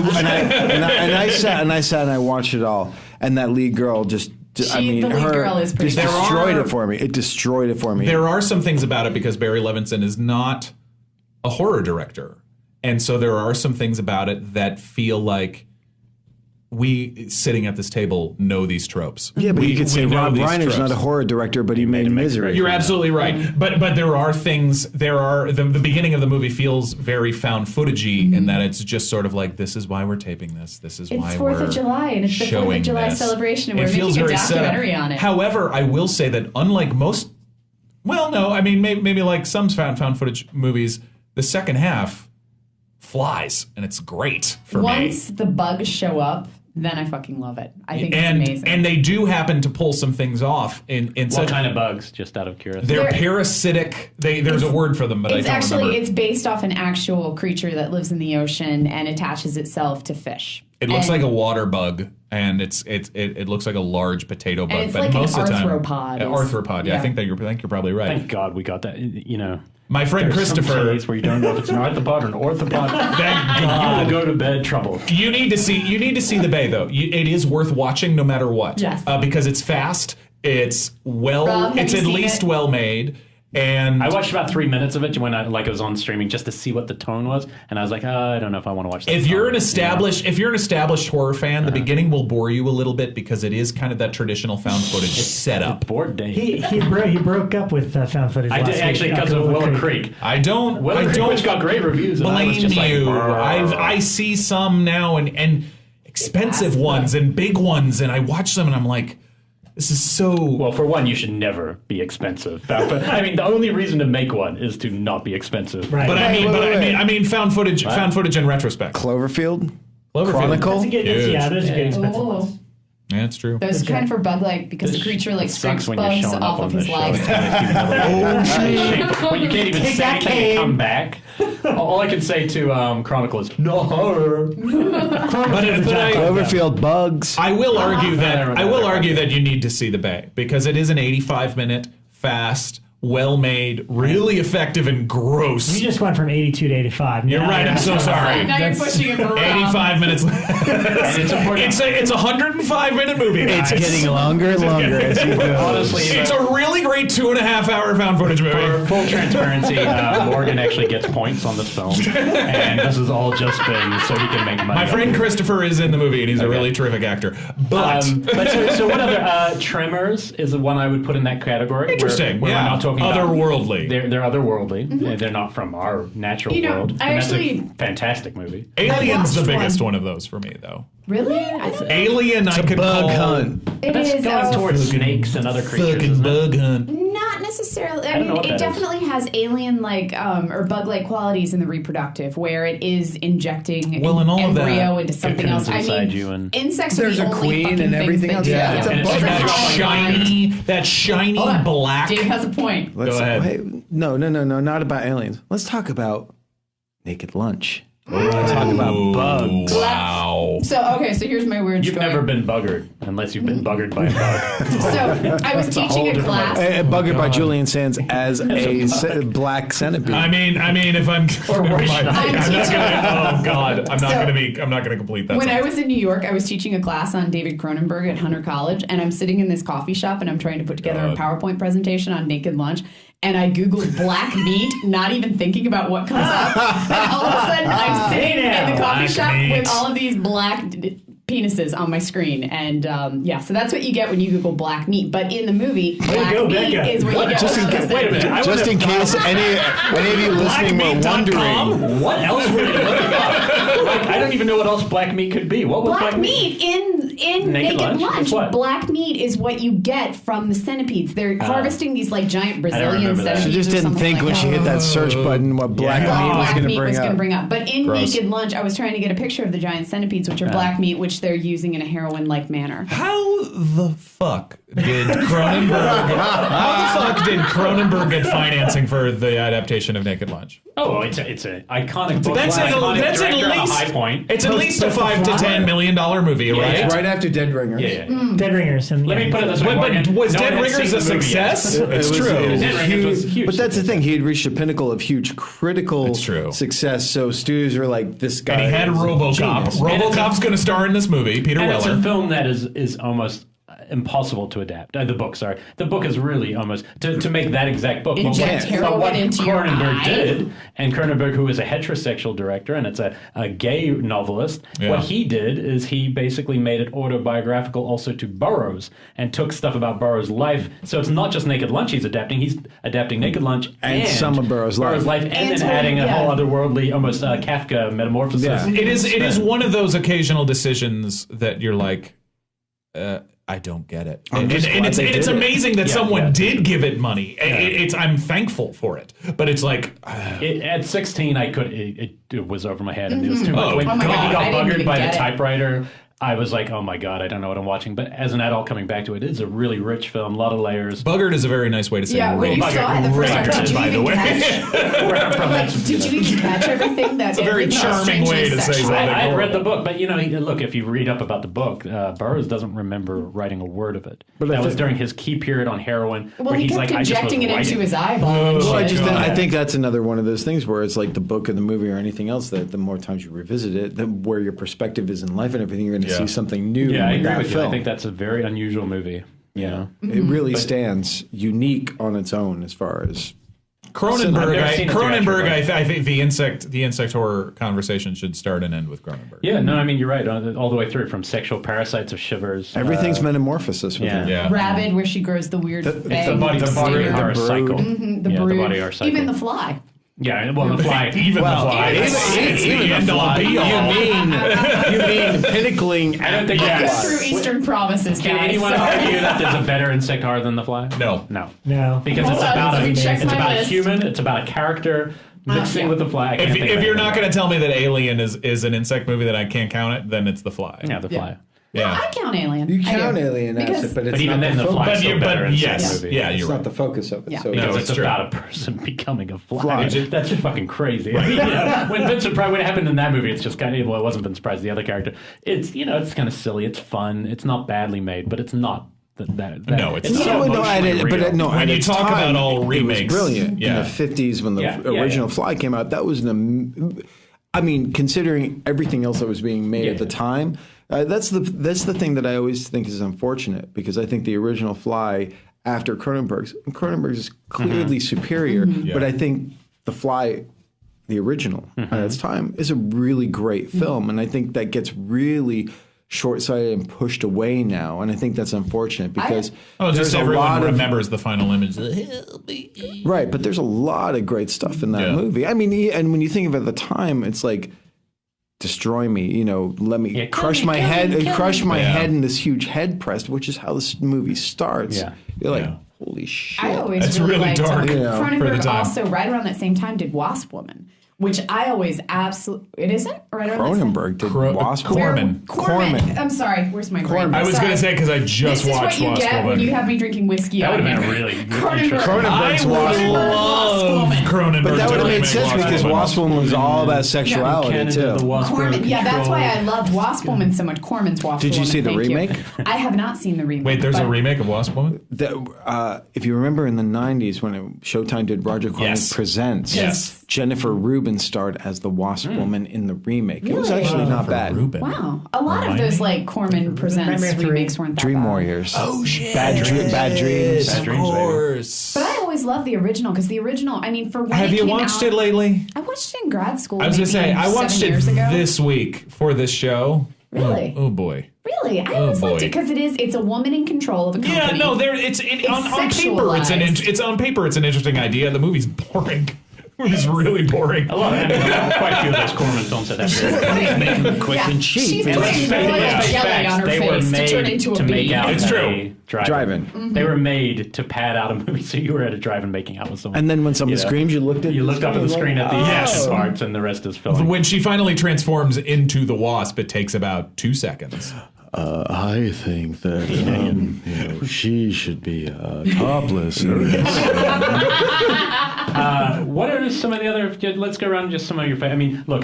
sat and I watched it all, and that lead girl just. The lead girl is pretty destroyed it for me. It destroyed it for me. There are some things about it because Barry Levinson is not a horror director, and so there are some things about it that feel like we sitting at this table know these tropes. Yeah, but you could say Rob Reiner's not a tropes. horror director, but he made Misery. You're absolutely right. But there are things. The beginning of the movie feels very found footagey in that it's just sort of like, this is why we're taping this. This is why we're 4th of July, and it's the 4th of July celebration, and we're making a documentary on it. However, I will say that unlike most, maybe like some found footage movies, the second half flies, and it's great for me. Once the bugs show up, then I fucking love it. I think it's amazing. And they do happen to pull some things off in what kind of bugs, just out of curiosity? They're parasitic. There's a word for them, but I don't remember. It's based off an actual creature that lives in the ocean and attaches itself to fish. It looks like a water bug, and it looks like a large potato bug. And it's but like most an of the time, arthropod. Arthropod. Yeah, I think you're probably right. Thank God we got that. My friend Christopher, some days where you don't know if it's an arthropod or an orthopod. Thank God. You will go to bed trouble. You need to see the Bay though. It is worth watching no matter what. Yes. Because it's fast. It's it's at least well made. And I watched about 3 minutes of it when I was on streaming just to see what the tone was, and I was like, I don't know if I want to watch that. If you're an established horror fan, the beginning will bore you a little bit because it is kind of that traditional found footage setup. Bored Dave. He broke up with found footage. I did actually because of Willow Creek. I don't, which got great reviews. And blame I was just you. Like, I see some now and expensive ones and big ones, and I watch them and I'm like, this is so... Well, for one, you should never be expensive. The only reason to make one is to not be expensive. Right. But I mean, found footage in retrospect. Cloverfield? Chronicle? Those are good expensive ones. Yeah, it's true. Those kind of for bug-like because the creature like sucks scrapes when you're bugs showing up off on of the his show. legs. Oh shit! When you can't even say anything and come back. All I can say to Chronicle is no horror. Cloverfield bugs. I will argue that Remember. you need to see The Bay because it is an 85-minute fast, well-made, really effective and gross. You just went from 82 to 85. You're right. I'm so sorry. Now you're pushing it around. 85 minutes. And it's important. It's a 105-minute movie. It's guys. getting longer and longer as you go. Honestly, It's a really great 2.5-hour found footage movie. for full transparency, Morgan actually gets points on this film, and this has all just been so he can make money. My friend Christopher is in the movie, and he's a really terrific actor. But so what other Tremors is the one I would put in that category. interesting. Where yeah, we're not talking about otherworldly. They're otherworldly. They're not from our natural world. I And that's actually- a fantastic movie. Alien's the watched biggest one. one of those for me, though. Really? Alien, I could Bug call hunt. It That's is going towards snakes and other creatures. fucking isn't it? bug hunt. not necessarily. I don't mean, know what it that is. definitely has alien-like or bug-like qualities in the reproductive, where it is injecting Well, and all of that embryo into something else. cocoons I inside mean, you and- insects There's are a the only queen fucking and things everything that else. do Yeah, that. it's a And it's bug. like that shiny Hold on. black. Dave has a point. Go ahead. Hey, no, not about aliens. Let's talk about Naked Lunch. Let's talk about bugs. Wow. So here's my weird You've story. never been buggered unless you've been buggered by a bug. So I was a whole teaching a different class. Buggered by Julian Sands as a black centipede. I mean, if I'm Or never worse, mind. I'm I'm not teaching- gonna. Oh God, I'm So- not gonna complete that. When I sentence. was in New York, I was teaching a class on David Cronenberg at Hunter College, and I'm sitting in this coffee shop, and I'm trying to put together a PowerPoint presentation on Naked Lunch, and I Googled black meat, not even thinking about what comes up, and all of a sudden I'm sitting in the coffee Black shop meat. with all of these black penises on my screen, and so that's what you get when you Google black meat. But in the movie, black go, meat Bekah. is what you get. Just in case, Wait a minute. just in case any of you listening were wondering. What else were you looking up? Like, I don't even know what else black meat could be. What was Black meat in Naked Lunch? Lunch. It's what? Black meat is what you get from the centipedes. They're harvesting these like giant Brazilian remember that. centipedes. She just or didn't something think like when that. she hit that search button what black meat was Black going meat to was going to bring up. bring up. But in Gross. Naked Lunch, I was trying to get a picture of the giant centipedes, which are black meat, which they're using in a heroin-like manner. How the fuck did Cronenberg? How the fuck did Cronenberg get financing for the adaptation of Naked Lunch? Oh, it's an iconic book. That's at iconic least director on a high point. It's at least a $5 to $10 million movie, right? Yeah. Right after Dead Ringers. Yeah. Dead Ringers. And, Let me put it this way. But Morgan. was No Dead one had Ringers seen a the movie yet. success? It's true. Dead Ringers was huge. But that's the thing. He had reached a pinnacle of huge critical It's true. success. So studios were like, this guy. And he had is a RoboCop. genius. RoboCop's going to star in this movie. Peter And it's a Weller. film that is almost impossible to adapt. The book, sorry. The book is really almost to make that exact book. Inject heroin what into your Cronenberg eye. did, and Cronenberg, who is a heterosexual director and it's a gay novelist, Yeah. what he did is he basically made it autobiographical also to Burroughs and took stuff about Burroughs' life. So it's not just Naked Lunch he's adapting Naked Lunch and some of Burroughs' life. and And then adding a whole yeah. otherworldly, almost Kafka metamorphosis. Yeah. It is one of those occasional decisions that you're like, I don't get it. And just glad it's they did it. amazing that Yeah, someone yeah. did give it money. I'm thankful for it. But it's like, At 16, it was over my head and it was too Oh, much. When, oh my when God, he got I didn't buggered even by get the it. typewriter, I was like, oh my God, I don't know what I'm watching. But as an adult coming back to it, it's a really rich film, a lot of layers. buggered is a very nice way to say Yeah, when you robot. saw it the first time, did you by the even way. catch? Did you even catch everything? It's a very charming way to say that. I had read the book, but look, if you read up about the book, Burroughs doesn't remember writing a word of it. That was during his key period on heroin, Well, where he he's kept like, I just was injecting it into writing. his eyeball. and Well, shit. I think that's another one of those things where it's like the book and the movie or anything else that the more times you revisit it, the where your perspective is in life and everything, you're going to Yeah. see something new Yeah, I with agree that with you. film. I think that's a very unusual movie. You know? It really stands unique on its own as far as Cronenberg, never seen it too, Cronenberg. actually, I think the insect horror conversation should start and end with Cronenberg. Yeah, no, I mean, you're right. All the way through, from sexual parasites of shivers. everything's metamorphosis with yeah. him. Yeah. Rabid, where she grows the weird It's fang. the body stinger. horror cycle. The yeah, brood. the body horror cycle. Even the fly. Yeah, well, the fly. Even the fly. even It's the the end all be all. You mean pinnacling? I don't think Through Eastern promises, Can guys. anyone Sorry. argue that there's a better insect horror than the fly? No. No. Because it's Hold on, about let me check it's my about a list. human, it's about a character mixing yeah. with the fly. I can't think of If you're anything not going else. to tell me that Alien is an insect movie that I can't count it, then it's The Fly. Yeah, the fly. Yeah. I count Alien. You I count do. Alien as Because- it, but it's But even not then, the focus. fly's still better in yes, the movie. yeah, It's you're not right. the focus of it. Yeah. So Because it's it's true. about a person becoming a fly. Right. That's just fucking crazy. I mean, when Vincent Price, when it happened in that movie, it's just kind of, well, it wasn't Vincent Price, the other character. It's, it's kind of silly. It's fun. It's not badly made, but it's not that No, it's so not. emotionally real. When at you its talk time, about all remakes, it was brilliant yeah. in the 50s when the Yeah, yeah, original yeah. Fly came out. That was I mean, considering everything else that was being made at the time, that's the thing that I always think is unfortunate, because I think the original Fly after Cronenberg's is clearly superior, but I think the Fly, the original at its time, is a really great film, and I think that gets really short-sighted and pushed away now, and I think that's unfortunate because just there's a everyone lot of remembers the final image. right, but there's a lot of great stuff in that Yeah. movie. I mean, and when you think of it at the time, it's like, destroy me, let me crush my head in this huge head press, which is how this movie starts. Yeah. You're like, Yeah. holy shit. I always It's really really liked dark for the Cronenberg time. also, right around that same time, did Wasp Woman, which I always absolutely... It isn't? Right around that same- Cronenberg did Wasp. Corman. Corman. I'm sorry. Where's my brain? I was going to say, because I This just is what watched you Wasp get when Woman. you have me drinking whiskey. That on would have here. been really Cronenberg. Cronenberg's I Wasp would Woman. love Cronenberg. But that would have made remake sense because Woman. Wasp Woman was all about sexuality, Canada, the too. Wasp Corman, yeah, that's control. why I loved Wasp Woman so much. Corman's Wasp Did you Woman. see the Thank you. remake? I have not seen the remake. Wait, there's a but- remake of Wasp Woman? If you remember in the 90s when Showtime did Roger Corman Yes. Presents, Yes. Jennifer Rubin starred as the Wasp Woman in the remake. It was actually not bad. Rubin. Wow. A lot of those like Corman Presents remakes weren't that Dream bad. Warriors. Oh, shit. Bad Dreams. Bad Dreams, Of baby. course. But I always loved the original because the original, I mean, for when Have it you came watched out, it lately? I watched it in grad school. I was going to maybe say, I watched 7 it years ago. this week for this show. Really? Oh, boy. Really? I always liked boy. it because it's a woman in control of a company. Yeah, no, on paper sexualized. it's on paper it's an interesting idea. The movie's boring. The movie's really boring. A lot of quite a few of those Corman films that have make them quick and cheap. She's And putting let's really face yelling on her they were face to turn made into a to make bee. out It's at true. a Drive-in. Mm-hmm. They were made to pad out a movie, so you were at a drive-in making out with someone. And then when someone screams, you looked up at the screen at the Yes. parts, and the rest is filling. When she finally transforms into the Wasp, it takes about 2 seconds. I think that she should be topless. What are some of the other? Let's go around just some of your. I mean, look,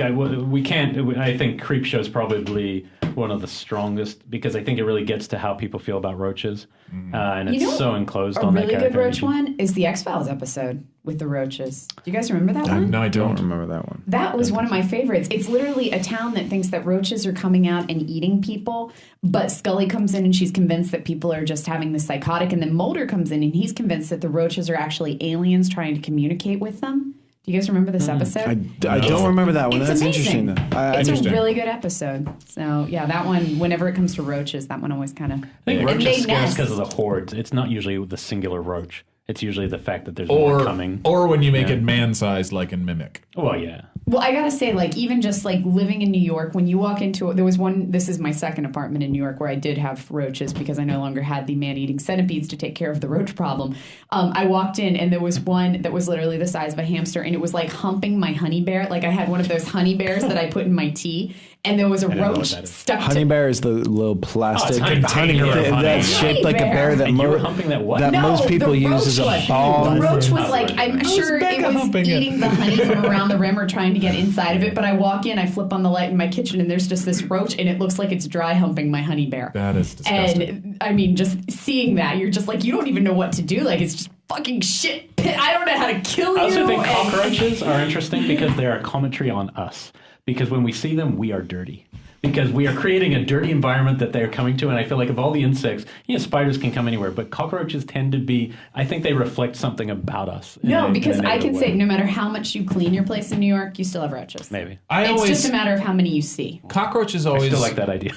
we can't. I think Creepshow is probably one of the strongest because I think it really gets to how people feel about roaches, and it's so enclosed A on really that good character. roach one is the X-Files episode with the roaches. Do you guys remember that one? No, I I don't don't. remember that one. That was one of my favorites. It's literally a town that thinks that roaches are coming out and eating people, but Scully comes in and she's convinced that people are just having this psychotic, and then Mulder comes in and he's convinced that the roaches are actually aliens trying to communicate with them. Do you guys remember this episode? I don't remember that one. It's That's amazing. interesting. It's a really good episode. So yeah, that one. Whenever it comes to roaches, that one always kind of. I think And roaches they scares nest. because of the hordes. It's not usually the singular roach. It's usually the fact that there's more coming. Or when you make it man-sized like in Mimic. Well, yeah. Well, I gotta say, like, even just like living in New York, when you walk into there was one. This is my second apartment in New York where I did have roaches because I no longer had the man-eating centipedes to take care of the roach problem. I walked in and there was one that was literally the size of a hamster, and it was like humping my honey bear. Like I had one of those honey bears that I put in my tea, and there was a know what roach that is. stuck to. Honey bear is the little plastic container of honey. that's shaped like a bear that, And you were humping that what? that No, most people the use as a roach was. ball. The roach was Oh, like, right. I'm How's sure it Bekah was humping it? eating the honey from around the rim or trying to get inside of it. But I walk in, I flip on the light in my kitchen, and there's just this roach, and it looks like it's dry humping my honey bear. That is disgusting. And I mean, just seeing that, you're just like, you don't even know what to do. Like, it's just fucking shit. I don't know how to kill you. I also think and- cockroaches are interesting because they are a commentary on us. Because when we see them, we are dirty. Because we are creating a dirty environment that they're coming to. And I feel like of all the insects, spiders can come anywhere, but cockroaches tend to be, I think they reflect something about us. No, because I can can say no matter how much you clean your place in New York, you still have roaches. Maybe. It's just a matter of how many you see. Cockroaches I always still like that idea.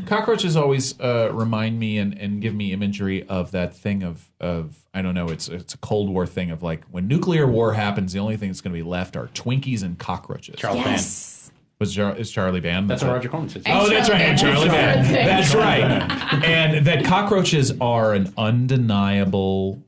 Cockroaches always remind me and give me imagery of that thing of I don't know, it's a Cold War thing of like when nuclear war happens, the only thing that's going to be left are Twinkies and cockroaches. Charles Band. Yes. Is Charlie Band? That's what Roger Corman says. Oh, that's right, and Charlie Band. Band. That's right. And that cockroaches are an undeniable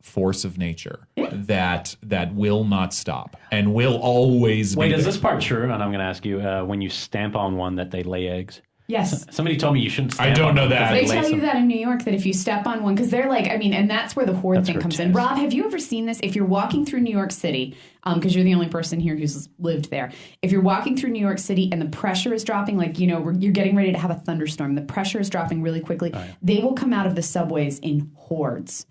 force of nature that will not stop and will always Wait, be is there. this part true? And I'm going to ask you, when you stamp on one that they lay eggs? Yes. Somebody told me you shouldn't step I don't on know them that. because They tell lace you them. that in New York, that if you step on one, because they're like, I mean, and that's where the horde That's thing comes in. grotesque. Rob, have you ever seen this? If you're walking through New York City, because you're the only person here who's lived there, if you're walking through New York City and the pressure is dropping, like, you know, you're getting ready to have a thunderstorm, the pressure is dropping really quickly, they will come out of the subways in hordes,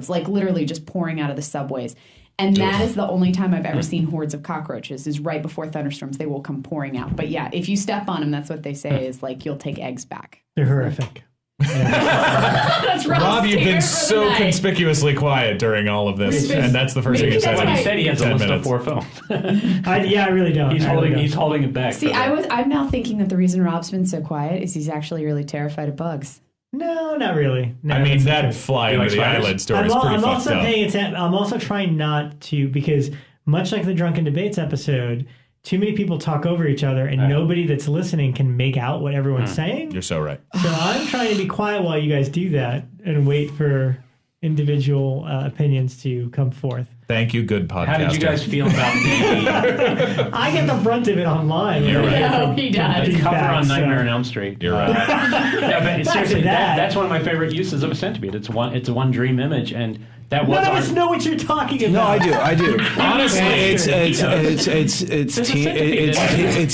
like literally just pouring out of the subways. And that is the only time I've ever seen hordes of cockroaches, is right before thunderstorms. They will come pouring out. But yeah, if you step on them, that's what they say is like you'll take eggs back. They're horrific. That's Rob, you've been standard for the so night. conspicuously quiet during all of this, and that's the first thing you said. Well, That's he said he has a 10 list minutes. of 4 films. I really don't. He's I really don't. holding it back. See, for that. I'm now thinking that the reason Rob's been so quiet is he's actually really terrified of bugs. No, not really. No, I mean, that's not that true. fly You into like the spiders? eyelid story is pretty I'm fucked also up. paying attention. I'm also trying not to, because much like the Drunken Debates episode, too many people talk over each other, and nobody that's listening can make out what everyone's saying. You're so right. So I'm trying to be quiet while you guys do that and wait for individual opinions to come forth. Thank you, good podcaster. How did you guys feel about the I get the brunt of it online. You're right. No, he does. cover on Feedback, Nightmare so- on Elm Street? You're right. Yeah, but seriously, that. that's one of my favorite uses of a centipede. It's one dream image, and that was None of our- us know what you're talking about. No, I do. Honestly, it's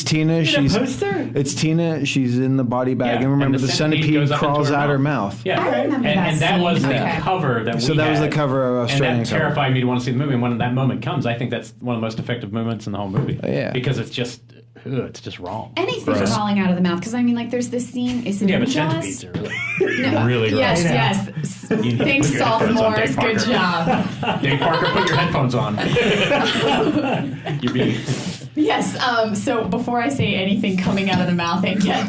Tina. a She's poster? it's Tina. She's in the body bag, Yeah, and remember and the the centipede centipede goes up into crawls her out her mouth. mouth. Yeah, I remember that and that was scene. the Okay. cover that So we that was had. the cover of Australian and that cover. terrified me to want to see the movie. And when that moment comes, I think that's one of the most effective moments in the whole movie. Yeah. Because it's just wrong. Anything Gross. crawling out of the mouth, because I mean, like, there's this scene. Is it Yeah, in but Jaws? centipedes are really. No, Really gross. Yes, I know. yes. You need to Thanks, put your headphones on, Dave sophomores. Good Parker. job. Dave Parker, put your headphones on. You're being. Yes. So before I say anything coming out of the mouth, and get,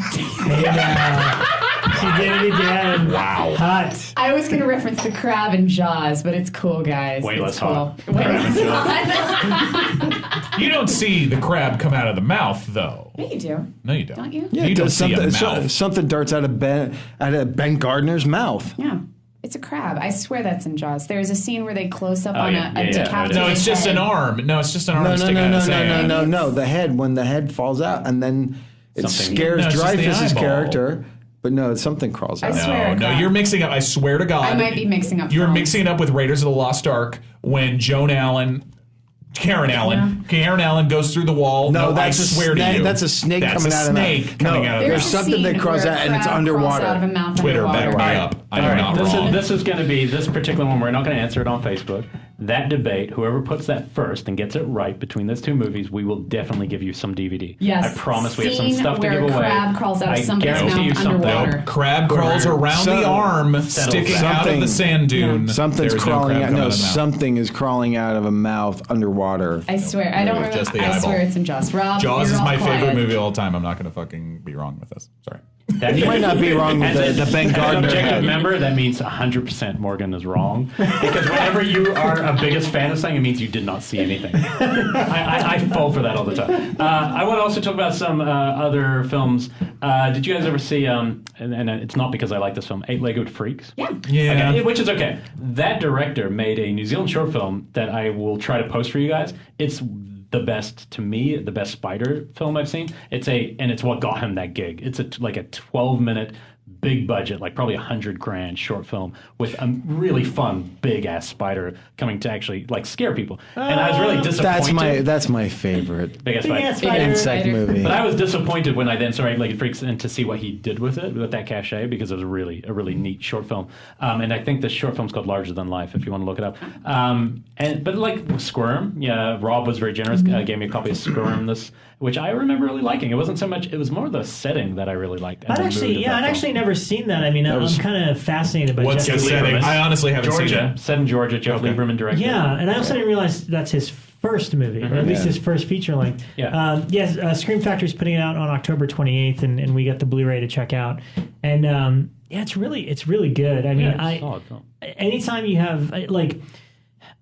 She did it again. Wow. Hot. I was going to reference the crab in Jaws, but it's cool, guys. Way It's less cool. hot. Way less hot. You don't see the crab come out of the mouth, though. Yeah, you do. No, you don't. Don't you? Yeah, You don't does see a something, mouth. something darts out of Ben Gardner's mouth. Yeah. It's a crab. I swear that's in Jaws. There's a scene where they close up on yeah. a Yeah, yeah. decapitated No, it's just head. an arm. No, it's just an arm No, sticking out of his hand. no. The head, when the head falls out, and then it Something- scares No, it's just the Dreyfuss's eyeball. character. But no, something crawls I out. swear. No, crab. you're mixing up. I swear to God. I might be mixing up You're films. mixing it up with Raiders of the Lost Ark when Karen Allen goes through the wall. No, I that's a swear to snake. you. That's a snake That's coming a out of that. snake coming out of There's There's that. a something that scene crawls where out a and it's crab underwater. crawls out of a mouth Twitter, back underwater. me up. I am not wrong. This is going to be this particular one. We're not going to answer it on Facebook. That debate, whoever puts that first and gets it right between those two movies, we will definitely give you some DVD. Yes. I promise we have some Scene stuff to where give a away. crab crawls out of I somebody's guarantee mouth you something. underwater. Nope. Crab crawls around the arm, sticking out of the sand dune. Something's There is no crawling crab out. coming No, out of the mouth. something is crawling out of a mouth underwater. I swear. I don't remember. Just the I swear eyeball. it's in Jaws. Rob, Jaws you're is all my quiet. favorite movie of all time. I'm not going to fucking be wrong with this. Sorry. That You might not be wrong with As the Ben As an Gardner objective head. member, that means 100% Morgan is wrong. Because whenever you are a biggest fan of something, it means you did not see anything. I fall for that all the time. I want to also talk about some other films. Did you guys ever see, and it's not because I like this film, Eight-Legged Freaks? Yeah. Yeah. Okay, which is okay. That director made a New Zealand short film that I will try to post for you guys. It's the best, to me, the best spider film I've seen. It's what got him that gig. It's like a 12-minute big budget, like probably $100,000 short film with a really fun big ass spider coming to actually like scare people. And I was really disappointed. That's my favorite Big ass Big spider. ass spider. insect movie. But I was disappointed when I then saw Eight-Legged Freaks and to see what he did with it, with that cachet, because it was a really neat short film. And I think the short film's called Larger Than Life, if you want to look it up. But like Squirm, yeah, Rob was very generous, gave me a copy of Squirm, which I remember really liking. It wasn't so much, it was more the setting that I really liked. And the mood of that I'd film. actually never seen that. I mean, I'm kind of fascinated by What's Jeff the setting? Lieberman. I honestly haven't seen Georgia, it. set in Georgia, Jeff Lieberman directed. Yeah, and I also didn't realize that's his first movie, or at least his first feature length. Yeah. Yes, Scream Factory's putting it out on October 28th, and we got the Blu-ray to check out. And yeah, it's really good. I mean, Yeah, it's a solid film. anytime you have like.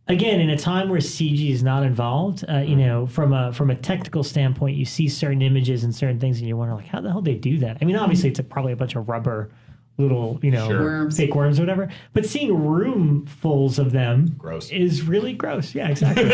Again, in a time where CG is not involved, you know, from a technical standpoint, you see certain images and certain things, and you wonder, like, how the hell did they do that? I mean, obviously, it's probably a bunch of rubber little, Worms. fake worms or whatever. But seeing roomfuls of them Gross. is really gross. Yeah, exactly.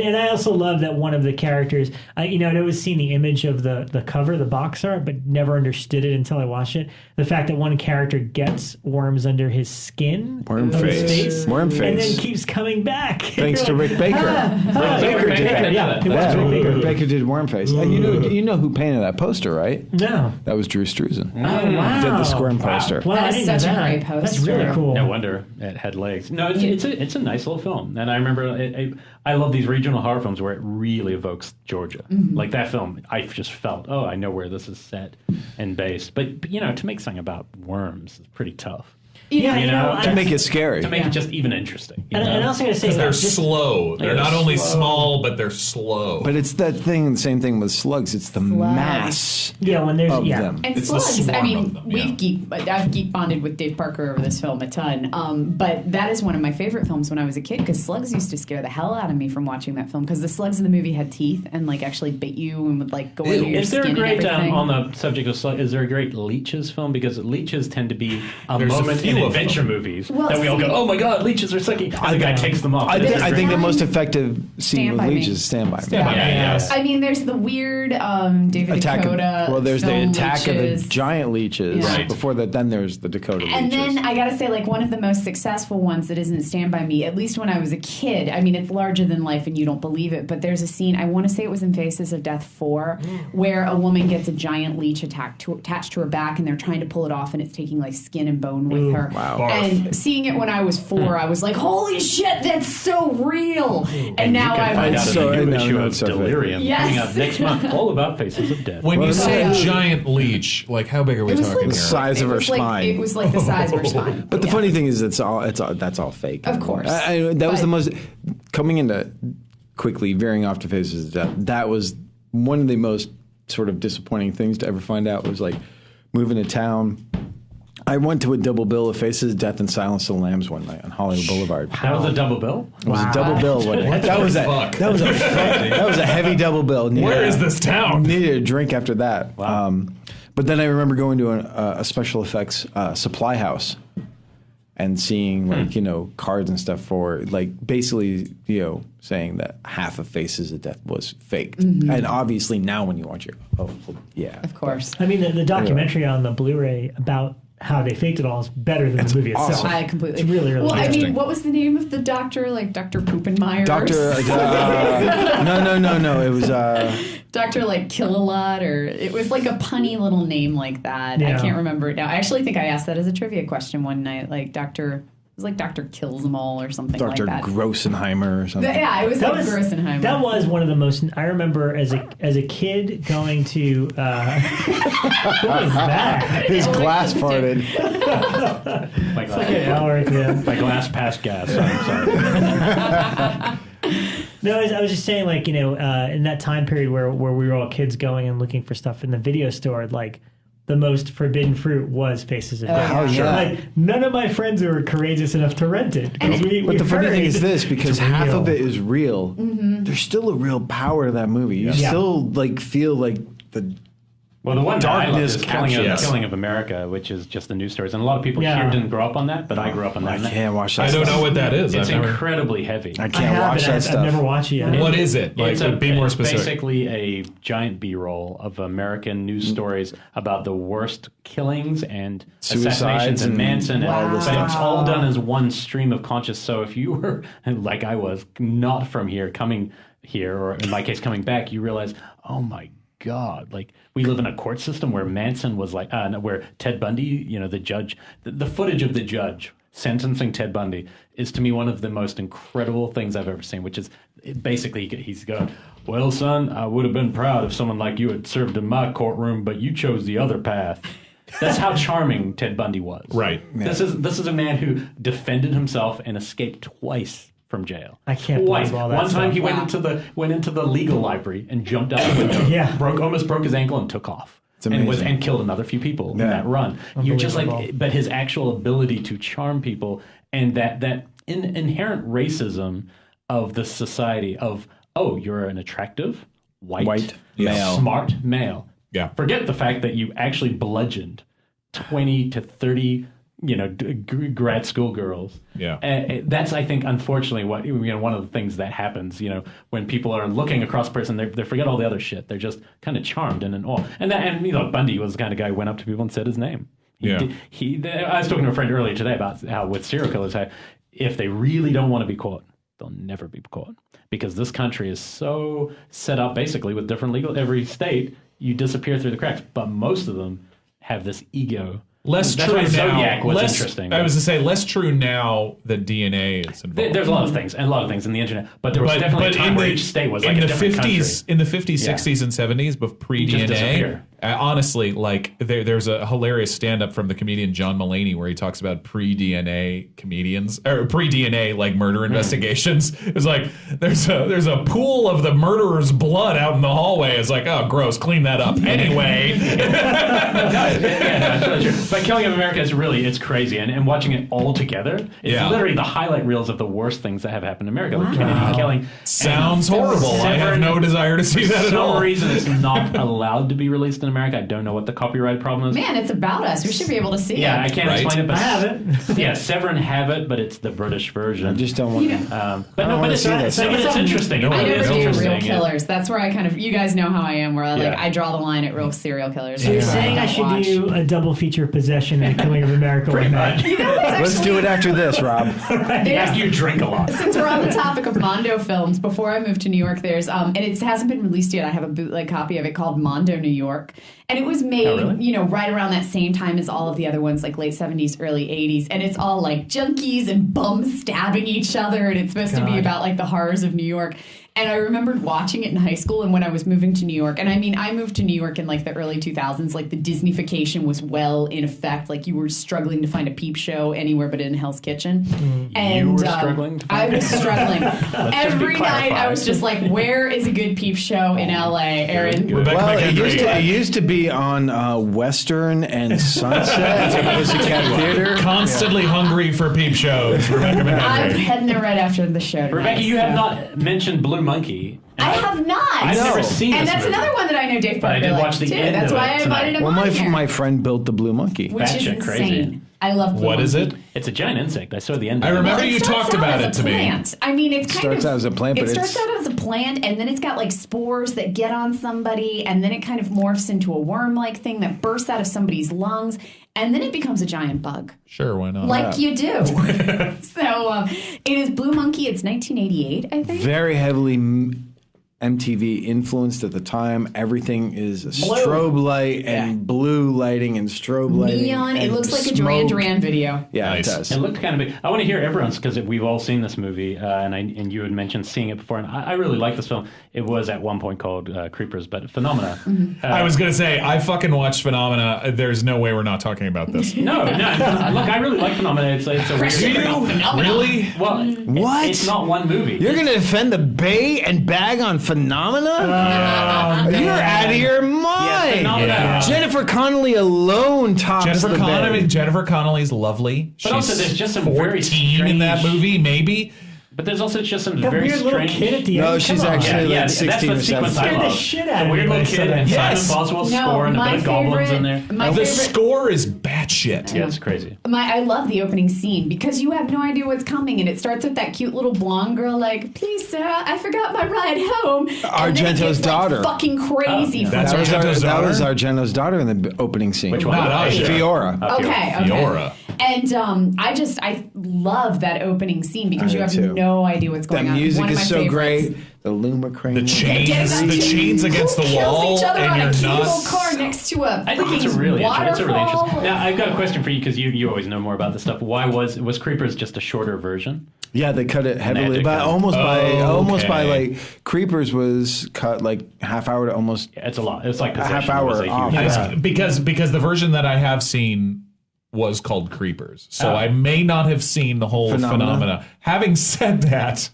And I also love that one of the characters, I'd always seen the image of the cover, the box art, but never understood it until I watched it. The fact that one character gets worms under his skin, Worm of his face. Worm and then face. keeps coming back. Thanks to Rick Baker. Rick Baker, yeah. It was Rick Baker. Rick Baker did Worm face. And you know who painted that poster, right? No. That was Drew Struzan. Oh, wow. Did the Squirm poster. Wow, That I is didn't know such a that. great That's poster. really cool. No wonder it had legs. No, it's a nice little film, and I remember I love these regional horror films where it really evokes Georgia. Like that film, I just felt, I know where this is set and based. But to make something about worms is pretty tough. To make it scary. To make it just even interesting. And I also got to say, They're just- slow. They're not only slow. small, but they're slow. But it's that thing, the same thing with slugs. It's the mass when there's of yeah. them. And It's the Slugs, I swarm mean, of them, I've geek bonded with Dave Parker over this film a ton. But that is one of my favorite films when I was a kid because Slugs used to scare the hell out of me from watching that film because the slugs in the movie had teeth and actually bit you and would go under your Is there skin a great and everything. on the subject of slug? Is there a great leeches film? Because leeches tend to be a There's a moment few in of adventure them. movies Well, that we all go, see- "Oh my god, leeches are sucking!" And the guy takes them off. I This think, is I great. think the most effective scene Stand with By Me. leeches is Stand By Me. Stand By Me, yes. I mean, there's the weird David Attack of, Dakota. well, there's the film attack leeches. of the giant leeches. Yeah. Right. Before that, then there's the Dakota And leeches. then I gotta say, one of the most successful ones that isn't Stand By Me, at least when I was a kid. I mean, it's larger than life, and you don't believe it. But there's a scene. I want to say it was in Faces of Death 4, where a woman gets a giant leech attached to her back, and they're trying to pull it off, and it's taking skin and bone with her. wow. Barf. And seeing it when I was 4, I was like, "Holy shit, that's so real!" And now you can I'm find out So- in the new no, issue no, of it's so Delirium Yes. coming up next month, all about Faces of Death. When you say no. giant leech, how big are we It was talking the here? size of her it spine. was like the size of her spine. But the Yeah. funny thing is, that's all fake. Of course. That was But- the most coming into quickly veering off to Faces of Death. That was one of the most sort of disappointing things to ever find out. Was moving to town. I went to a double bill of Faces of Death and Silence of the Lambs one night on Hollywood Boulevard. That was a double bill. It was a double bill one night. That was fuck? that was a heavy double bill. Where is this town? Needed a drink after that. Wow. But then I remember going to a special effects supply house and seeing cards and stuff for basically saying that half of Faces of Death was faked. And obviously now when you watch it, yeah, Of course. I mean, the documentary on the Blu-ray about how they faked it all is better than the movie itself. awesome. I completely. It's really, really well, I interesting. mean, what was the name of the doctor? Dr. Poopenmeyer? Doctor. No. It was Dr. Kill-A-Lot, or it was a punny little name like that. Yeah. I can't remember it now. I actually think I asked that as a trivia question one night. Doctor. It was Dr. Kills Them All or something Dr. like that. Grossenheimer or something. Yeah, it was That like was Grossenheimer. That was one of the most. I remember as a kid going to. What was that? His glass farted. My glass, Okay, Elric, yeah. my glass passed gas. I'm sorry. No, I was just saying, in that time period where we were all kids going and looking for stuff in the video store, the most forbidden fruit was Faces of Death. Oh, yeah. None of my friends were courageous enough to rent it. But the funny thing is this, because half real. of it is real, there's still a real power to that movie. You Yeah. still feel like the Well, the one that I love Darkness is captures. Killing of America, which is just the news stories. And a lot of people Yeah. here didn't grow up on that, but I grew up on that. I can't watch that. I don't stuff. know what that is. It's I've never- incredibly heavy. I I can't watch that I've stuff. never watched it yet. What is it? Be more specific. Basically a giant B-roll of American news stories about the worst killings and Suicides assassinations and and Manson. all And, this but it's stuff. all done as one stream of conscious. So if you were, like I was, not from here, coming here, or in my case, coming back, you realize, oh my God, we live in a court system where Manson was where Ted Bundy, the judge, the footage of the judge sentencing Ted Bundy is to me one of the most incredible things I've ever seen, which is basically he's going, well, son, I would have been proud if someone like you had served in my courtroom, but you chose the other path. That's how charming Ted Bundy was. Right. This is a man who defended himself and escaped twice from jail. I can't Twice. believe all that One time stuff. he Wow. went into the legal library and jumped out the window. Yeah. almost broke his ankle and took off. It's amazing. And killed another few people in Yeah. that run. You're just Unbelievable. but his actual ability to charm people and that inherent racism of the society of, oh, you're an attractive white male. smart male. Yeah. Forget the fact that you actually bludgeoned 20 to 30 grad school girls. Yeah. That's, I think, unfortunately, what one of the things that happens, when people are looking across a person, they forget all the other shit. They're just kind of charmed and in awe. And Bundy was the kind of guy who went up to people and said his name. I was talking to a friend earlier today about how with serial killers, if they really don't want to be caught, they'll never be caught. Because this country is so set up basically with different every state, you disappear through the cracks. But most of them have this ego. Less That's true why Zodiac now. was interesting. I was to say less true now that DNA is involved. There's a lot of things in the internet, but there was definitely a time where each state was like a different country. In the 50s, 60s, and 70s, but pre-DNA, honestly, like there's a hilarious stand-up from the comedian John Mulaney where he talks about pre-DNA comedians or pre-DNA like murder investigations. It's like there's a pool of the murderer's blood out in the hallway. It's like, oh, gross, clean that up anyway. That's really true. But Killing of America it's crazy, and watching it all together, it's literally the highlight reels of the worst things that have happened in America. Like Kennedy killing sounds horrible. I have no desire to see that at all. For some reason, it's not allowed to be released in America. I don't know what the copyright problem is. Man, it's about us. We should be able to see it. Yeah, I can't explain it, but I have it. Yeah, Severin have it, but it's the British version. I just don't want to. But it's interesting. I never do interesting. real killers. That's where I you guys know how I am, where I draw the line at real serial killers. So you're saying I should do a double feature Possession and Killing of America Pretty much. Let's do it after this, Rob. After you drink a lot. Since we're on the topic of Mondo films, before I moved to New York, there's and it hasn't been released yet. I have a bootleg copy of it called Mondo New York, and it was made, right around that same time as all of the other ones, like late 70s, early 80s, and it's all like junkies and bums stabbing each other, and it's supposed to be about like the horrors of New York. And I remembered watching it in high school and when I was moving to New York. And I mean, I moved to New York in like the early 2000s. Like the Disneyfication was well in effect. Like you were struggling to find a peep show anywhere but in Hell's Kitchen. And you were struggling to find I was struggling. Every night I was just like, where is a good peep show in LA, Aaron? Rebekah McKendry. It used to be on Western and Sunset. It was a cat theater. Constantly hungry for peep shows. Rebekah I'm McKendry. heading there right after the show tonight. Rebekah, you have not mentioned Blue Monkey. I have not. I've never seen and this that's movie. another one that I know Dave But I Parker did likes watch the too. end That's of why it I invited him Well, on here. my friend built the Blue Monkey. Which is Batshit insane. crazy. I love Blue What Monkey. is it? It's a giant insect. I saw the end. I of it. remember Well, you starts talked out about as it a to me. plant. I mean, it's kind Starts of out as a plant, but it starts out as a plant, and then it's got like spores that get on somebody, and then it kind of morphs into a worm-like thing that bursts out of somebody's lungs, and then it becomes a giant bug. Sure, why not? Like you do. So it is Blue Monkey. It's 1988, I think. Very heavily MTV influenced at the time. Everything is a strobe light and blue lighting and strobe lighting. Neon. It and looks like a smoke. Duran Duran video. Yeah, Nice. it does. It looked kind of big. I want to hear everyone's because we've all seen this movie, and you had mentioned seeing it before, and I really like this film. It was at one point called Creepers, but Phenomena. I was going to say, I fucking watched Phenomena. There's no way we're not talking about this. No. Look, I really like Phenomena. It's a weird. Do you? Really? Well, What? It's not one movie. You're going to defend the Bay and bag on Phenomena? You're out of your mind. Phenomena. Yeah. Jennifer Connelly alone tops the Bay. Jennifer Connelly's lovely. But also there's just some very 14 in that strange- movie, maybe. But there's also just some That very weird little strange. kid at the end. No, she's Come on. actually like that's 16 the or sequence I 17. Scared the love. shit out The of weird me little when I kid saw that. and Yes. Simon Boswell's No, score and the my big goblins in there. favorite- my The favorite- score is batshit. Yeah, it's crazy. I love the opening scene because you have no idea what's coming, and it starts with that cute little blonde girl like, "Please, Sarah, I forgot my ride home." And then it Argento's gets, daughter. Like, fucking crazy. That's That was, Argento's that daughter? was Argento's daughter in the opening scene. Which one? Not Aja. Fiora. Okay. Fiora. And I love that opening scene because I you have do too. no idea what's going That on. music One of is my so favorites. great. The Lumacrane. The chains against the Who wall, kills each other on and a you're cute little not. car next to a I think it's freaking really waterfall. interesting. Now, I've got a question for you because you always know more about this stuff. Why was Creepers just a shorter version? Yeah, they cut it heavily, Magic but cut. almost by Okay. like Creepers was cut like half hour to almost. Yeah, it's a lot. It's like half Possession hour was a huge off. cut. Because the version that I have seen was called Creepers, so I may not have seen the whole phenomena. Having said that,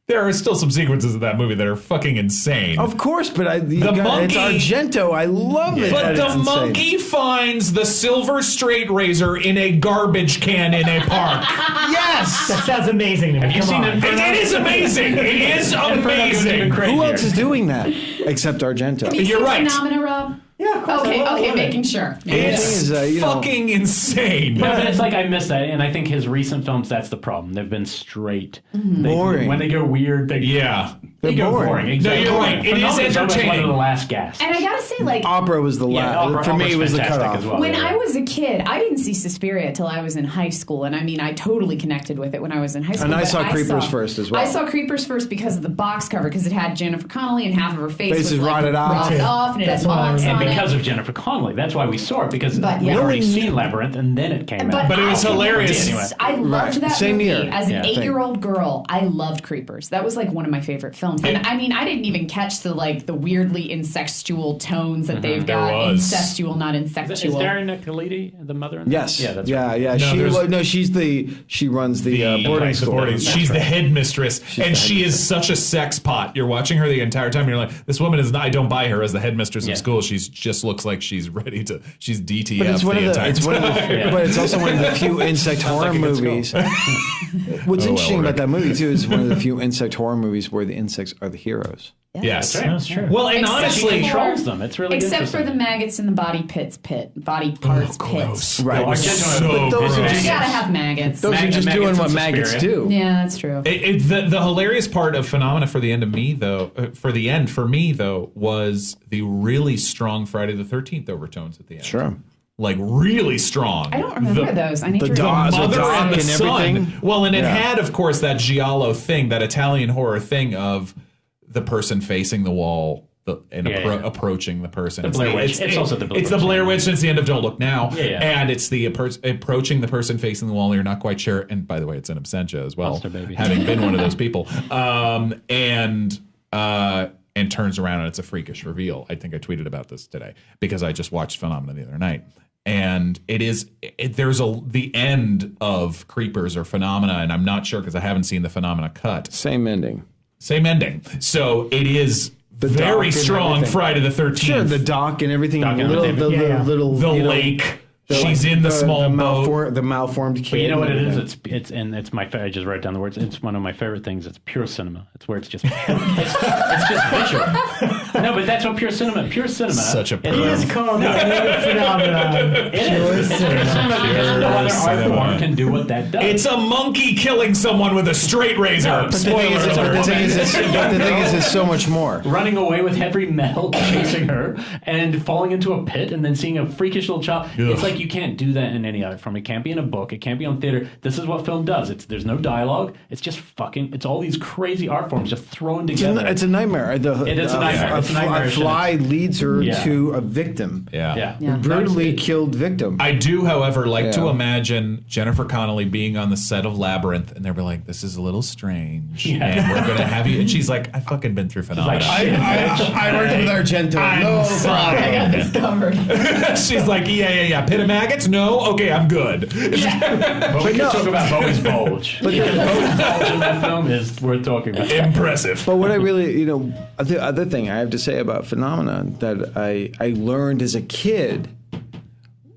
there are still some sequences of that movie that are fucking insane. Of course, but it's monkey- Argento. I love it. But that the it's insane. monkey finds the silver straight razor in a garbage can in a park. Yes. That sounds amazing to me. Have you Come seen on. it? It is amazing. It is Even amazing. crazier. Who else is doing that except Argento? Have you You're seen right. Phenomena, Rob? Yeah, Okay, making sure. It's fucking insane. Yeah, but it's like I miss that, and I think his recent films, that's the problem. They've been straight. Boring. When they go weird, they go boring. Exactly. No, you're right. It is entertaining. One of the last gasps. And I gotta say, like, Opera was the last. For me, it was the cutoff. As well, when I was a kid, I didn't see Suspiria till I was in high school, and I mean, I totally connected with it when I was in high school. And I but saw Creepers first as well. I saw Creepers first because of the box cover, because it had Jennifer Connelly and half of her face was like, rotted off, and it had marks and on because it. of Jennifer Connelly, that's why we saw it, because But, we'd yeah. already seen Labyrinth, and then it came out. But it was hilarious. Anyway. I loved that Same movie. year. As an Yeah. 8-year-old girl, I loved Creepers. That was like one of my favorite films. And I mean, I didn't even catch the weirdly insexual tones that they've got. was. Incestual, not Is insexual. Darren Nicolidi the mother? In Yes. Yeah, that's yeah, right. yeah. She runs the boarding school. She's the headmistress, and she is such a sex pot. You're watching her the entire time. You're like, this woman is not. I don't buy her as the headmistress of school. She's just looks like she's ready to. She's DTF But it's one the of the, entire it's one of the, time. but it's also one of the few insect horror like a good movies. What's interesting Ulrich. about that movie too is one of the few insect horror movies where the insects are the heroes. Yes, That's true. Well, and Except honestly, She controls them. It's really Except interesting. for the maggots in the body parts gross. pit. Right. But So those are gross. You gotta have maggots. Those are just maggots doing and what maggots Suspiria. do. Yeah, that's true. The hilarious part of Phenomena for the end for me though was the really strong Friday the 13th overtones at the end. Sure. Like really strong. I don't remember those. I need to dogs remember. Mother doc and the and son. everything. Well, and it Yeah. had, of course, that giallo thing, that Italian horror thing of the person facing the wall approaching the person. The Blair Witch. It's also the Blair It's the Witch. Blair Witch. It's the end of Don't Look Now. Yeah. And it's the approaching the person facing the wall. You're not quite sure. And by the way, it's an Absentia as well. Monster baby. Having been one of those people. And turns around and it's a freakish reveal. I think I tweeted about this today because I just watched Phenomena the other night. And the end of Creepers or Phenomena, and I'm not sure because I haven't seen the Phenomena cut. Same ending. Same ending. So it is very dock and strong everything. Friday the 13th. Sure, the dock and everything. Dock and little, everything. the lake. She's in the small boat. The malformed kid. But you know what it is? It's my. I just wrote down the words. It's one of my favorite things. It's pure cinema. It's where it's just it's just visual. No, but that's what pure cinema. Pure cinema. Such a it pro. is called the phenomenon. It is. It's pure cinema because no other art form can do what that does. It's a monkey killing someone with a straight razor. No, but the Spoiler But alert. the thing is, it's so much more. running away with heavy metal, chasing her, and falling into a pit, and then seeing a freakish little child. It's like you can't do that in any art form. It can't be in a book. It can't be on theater. This is what film does. There's no dialogue. It's just it's all these crazy art forms just thrown together. It's a nightmare. It is a nightmare. It's a nightmare. A fly leads her Yeah. to a victim. Yeah. A brutally killed victim. I do, however, like to Yeah. imagine Jennifer Connelly being on the set of Labyrinth, and they'll be like, "This is a little strange, Yeah. and we're gonna have you." And she's like, "I fucking been through Phenomena." I worked with Argento. I'm fine. I got this covered. She's like, "Yeah. Pit of maggots? No, okay, I'm good." But we can talk about Bowie's bulge. Because Bowie's bulge in that film is worth talking about. Impressive. But what I really, the other thing I have to say about Phenomena that I learned as a kid,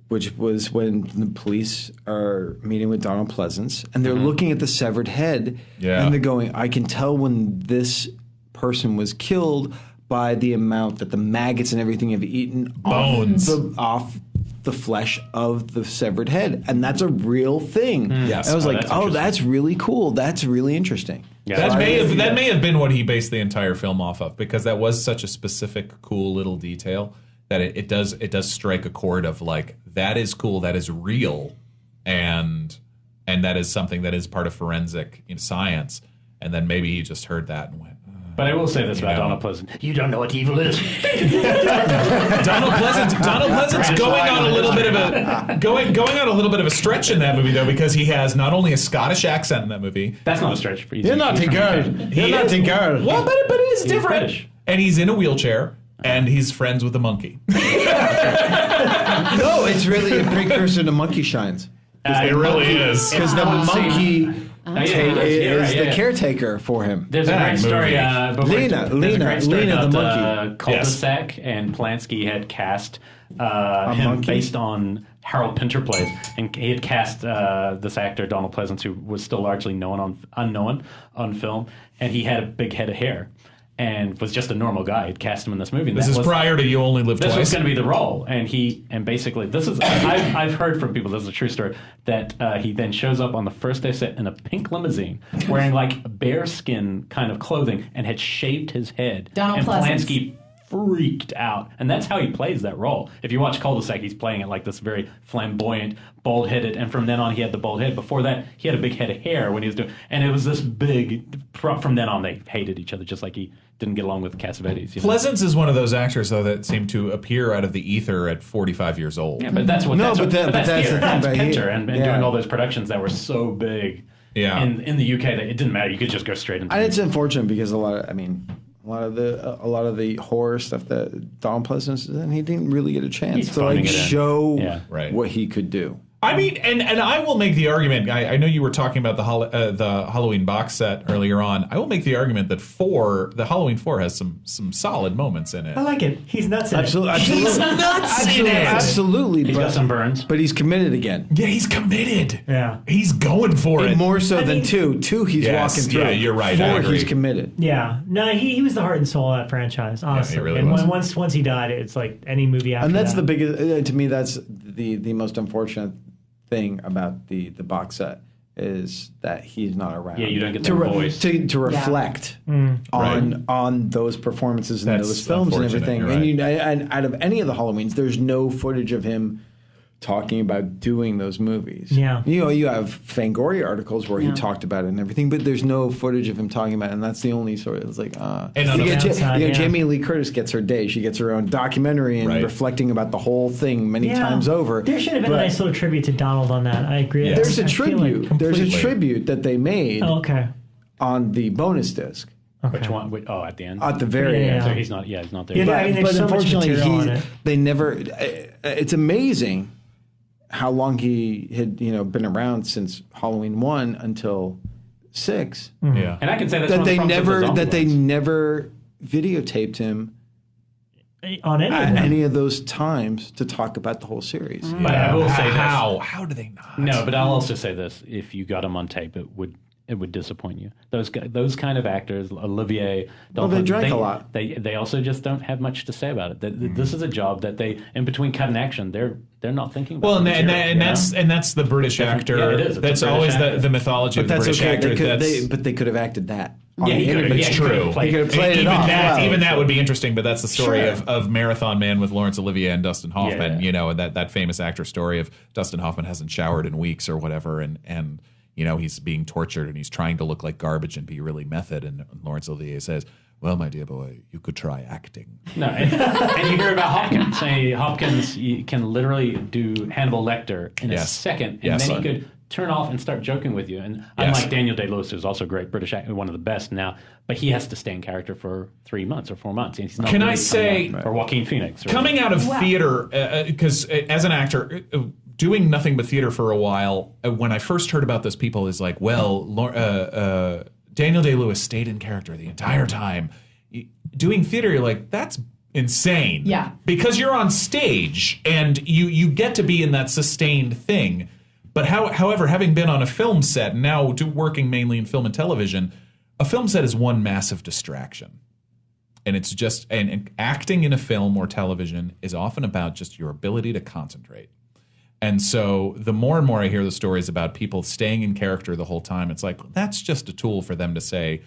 which was when the police are meeting with Donald Pleasance and they're looking at the severed head and they're going, I can tell when this person was killed by the amount that the maggots and everything have eaten Bones. off the flesh of the severed head. And that's a real thing. Yes. I was like, that's oh, interesting. that's really cool. That's really interesting. Yeah. That may have been what he based the entire film off of, because that was such a specific, cool little detail that it does strike a chord of like, that is cool, that is real, and that is something that is part of forensic science. And then maybe he just heard that and went. But I will say this about Donald Pleasant. You don't know what evil is. Donald Pleasant's going on a little bit of a going on a little bit of a stretch in that movie though, because he has not only a Scottish accent in that movie. That's not a stretch for you. You're not a girl. You're not a girl. Well, but it is He's different. British. And he's in a wheelchair, and he's friends with a monkey. No, it's really a precursor to Monkey Shines. It really is. Because the monkey is the yeah. caretaker for him. There's a great story. Lena the monkey. Cul-de-sac, and Polanski had cast him monkey? based on Harold Pinter plays, and he had cast this actor Donald Pleasance, who was still largely unknown on film, and he had a big head of hair. and was just a normal guy. He'd cast him in this movie. And This is prior to You Only Live this Twice. was going to be the role, and basically this is I've heard from people, this is a true story, that he then shows up on the first day set in a pink limousine wearing like bearskin kind of clothing and had shaved his head. Donald and Pleasance. Polanski freaked out, and that's how he plays that role. If you watch Cul-de-sac, he's playing it like this very flamboyant, bald-headed, and from then on he had the bald head. Before that, he had a big head of hair when he was doing, and it was this big. From then on, they hated each other, just like he didn't get along with Cassavetes. You know? Pleasance is one of those actors, though, that seem to appear out of the ether at 45 years old. Yeah, but that's what. No, that's but what, that- but but that's that's theater. the thing That's about Pinter, he- and yeah. doing all those productions that were so big. Yeah. In the UK, that it didn't matter. You could just go straight into. And it's unfortunate because a lot of the horror stuff that Don Pleasance is in, he didn't really get a chance He's to phoning like it in. show Yeah. Right. what he could do. I mean, and I will make the argument. I know you were talking about the Halloween box set earlier on. I will make the argument that the Halloween 4 has some solid moments in it. I like it. He's nuts in it. Absolutely, He's nuts in it. absolutely. He's got some burns. but he's committed again. Yeah, he's committed. Yeah. He's going for it. More so I than mean- two. Two, he's Yes, walking through. yeah, you're right. I 4, agree. he's committed. Yeah, no, he was the heart and soul of that franchise, honestly. really and was. once he died, it's like any movie after And that's that. the biggest. To me, that's the most unfortunate thing about the box set is that he's not around. Yeah, you don't get to that voice. to reflect on those performances and That's those films and unfortunate, everything. you're And, right. and out of any of the Halloweens, there's no footage of him talking about doing those movies. Yeah. You have Fangoria articles where he talked about it and everything, but there's no footage of him talking about it, and that's the only sort of, it's like, And on you the get downside, yeah. Jamie Lee Curtis gets her day. She gets her own documentary and Right. reflecting about the whole thing many times over. There should have been a But nice little tribute to Donald on that. I agree. Yes. There's a I feel tribute. like- There's a Completely. tribute that they made Oh, okay. on the bonus disc Which one? Oh, at the end. at the very Yeah. end. So he's not. Yeah, he's not there. Yeah, yet. I mean, there's but so much unfortunately, material on it. they never. It's amazing how long he had been around since Halloween 1 until 6. Yeah. And I can say that's That one of they the problems with the never zombie that they ones. never videotaped him On any of at them. any of those times to talk about the whole series. But I will say this. How do they not? No, but I'll also say this: if you got him on tape, it would disappoint you. Those kind of actors, Olivier. Well, they drank a lot. They also just don't have much to say about it. This is a job that they, in between cut and action, they're not thinking about. Well, the and material, you know? that's the British actor. Yeah, it is. It's a That's British always actor. the mythology But of the that's British okay. actor. But they could have acted that. Yeah, on he the could have. interview. Yeah, It's he could true. have played- He could have played it even off that, well. even that would be interesting. But that's the story Sure. of Marathon Man with Laurence Olivier and Dustin Hoffman. Yeah. And that famous actor story of Dustin Hoffman hasn't showered in weeks or whatever, and he's being tortured and he's trying to look like garbage and be really method. And Laurence Olivier says, "Well, my dear boy, you could try acting." No, and you hear about Hopkins. Hopkins can literally do Hannibal Lecter in a Yes. second, and Yes. then he could turn off and start joking with you. And Yes. unlike Daniel Day-Lewis, who's also a great British actor, one of the best now, but he has to stay in character for 3 months or 4 months. And he's not Can really I say- coming out. Or Joaquin Phoenix. Or, Coming out of theater, because as an actor, doing nothing but theater for a while, when I first heard about this, people is like, well, Daniel Day-Lewis stayed in character the entire time. Doing theater, you're like, that's insane. Yeah. Because you're on stage and you get to be in that sustained thing. But however, having been on a film set, now working mainly in film and television, a film set is one massive distraction. And it's just, and acting in a film or television is often about just your ability to concentrate. And so the more and more I hear the stories about people staying in character the whole time, it's like, that's just a tool for them to say,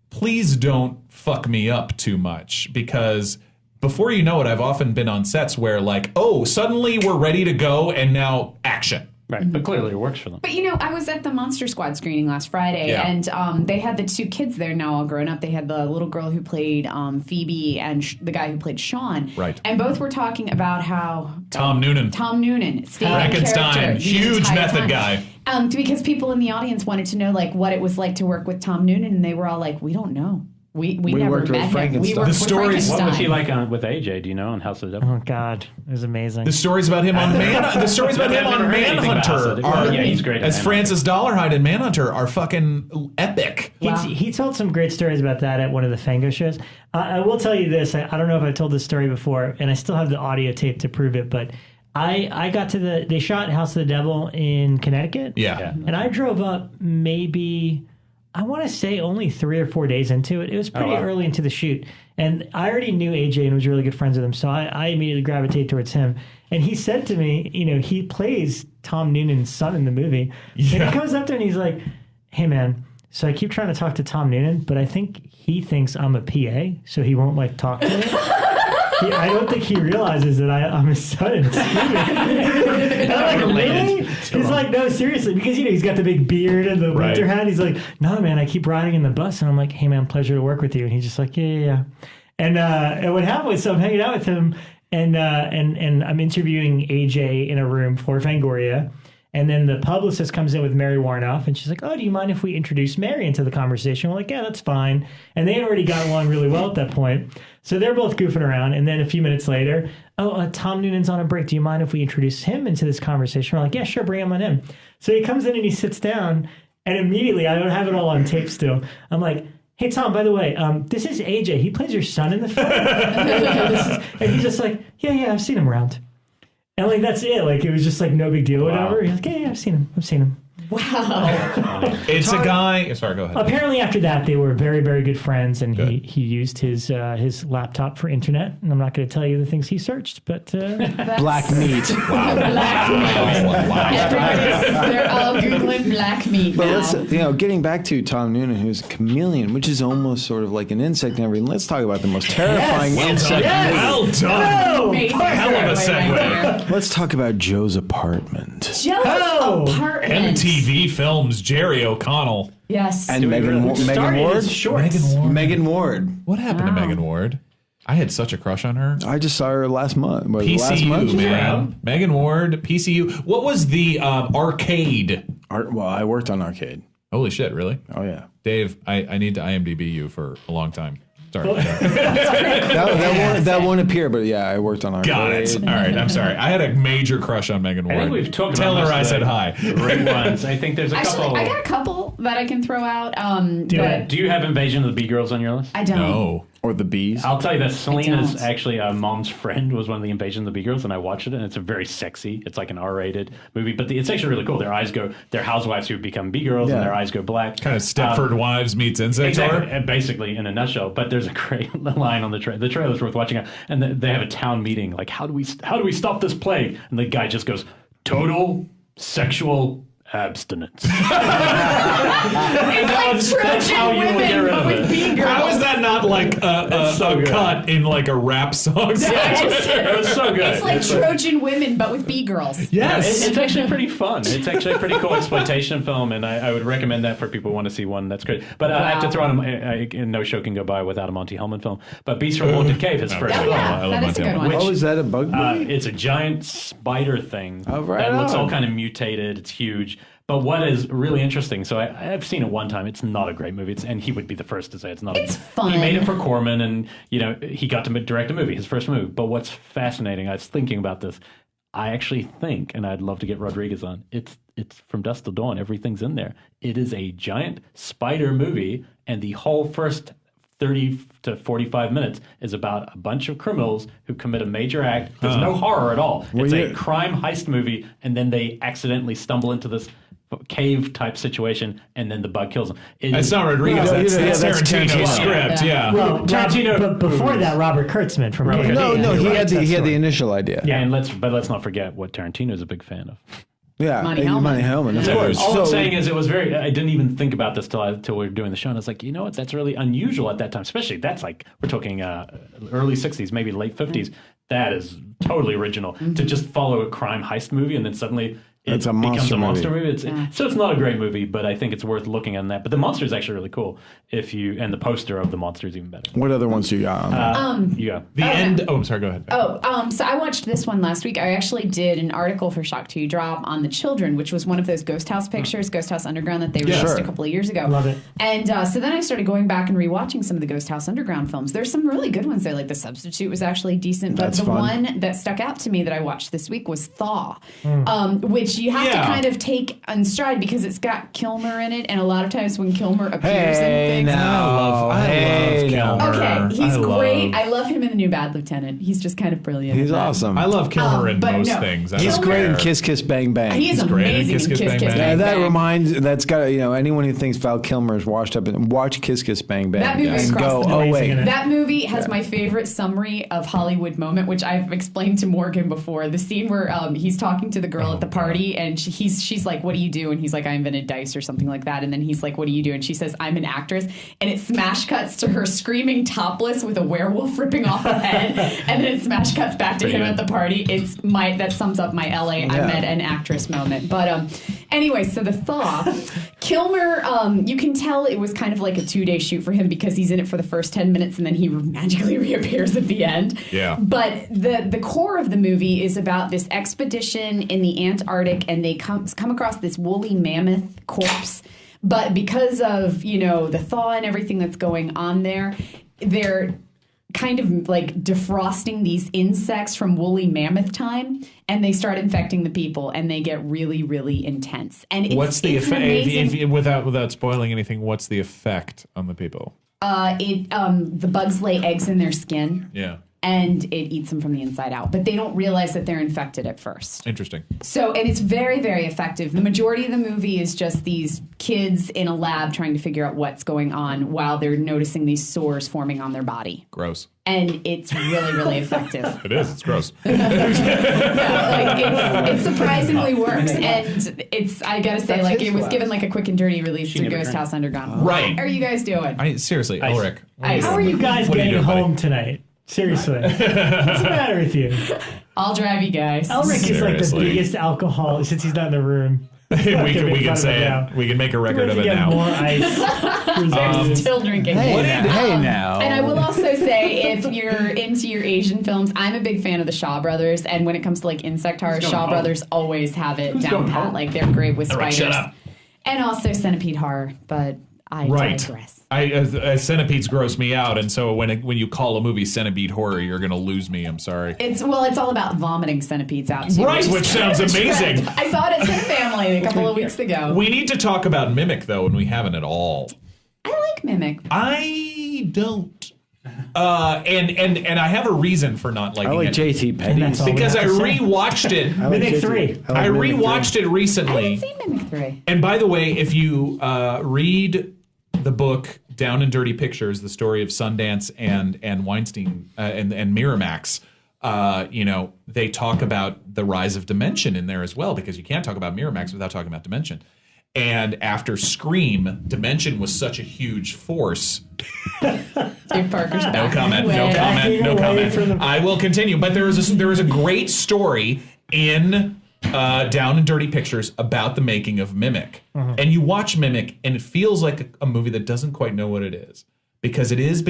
please don't fuck me up too much. Because before you know it, I've often been on sets where like, oh, suddenly we're ready to go and now action. Right, but clearly it works for them. But I was at the Monster Squad screening last Friday, Yeah. and they had the 2 kids there now all grown up. They had the little girl who played Phoebe and the guy who played Sean. Right. And both were talking about how Tom Noonan. stayed in Frankenstein, character the huge entire method time. guy. Because people in the audience wanted to know like what it was like to work with Tom Noonan, and they were all like, "We don't know. We never worked with met him. We Frankenstein. worked The with stories- Frankenstein." What was he like with AJ? Do you know on House of the Devil? Oh God, it was amazing. The stories about him on the stories about him I've on never heard anything about House of Manhunter the- are, Yeah, he's great at as Manhunter. Francis Dollarhide in Manhunter, are fucking epic. He told some great stories about that at one of the Fango shows. I will tell you this. I don't know if I've told this story before, and I still have the audio tape to prove it, but I got to they shot House of the Devil in Connecticut. Yeah. And I drove up maybe I want to say only 3 or 4 days into it. It was pretty early into the shoot. And I already knew AJ and was really good friends with him. So I immediately gravitated towards him. And he said to me, he plays Tom Noonan's son in the movie. Yeah. And he comes up to me and he's like, hey, man, so I keep trying to talk to Tom Noonan, but I think he thinks I'm a PA, so he won't talk to me. I don't think he realizes that I'm his son in this movie. And I'm like, really? He's like, no, seriously, because he's got the big beard and the winter hat. He's like, no, man, I keep riding in the bus, and I'm like, hey, man, pleasure to work with you. And he's just like, yeah. And what happened was, so I'm hanging out with him, and I'm interviewing AJ in a room for Fangoria. And then the publicist comes in with Mary Warnoff, and she's like, oh, do you mind if we introduce Mary into the conversation? We're like, yeah, that's fine. And they had already got along really well at that point. So they're both goofing around. And then a few minutes later, Tom Noonan's on a break. Do you mind if we introduce him into this conversation? We're like, yeah, sure, bring him on in. So he comes in and he sits down, and immediately, I don't have it all on tape still, I'm like, hey, Tom, by the way, this is AJ. He plays your son in the film. And he's just like, yeah, I've seen him around. And that's it. It was just no big deal or whatever. He's like, yeah, I've seen him. Wow. It's a guy. Sorry, go ahead. Apparently, after that, they were very, very good friends, and he used his laptop for internet. And I'm not going to tell you the things he searched, but black meat. Wow. Black meat. They're all googling black meat But now. let's, getting back to Tom Noonan, who's a chameleon, which is almost sort of like an insect and everything. Let's talk about the most terrifying insect. Well done. Amazing. Hell of a segue. Let's talk about Joe's apartment. Joe's apartment. MTV Films, Jerry O'Connell. Yes. And Megan Ward. Megan Ward. What happened to Megan Ward? I had such a crush on her. I just saw her last month. PCU, man. Megan Ward, PCU. What was the arcade? Well, I worked on arcade. Holy shit, really? Oh, yeah. Dave, I need to IMDb you for a long time. Sorry. that won't appear, but yeah, I worked on arcade. Got it. All right, I'm sorry. I had a major crush on Megan Ward. I think we've talked Tell about her I said hi. Great ones. I think there's a couple. I got a couple that I can throw out. Do you have Invasion of the B-Girls on your list? I don't. No. Or the bees. I'll tell you that Selena's actually mom's friend was one of the Invasion of the B-Girls, and I watched it, and it's a very sexy. It's like an R-rated movie, but it's actually really cool. They're housewives who become B-Girls, and their eyes go black. Kind of Stepford Wives meets Insect Exactly, basically in a nutshell. But there's a great line on the trailer. The trailer's worth watching, and they have a town meeting. Like, how do we stop this plague? And the guy just goes, total sexual abstinence. It's like Trojan women, but with B-girls. How is that not like a cut in like a rap song? It was so good. It's like Trojan women, but with B-girls. Yes. It's actually pretty fun. It's actually a pretty cool exploitation film, and I would recommend that for people who want to see one that's great. But I have to throw in no show can go by without a Monty Hellman film. But Beast from Haunted Cave, his first film. Yeah, that is a good one. Is that a bug movie? It's a giant spider thing Oh, right that looks on. all kind of mutated. It's huge. But what is really interesting, so I've seen it one time. It's not a great movie, and he would be the first to say it's not. It's fun. He made it for Corman, and he got to direct a movie, his first movie. But what's fascinating, I was thinking about this. I actually think, and I'd love to get Rodriguez on. It's From Dusk Till Dawn. Everything's in there. It is a giant spider movie, and the whole first 30 to 45 minutes is about a bunch of criminals who commit a major act. There's no horror at all. It's a crime heist movie, and then they accidentally stumble into this cave type situation, and then the bug kills them. It's not Rodriguez. That's Tarantino's script. Yeah. Well, Tarantino. But before that, Robert Kurtzman from Cave. No, he had the initial idea. Yeah, and let's not forget what Tarantino is a big fan of. Yeah, Monty Hellman, of course. All I'm saying is it was very. I didn't even think about this till we were doing the show, and I was like, you know what? That's really unusual at that time. Especially that's like we're talking early '60s, maybe late '50s. That is totally original to just follow a crime heist movie and then suddenly. It becomes a monster movie. So it's not a great movie, but I think it's worth looking at that. But the monster is actually really cool. And the poster of the monster is even better. What other ones do you got? You go. The end. Oh, I'm sorry. Go ahead. So I watched this one last week. I actually did an article for Shock 2 Drop on The Children, which was one of those Ghost House pictures, Ghost House Underground, that they released a couple of years ago. Love it. And so then I started going back and rewatching some of the Ghost House Underground films. There's some really good ones there. Like The Substitute was actually decent. But the one that stuck out to me that I watched this week was Thaw, which which you have to kind of take on stride because it's got Kilmer in it, and a lot of times when Kilmer appears in things, I love Kilmer. Okay, he's great. I love him in The New Bad Lieutenant. He's just kind of brilliant. He's awesome. I love Kilmer in most no, things. He's great in Kiss Kiss Bang Bang. He is amazing in Kiss Kiss Bang Bang. That reminds. That's got anyone who thinks Val Kilmer is washed up. Watch Kiss Kiss Bang Bang. That movie and go. Oh wait. That movie has my favorite summary of Hollywood moment, which I've explained to Morgan before. The scene where he's talking to the girl at the party, and she's like, "What do you do?" And he's like, "I invented dice," or something like that. And then he's like, "What do you do?" And she says, "I'm an actress." And it smash cuts to her screaming topless with a werewolf ripping off her head, and then it smash cuts back to him at the party. That sums up my LA I met an actress moment. But anyway, so the thaw, Kilmer, you can tell it was kind of like a 2-day shoot for him because he's in it for the first 10 minutes and then he magically reappears at the end. Yeah. But the core of the movie is about this expedition in the Antarctic, and they come across this woolly mammoth corpse. But because of, the thaw and everything that's going on there, they're kind of like defrosting these insects from woolly mammoth time, and they start infecting the people, and they get really, really intense. And what's the effect? Without spoiling anything, what's the effect on the people? The bugs lay eggs in their skin. Yeah. And it eats them from the inside out. But they don't realize that they're infected at first. Interesting. So, and it's very, very effective. The majority of the movie is just these kids in a lab trying to figure out what's going on while they're noticing these sores forming on their body. Gross. And it's really, really effective. It is. It's gross. It surprisingly works. And I gotta say, it was given like a quick and dirty release to Ghost House Underground. Right. What are you guys doing? Seriously, Elric. How are you guys getting home tonight? Seriously. What's the matter with you? I'll drive you guys. Elric is like the biggest alcoholic since he's not in the room. we can say it. We can make a record of it now. More ice. They're still drinking. Hey now. And I will also say, if you're into your Asian films, I'm a big fan of the Shaw Brothers. And when it comes to like insect horror, Shaw Brothers always have it down pat. Like they're great with spiders. Shut up. And also centipede horror. But I digress. Centipedes gross me out, and so when you call a movie centipede horror, you're going to lose me. I'm sorry. It's all about vomiting centipedes out too. Right, which sounds amazing. I saw it at Cinefamily a couple of weeks ago. We need to talk about Mimic though, and we haven't at all. I like Mimic. I don't. And I have a reason for not liking I like it. JT Petty Because I rewatched it. Mimic 3. I rewatched it recently. I haven't seen Mimic 3. And by the way, if you read the book Down and Dirty Pictures, the story of Sundance and Weinstein and Miramax, they talk about the rise of Dimension in there as well, because you can't talk about Miramax without talking about Dimension. And after Scream, Dimension was such a huge force. Dave Parker's No comment. I will continue. But there is a great story in Down and Dirty Pictures about the making of Mimic. And you watch Mimic, and it feels like a movie that doesn't quite know what it is. Because it is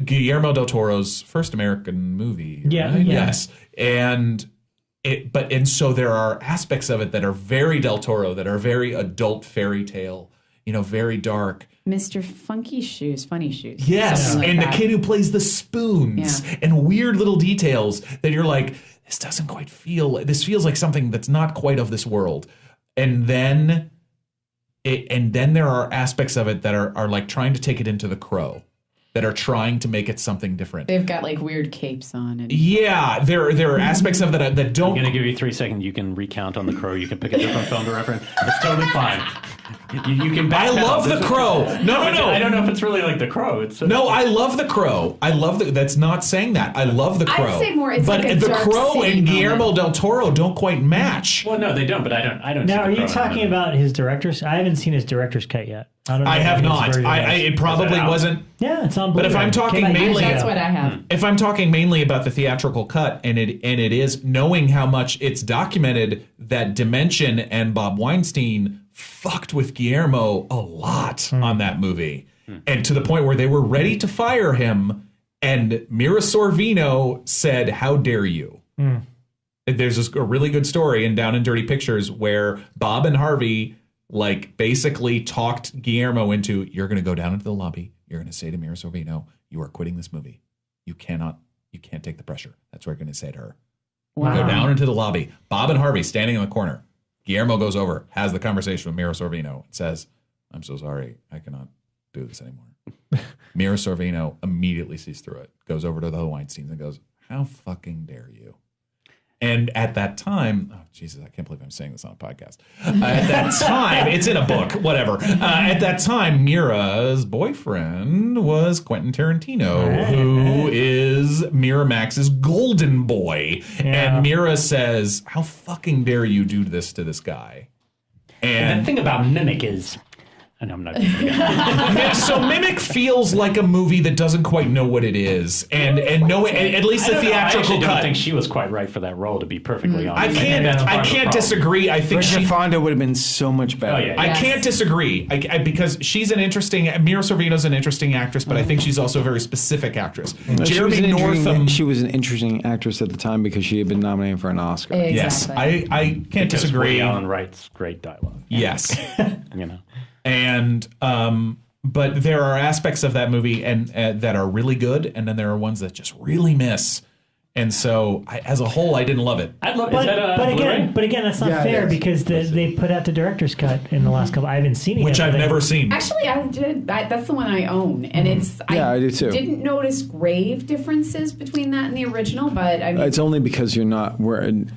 Guillermo del Toro's first American movie. Yeah. Right? Yes. And so there are aspects of it that are very Del Toro, that are very adult fairy tale, very dark. Mr. Funky Shoes, Funny Shoes. Yes, like and that. the kid who plays the spoons and weird little details that you're like, this doesn't quite feel. This feels like something that's not quite of this world. And then there are aspects of it that are like trying to take it into The Crow, that are trying to make it something different. They've got like weird capes on. And yeah, there are aspects of that that don't. I'm going to give you 3 seconds. You can recount on The Crow. You can pick a different film to reference. It's totally fine. You can. I love The Crow. No. I don't know if it's really like The Crow. No, I love The Crow. That's not saying that. I love The Crow. I'd say more. It's but like a The Dark Crow City and Guillermo moment. del Toro don't quite match. Well, no, they don't. But I don't. Now, see are The you Crow talking about his director's? I haven't seen his director's cut yet. I don't know. I have not. It It probably out? wasn't. Yeah, it's on. But if Blu-ray. I'm talking Came out years mainly- ago. That's what I have. If I'm talking mainly about the theatrical cut, and it is knowing how much it's documented that Dimension and Bob Weinstein fucked with Guillermo a lot on that movie, and to the point where they were ready to fire him, and Mira Sorvino said, "How dare you?" There's a really good story in Down and Dirty Pictures where Bob and Harvey basically talked Guillermo into, you're going to go down into the lobby. You're going to say to Mira Sorvino, you are quitting this movie. You can't take the pressure. That's what you're going to say to her. Go down into the lobby. Bob and Harvey standing in the corner. Guillermo goes over, has the conversation with Mira Sorvino, says, "I'm so sorry, I cannot do this anymore." Mira Sorvino immediately sees through it, goes over to the Weinsteins and goes, "How fucking dare you?" And at that time, oh, Jesus, I can't believe I'm saying this on a podcast. At that time, it's in a book, whatever. At that time, Mira's boyfriend was Quentin Tarantino, who is Miramax's golden boy. Yeah. And Mira says, "How fucking dare you do this to this guy?" And the thing about Mimic is, and I'm not. So Mimic feels like a movie that doesn't quite know what it is, and no, at least the I theatrical don't cut. think she was quite right for that role, to be perfectly I honest. think that's part of the can't problem. disagree. I think Bridget she. Fonda would have been so much better. Oh, yeah. I Yes. can't disagree because she's an interesting. Mira Sorvino's an interesting actress, but I think she's also a very specific actress. Jeremy Northam. She was an interesting actress at the time because she had been nominated for an Oscar. Yes, Exactly. I can't Because disagree. Woody Allen writes great dialogue. Yes. You know. And but there are aspects of that movie and that are really good, and then there are ones that just really miss. And so, as a whole, I didn't love it. I'd love. But, Is that a but Blu-ray? again, that's not Yeah, it fair is. because they put out the director's cut in the last couple. I haven't seen it Which yet, I've but never seen. Actually, I did. That's the one I own, and it's. Yeah, I do too. Didn't notice grave differences between that and the original, but I mean, It's only because you're not, and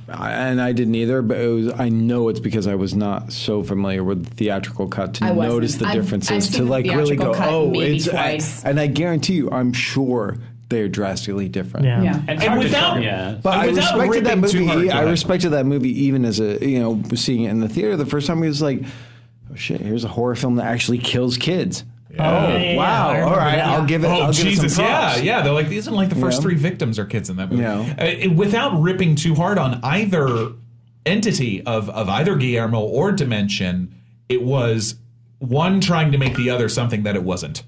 I didn't either, but I know it's because I was not so familiar with the theatrical cut to I wasn't. notice the I've differences, seen to the like really go, theatrical cut oh, maybe it's, twice. and I guarantee you, I'm sure they're drastically different. Yeah. yeah. And, And without, without- yeah. But I without respected that ripping too movie. hard, go I ahead. respected that movie even as a seeing it in the theater the first time. It was like, oh shit, here's a horror film that actually kills kids. Oh, yeah, Wow! I All remember right, that. I'll give it. Oh I'll give it Jesus! some props. Yeah. They're like, these are like the first Yeah. 3 victims are kids in that movie. Yeah. Without ripping too hard on either entity of either Guillermo or Dimension, it was one trying to make the other something that it wasn't.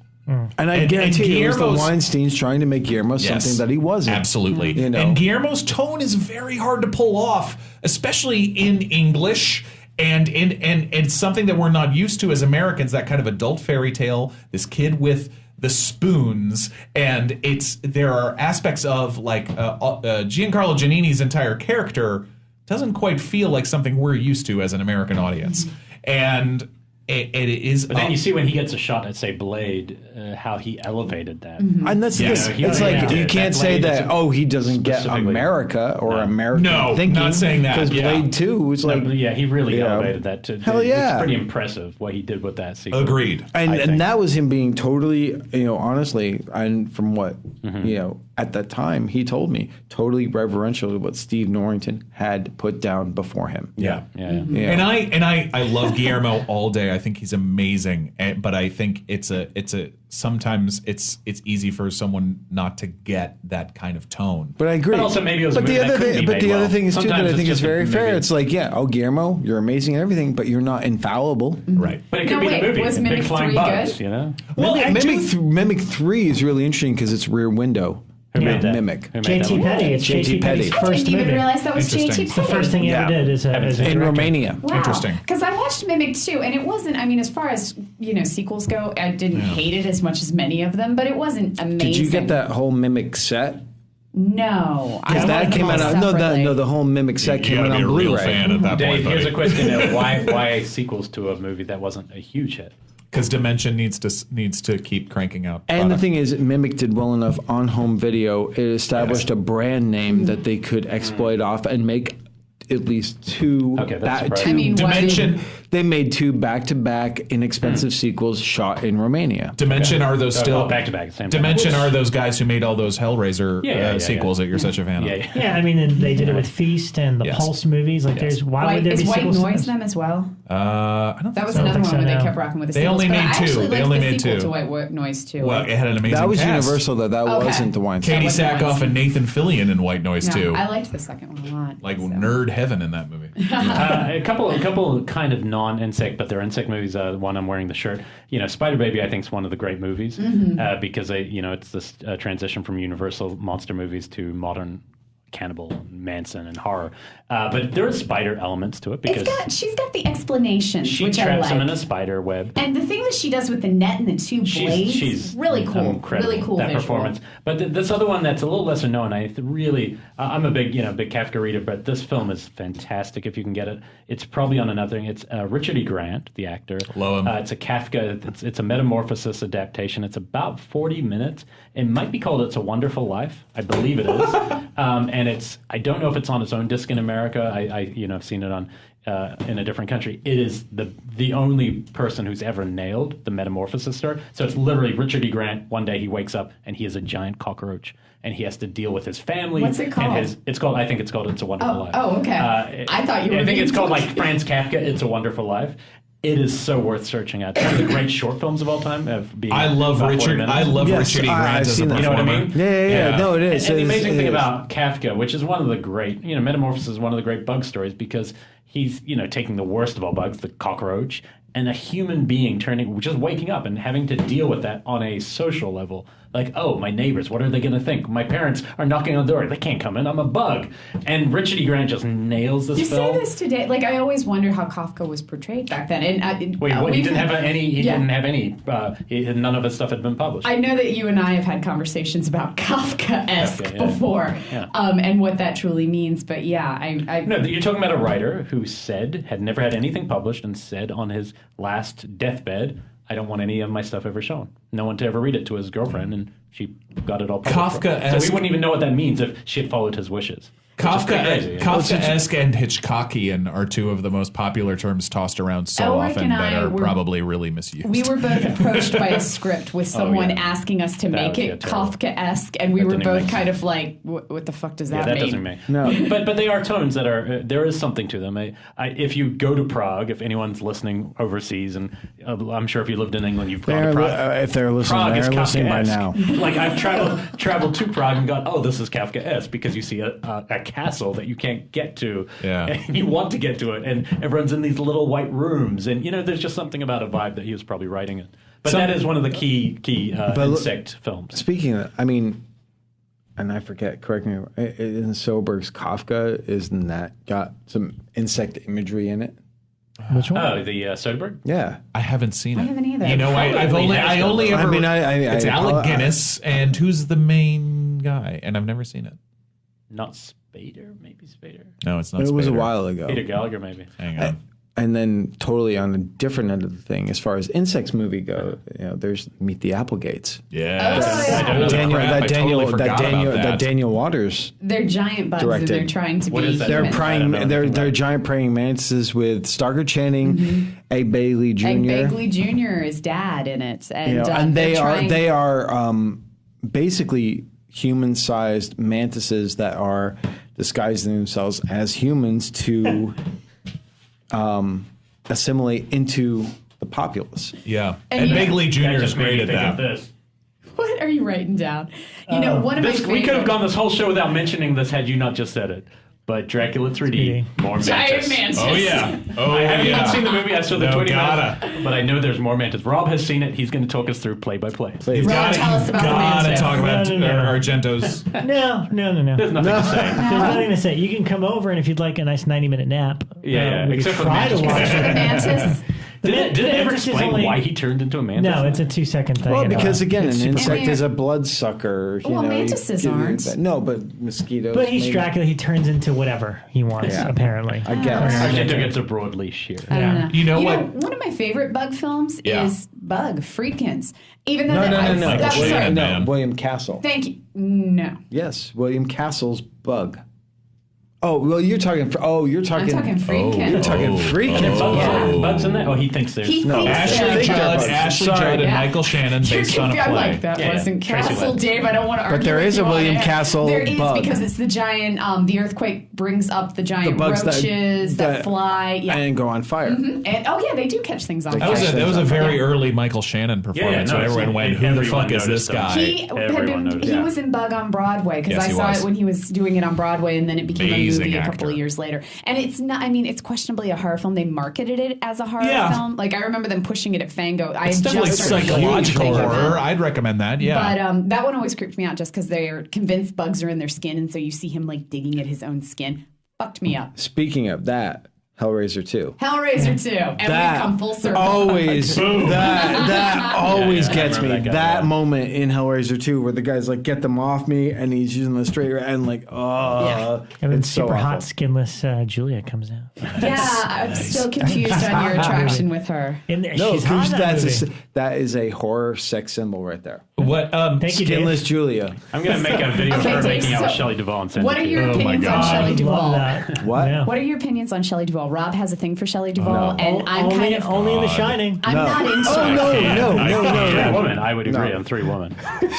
And I And guarantee it was the Guillermo's- Weinsteins trying to make Guillermo Yes. something that he wasn't. Absolutely. You know. And Guillermo's tone is very hard to pull off, especially in English. And it's something that we're not used to as Americans, that kind of adult fairy tale, this kid with the spoons. And there are aspects of like Giancarlo Giannini's entire character doesn't quite feel like something we're used to as an American audience. And it is. But then you see when he gets a shot at, say, Blade, how he elevated that. And that's Yeah, this. he It's really like did. you can't That say Blade is that. Oh, he doesn't get specifically- America or American No, thinking. not saying that, Because yeah. Blade 2 was No, like, but yeah, he really Yeah. elevated that. Hell yeah. It's pretty impressive what he did with that sequence. Agreed. and I think. and that was him being totally, honestly, and from what at that time he told me, totally reverential to what Steve Norrington had put down before him. Yeah. Yeah. Yeah. And I love Guillermo all day. I think he's amazing. But I think it's sometimes it's easy for someone not to get that kind of tone. But I agree. But also maybe it was a but the movie that other couldn't thing, be but made the other well. thing is too that Sometimes I it's think is just very fair. maybe- It's like, Guillermo, you're amazing and everything, but you're not infallible. Right. But it could No, be wait, the movie, was the big Mimic flying 3 bugs, good? you know? Well, I do- Mimic 3 is really interesting because it's Rear Window. Who made that? Mimic. Who made that JT one? Petty. It's J.T. JT Petty's Petty. first didn't even movie. realize that was Interesting. J.T. It's The first thing he Yeah. ever did as a In director. Romania. Wow. Interesting. Because I watched Mimic 2, and it wasn't, I mean, as far as, sequels go, I didn't hate it as much as many of them, but it wasn't amazing. Did you get that whole Mimic set? No. I Because bought that them came all out. separately. The whole Mimic set You came gotta out be on a real Blu-ray. fan at that Dave, point, here's a buddy. question: why sequels to a movie that wasn't a huge hit? Because Dimension needs to keep cranking out. And the product. thing is, Mimic did well enough on home video. It established a brand name that they could exploit off and make at least two. Okay, that's surprising. I mean, Dimension. They made 2 back-to-back inexpensive sequels shot in Romania. Dimension are those still back to back, same time. Dimension are those guys who made all those Hellraiser Yeah. sequels that you're such a fan of. Yeah, yeah. Yeah, I mean, and they did it with Feast and the Yes. Pulse movies. Like, there's why would there Is be White sequels? to Noise this? them as well? I don't That think was so. I don't another think one so, where no. they kept rocking with the They sequels. only but made I two. actually They liked only the made sequel two. to White Noise too. Well, it had an amazing That was cast. Universal, though. That Okay. wasn't the Weinstein. Katie wasn't Sackhoff Weinstein. and Nathan Fillion in White Noise No, too. I liked the second one a lot. Like so. nerd heaven in that movie. A couple kind of non-insect, but they're insect movies. The one I'm wearing the shirt. Spider Baby, I think, is one of the great movies because it's this transition from Universal monster movies to modern cannibal and Manson and horror. But there are spider elements to it because she's got the explanations, she which traps I like. him in a spider web. And the thing that she does with the net and the two blades, she's really cool. Incredible, really cool that visual. performance. But this other one that's a little lesser known, I'm a big Kafka reader, but this film is fantastic if you can get it. It's probably on another thing. It's Richard E. Grant, the actor. Love him. It's a Kafka. It's a metamorphosis adaptation. It's about 40 minutes. It might be called It's a Wonderful Life. I believe it is. And I don't know if it's on its own disc in America. I've seen it on in a different country. It is the only person who's ever nailed the metamorphosis story. So it's literally Richard E. Grant. One day he wakes up and he is a giant cockroach, and he has to deal with his family. What's it called? I think it's called It's a Wonderful Life. Oh, okay. I thought you were. I think being it's called funny. like Franz Kafka. It's a Wonderful Life. It is so worth searching out. It's one of the great short films of all time. I love Richard. I love Richard E. Grant as a performer. You know what I mean? Yeah. No, it is. And the amazing thing is. about Kafka, which is one of the great, Metamorphosis is one of the great bug stories because he's, taking the worst of all bugs, the cockroach, and a human being just waking up and having to deal with that on a social level. Like, oh, my neighbors, what are they going to think? My parents are knocking on the door. They can't come in. I'm a bug. And Richard E. Grant just nails this film. You say this today. Like, I always wonder how Kafka was portrayed back then. And He didn't have any. None of his stuff had been published. I know that you and I have had conversations about Kafka-esque before, Yeah. And what that truly means. But yeah, No, you're talking about a writer who had never had anything published and said on his last deathbed, I don't want any of my stuff ever shown. No one to ever read it to his girlfriend, and she got it all published. Kafka-esque. So we wouldn't even know what that means if she had followed his wishes. Kafka-esque and Hitchcockian are two of the most popular terms tossed around so Elric often and that I are were- probably really misused. we were both approached by a script with someone yeah. asking us to That make was, it terrible. Kafka-esque, and we That were didn't even both make kind sense. of like, what the fuck does that That mean? doesn't make No. But they are tones that are there is something to them. If you go to Prague, if anyone's listening overseas, and I'm sure if you lived in England, you've gone to Prague. If they're listening, Prague is they're listening by Kafka-esque. now. Like I've traveled to Prague and gone, oh, this is Kafka-esque because you see a castle that you can't get to, and you want to get to it, and everyone's in these little white rooms, and there's just something about a vibe that he was probably writing it. But that is one of the key insect films. Speaking of, and I forget, correct me, in Soberg's Kafka, isn't that got some insect imagery in it? Which one? Oh, the Soderbergh? Yeah. I haven't seen it. I haven't either. I've only ever. It's Alec Guinness, and who's the main guy? And I've never seen it. Not Spader, maybe Spader. No, it's not. It was a Spader. while ago. Peter Gallagher, maybe. Hang on. And then totally on a different end of the thing, as far as insects movie go, there's Meet the Applegates. Yes. That Daniel Waters They're giant bugs, directed. and they're trying to What be is that? human. they're giant praying mantises with Starker Channing, Egg Bailey Jr. And Bagley Jr. is dad in it, and, and they're they are basically human-sized mantises that are disguising themselves as humans to assimilate into the populace. Yeah. And And you- Bagley Jr. That is just made great me at think of that. this. What are you writing down? One of my We could have favorite- gone this whole show without mentioning this had you not just said it. But Dracula 3D, more Giant mantis. mantis. Oh yeah. Oh I haven't yeah. even seen the movie. I saw the No, 20 gotta. minutes, but I know there's more mantis. Rob has seen it. He's going to talk us through play by play. Please. Rob, tell us about the Gotta mantis. talk about No. Argento's. No. There's nothing to say. There's nothing to say. You can come over, and if you'd like a nice 90-minute nap, Yeah, we except could for the try to mantis. watch The it. mantis. Did it ever mantis is explain only- why he turned into a mantis? No, it's a 2-second thing. Well, and, because again, an insect weird. is a bloodsucker. Well, mantises aren't. No, but mosquitoes. But he's maybe. Dracula. He turns into whatever he wants, Yeah. apparently. I guess. Argento gets a broad leash here. I don't know. You know what? One of my favorite bug films Yeah. is Bug Freakins. Even though No. I'm sorry. Man. William Castle. Thank you. No, Yes, William Castle's Bug. Oh well, you're talking. I'm talking Freakin. You're talking Freakin. Bugs in there? Oh, he thinks there's... He thinks Ashley there's Judd, bugs. Ashley Sorry. Judd, and Yeah. Michael Shannon based on a I play. like that. Yeah, Wasn't Tracy Castle, Letts. Dave. I don't want to argue. there with is you a on William it. Castle There is bug. because it's the giant. The earthquake brings up the giant bugs that- roaches that fly. Yeah. and go on fire. And they do catch things on That was fire. a very early Michael Shannon performance. no, So everyone went, "Who the everyone fuck is this noticed guy?" him. He Everyone noticed. he was in Bug on Broadway because Yes, I he saw was. it when he was doing it on Broadway, and then it became a amazing movie a actor. couple of years later. And it's not, I mean, it's questionably a horror film. They marketed it as a horror film. Like, I remember them pushing it at Fango. It's definitely psychological horror. I'd recommend that, yeah. But that one always creeped me out just because they're convinced bugs are in their skin, and so you see him, like, digging at his own skin. Fucked me up. Speaking of that, Hellraiser 2. Hellraiser 2. And we come full circle. Always, that always gets me. That moment in Hellraiser 2 where the guy's like, get them off me, and he's using the straight and like, And then it's so super hot, awful. skinless Julia comes out. Yeah, I'm still confused on your attraction with her. No, No, because that is a horror sex symbol right there. What? Thank you, Dave. Skinless Julia. I'm going to make a video of Okay, her Dave, making out with so Shelley Duvall and send What it are to your you. opinions on Shelley Love Duvall? that. What? Yeah. What are your opinions on Shelley Duvall? Rob has a thing for Shelley Duvall, and I'm kind of only in The Shining. I'm not into Oh, it. no. Three Woman. I would agree on Three Woman.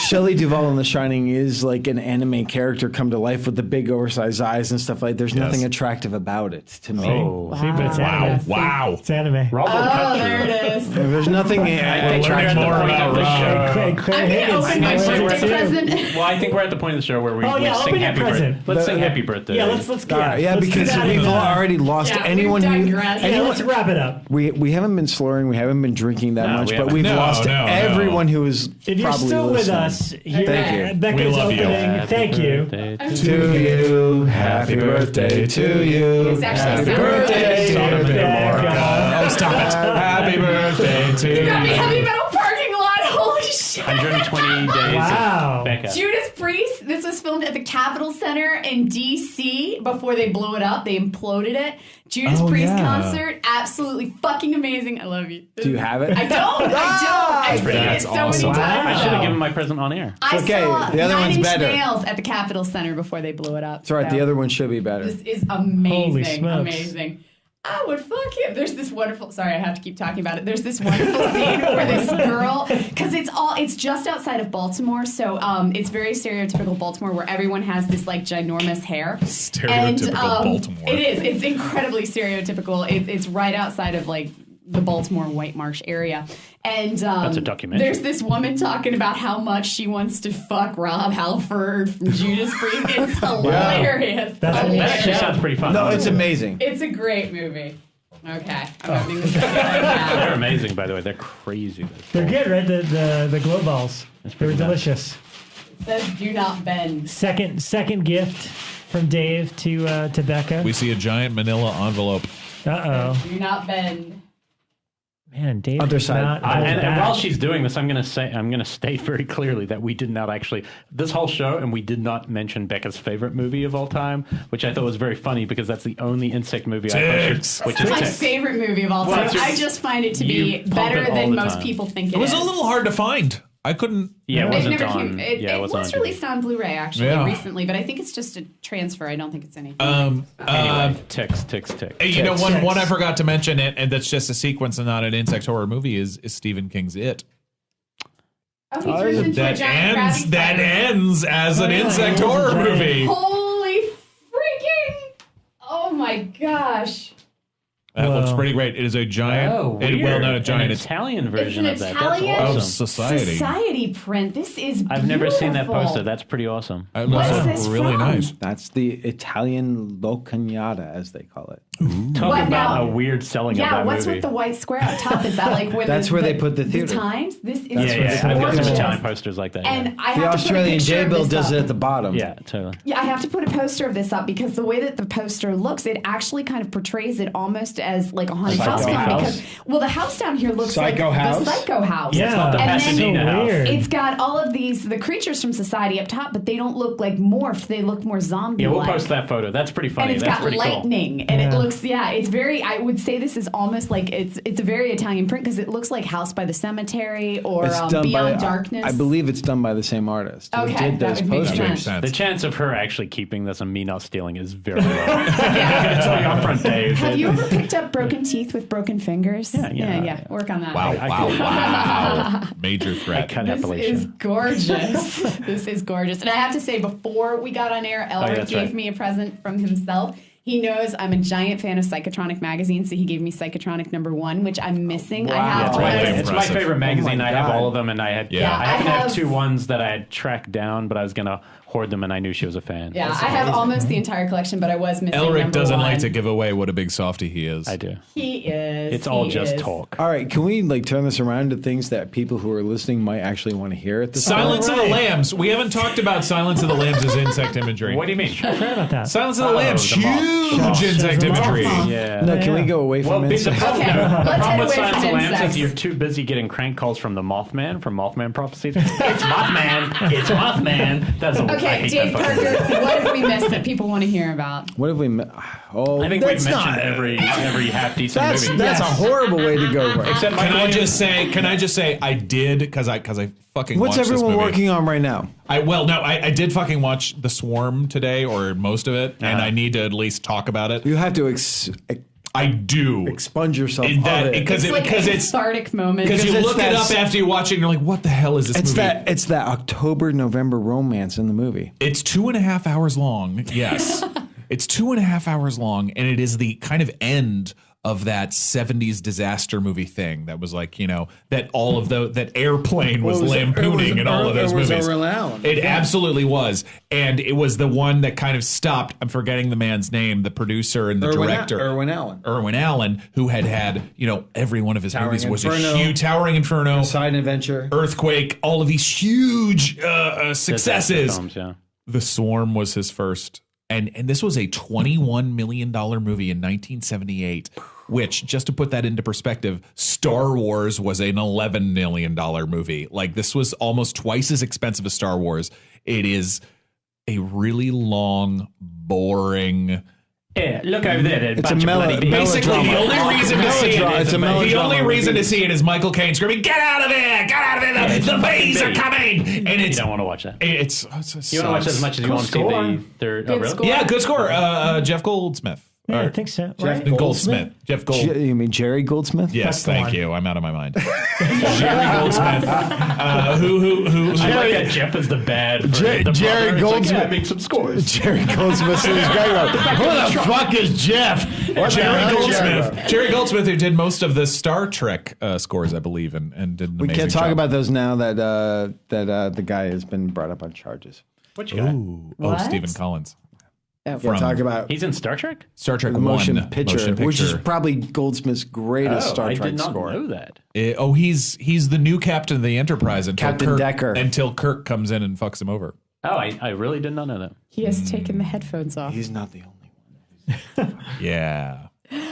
Shelley Duvall in The Shining is like an anime character come to life with the big oversized eyes and stuff like. There's nothing attractive about it to me. Oh, See, but it's anime. Wow. It's anime. Rob will cut you. There it is. There's nothing attractive more about about it. Rob. Craig I'm Higgins. gonna open my birthday present. Well, I think we're at the point of the show where we Oh, yeah, sing open your happy birthday. present. Let's sing happy birthday. Yeah, let's All right, yeah, let's do because that. we've already lost Yeah, anyone we've who. digressed. Yeah, let's wrap it up. We haven't been slurring, we haven't been drinking that No, much, we but haven't. we've No, lost no. everyone who is If you're probably still with listening. us, here Thank you. at Bekah's We love you. opening, thank you. To you, happy birthday to you. It's actually Happy Sarah. birthday, Son of a Becca. Oh, stop it. Happy birthday to You got me you. heavy metal parking lot. Holy shit. 120 days Wow. of Bekah. Judas Priest. This was filmed at the Capitol Center in D.C. before they blew it up. They imploded it. Judas Priest concert. Absolutely fucking amazing. I love you. Do you have it? I don't. I've seen it That's so awesome. many times. I should have though. given my present on air. I okay, saw the other Nine one's Inch better. Nails at the Capitol Center before they blew it up. That's right, So the other one should be better. This is amazing. Holy smokes. Amazing. I would fuck him. There's this wonderful. Sorry, I have to keep talking about it. There's this wonderful scene where this girl, because it's just outside of Baltimore, so it's very stereotypical Baltimore, where everyone has this like ginormous hair. Stereotypical Baltimore. It is. It's incredibly stereotypical. It's right outside of like the Baltimore White Marsh area. And That's a documentary. There's this woman talking about how much she wants to fuck Rob Halford from Judas Priest. It's hilarious. That's That Hilarious. actually sounds pretty fun. No, it's amazing. It's a great movie. Okay, I'm opening this up right now. They're amazing, by the way. They're crazy. They're good, right? The glow balls. They were delicious. It says "Do not bend." Second gift from Dave to Bekah. We see a giant manila envelope. Do not bend. Man, Dave. Underside. Not And while she's doing this, I'm going to state very clearly that we did not actually this whole show, and we did not mention Bekah's favorite movie of all time, which I thought was very funny because that's the only insect movie I Ticks. posted, which It's is my Ticks. favorite movie of all Well, time. it's your- I just find it to be you pump better it all than the most time. people think It was is. a little hard to find. I couldn't. Yeah, it It wasn't never on. came. It yeah, it was wasn't on released on Blu-ray actually Yeah. recently, but I think it's just a transfer. I don't think it's anything. Anyway, Ticks. You know, Ticks. one I forgot to mention, and that's just a sequence and not an insect horror movie, is Stephen King's It. He turns into a That giant ends. crabby That spider. ends as an insect horror movie. Holy freaking! Oh my gosh! That looks Whoa. pretty great. It is a giant. weird. Well, not a giant. An It's Italian version It's of an that. Italian That's of awesome. society. print. This is. I've never seen that beautiful. poster. That's pretty awesome. It What looks is this really from? nice. That's the Italian locagnata, as they call it. Talk What about now? a weird selling of Yeah, that what's movie. with the white square up top? Is that like where That's where they put the theater. Times? This is yeah, I've got gorgeous. some Italian posters like that. And I The have Australian to put a picture of J-Bill this does up. it at the bottom. yeah, totally. Yeah, I have to put a poster of this up because the way that the poster looks, it actually kind of portrays it almost as like a haunted house. Psycho film house? Because, well, the house down here looks Psycho like house? the Psycho House. Yeah. It's not the And then- Pasadena So house. weird. It's got all of the creatures from society up top, but they don't look like morphed. They look more zombie-like. Yeah, we'll post that photo. That's pretty And funny. it's That's got pretty lightning, and it Yeah. looks, it's very, I would say this is almost like, it's a very Italian print because it looks like House by the Cemetery or It's done Beyond by, Darkness. I believe it's done by the same artist who Okay, did that those would make posters. sense. cool. The chance of her actually keeping this and me not stealing is very low. I'm gonna tell you up front, Dave. Have you ever picked up broken teeth with broken fingers? Yeah. Work on that. Wow. Major I threat. cut This is Appalachian. gorgeous. This is gorgeous. And I have to say, before we got on air, Elric that's gave right. me a present from himself. He knows I'm a giant fan of Psychotronic magazine, so he gave me Psychotronic #1, which I'm missing. I have It's one. my, Really it's my impressive. favorite magazine. Oh my I have God. all of them, and I had. Yeah. I happen to have have- 2 ones that I had tracked down, but I was gonna hoard them, and I knew she was a fan. Yeah, I have almost the entire collection, but I was missing Elric number doesn't one. like to give away what a big softie he is. I do. He is. It's all He just is. talk. All right, can we like turn this around to things that people who are listening might actually want to hear at this Silence point? of the Lambs. We haven't talked about Silence of the Lambs as insect imagery. What do you mean? I forgot about that. Silence of the Lambs, the moth. huge insect The moth. imagery. Yeah. No, can we go away Well, from the insects? problem, Okay, the let's problem head with away Silence from of the Lambs insects. is you're too busy getting crank calls from the Mothman, from Mothman Prophecies. It's Mothman. It's Mothman. That's I Okay, hate Dave that fucking Parker, what have we missed that people want to hear about? What have we? Oh, I think we've that's mentioned not. every half decent movie. That's a horrible way to go. Right? Except Can Michael I just say I did because I fucking What's watched this everyone movie. working on right now? I did fucking watch The Swarm today, or most of it, and I need to at least talk about it. You have to I do. expunge yourself In that- of it. because It's like a it's cathartic moment. because you it's look it that up after you watch it and you're like, what the hell is this It's movie? it's that October-November romance in the movie. It's 2.5 hours long. Yes. It's 2.5 hours long, and it is the kind of end of that 70s disaster movie thing that was like, that all of that Airplane was lampooning in all of those movies. It absolutely was. And it was the one that kind of stopped, I'm forgetting the man's name, the producer and the director. Irwin Allen. Erwin Allen, who had every one of his Towering movies was Inferno. a huge Towering Inferno, Side Adventure. Earthquake, all of these huge successes. films, yeah. The Swarm was his first. And this was a $21 million movie in 1978, which, just to put that into perspective, Star Wars was an $11 million movie. Like, this was almost twice as expensive as Star Wars. It is a really long, boring... Yeah, look over there. It's a melody. Basically, the only reason to see it It's is a melodrama the only reason movie. to see it is Michael Caine screaming, "Get out of there! Get out of there! The bees are coming!" And You it's don't want to watch that. it's You want to watch it as much as you want to see score. the third. Good Oh, really? score. yeah, good score. Jeff Goldsmith. Yeah, I Or think so. Jeff Right? Goldsmith. Jeff Gold. You mean Jerry Goldsmith? Yes, That's the thank one. you. I'm out of my mind. Jerry Goldsmith, who I like that Jeff is the bad. For Jerry the brother. It's like, Goldsmith. yeah, make some scores. Jerry Goldsmith is great. Who the fuck is Jeff? Jerry Goldsmith, who did most of the Star Trek scores, I believe, and did an We amazing can't talk job. about those now that the guy has been brought up on charges. Which guy? What? Stephen Collins. Can't talk about He's in Star Trek. Star Trek the 1 motion picture, which is probably Goldsmith's greatest Star I Trek did not score. know that. He's the new captain of the Enterprise until Captain Kirk, Decker. until Kirk comes in and fucks him over. Oh, I really did not know that. He has taken the headphones off. He's not the only one. Yeah,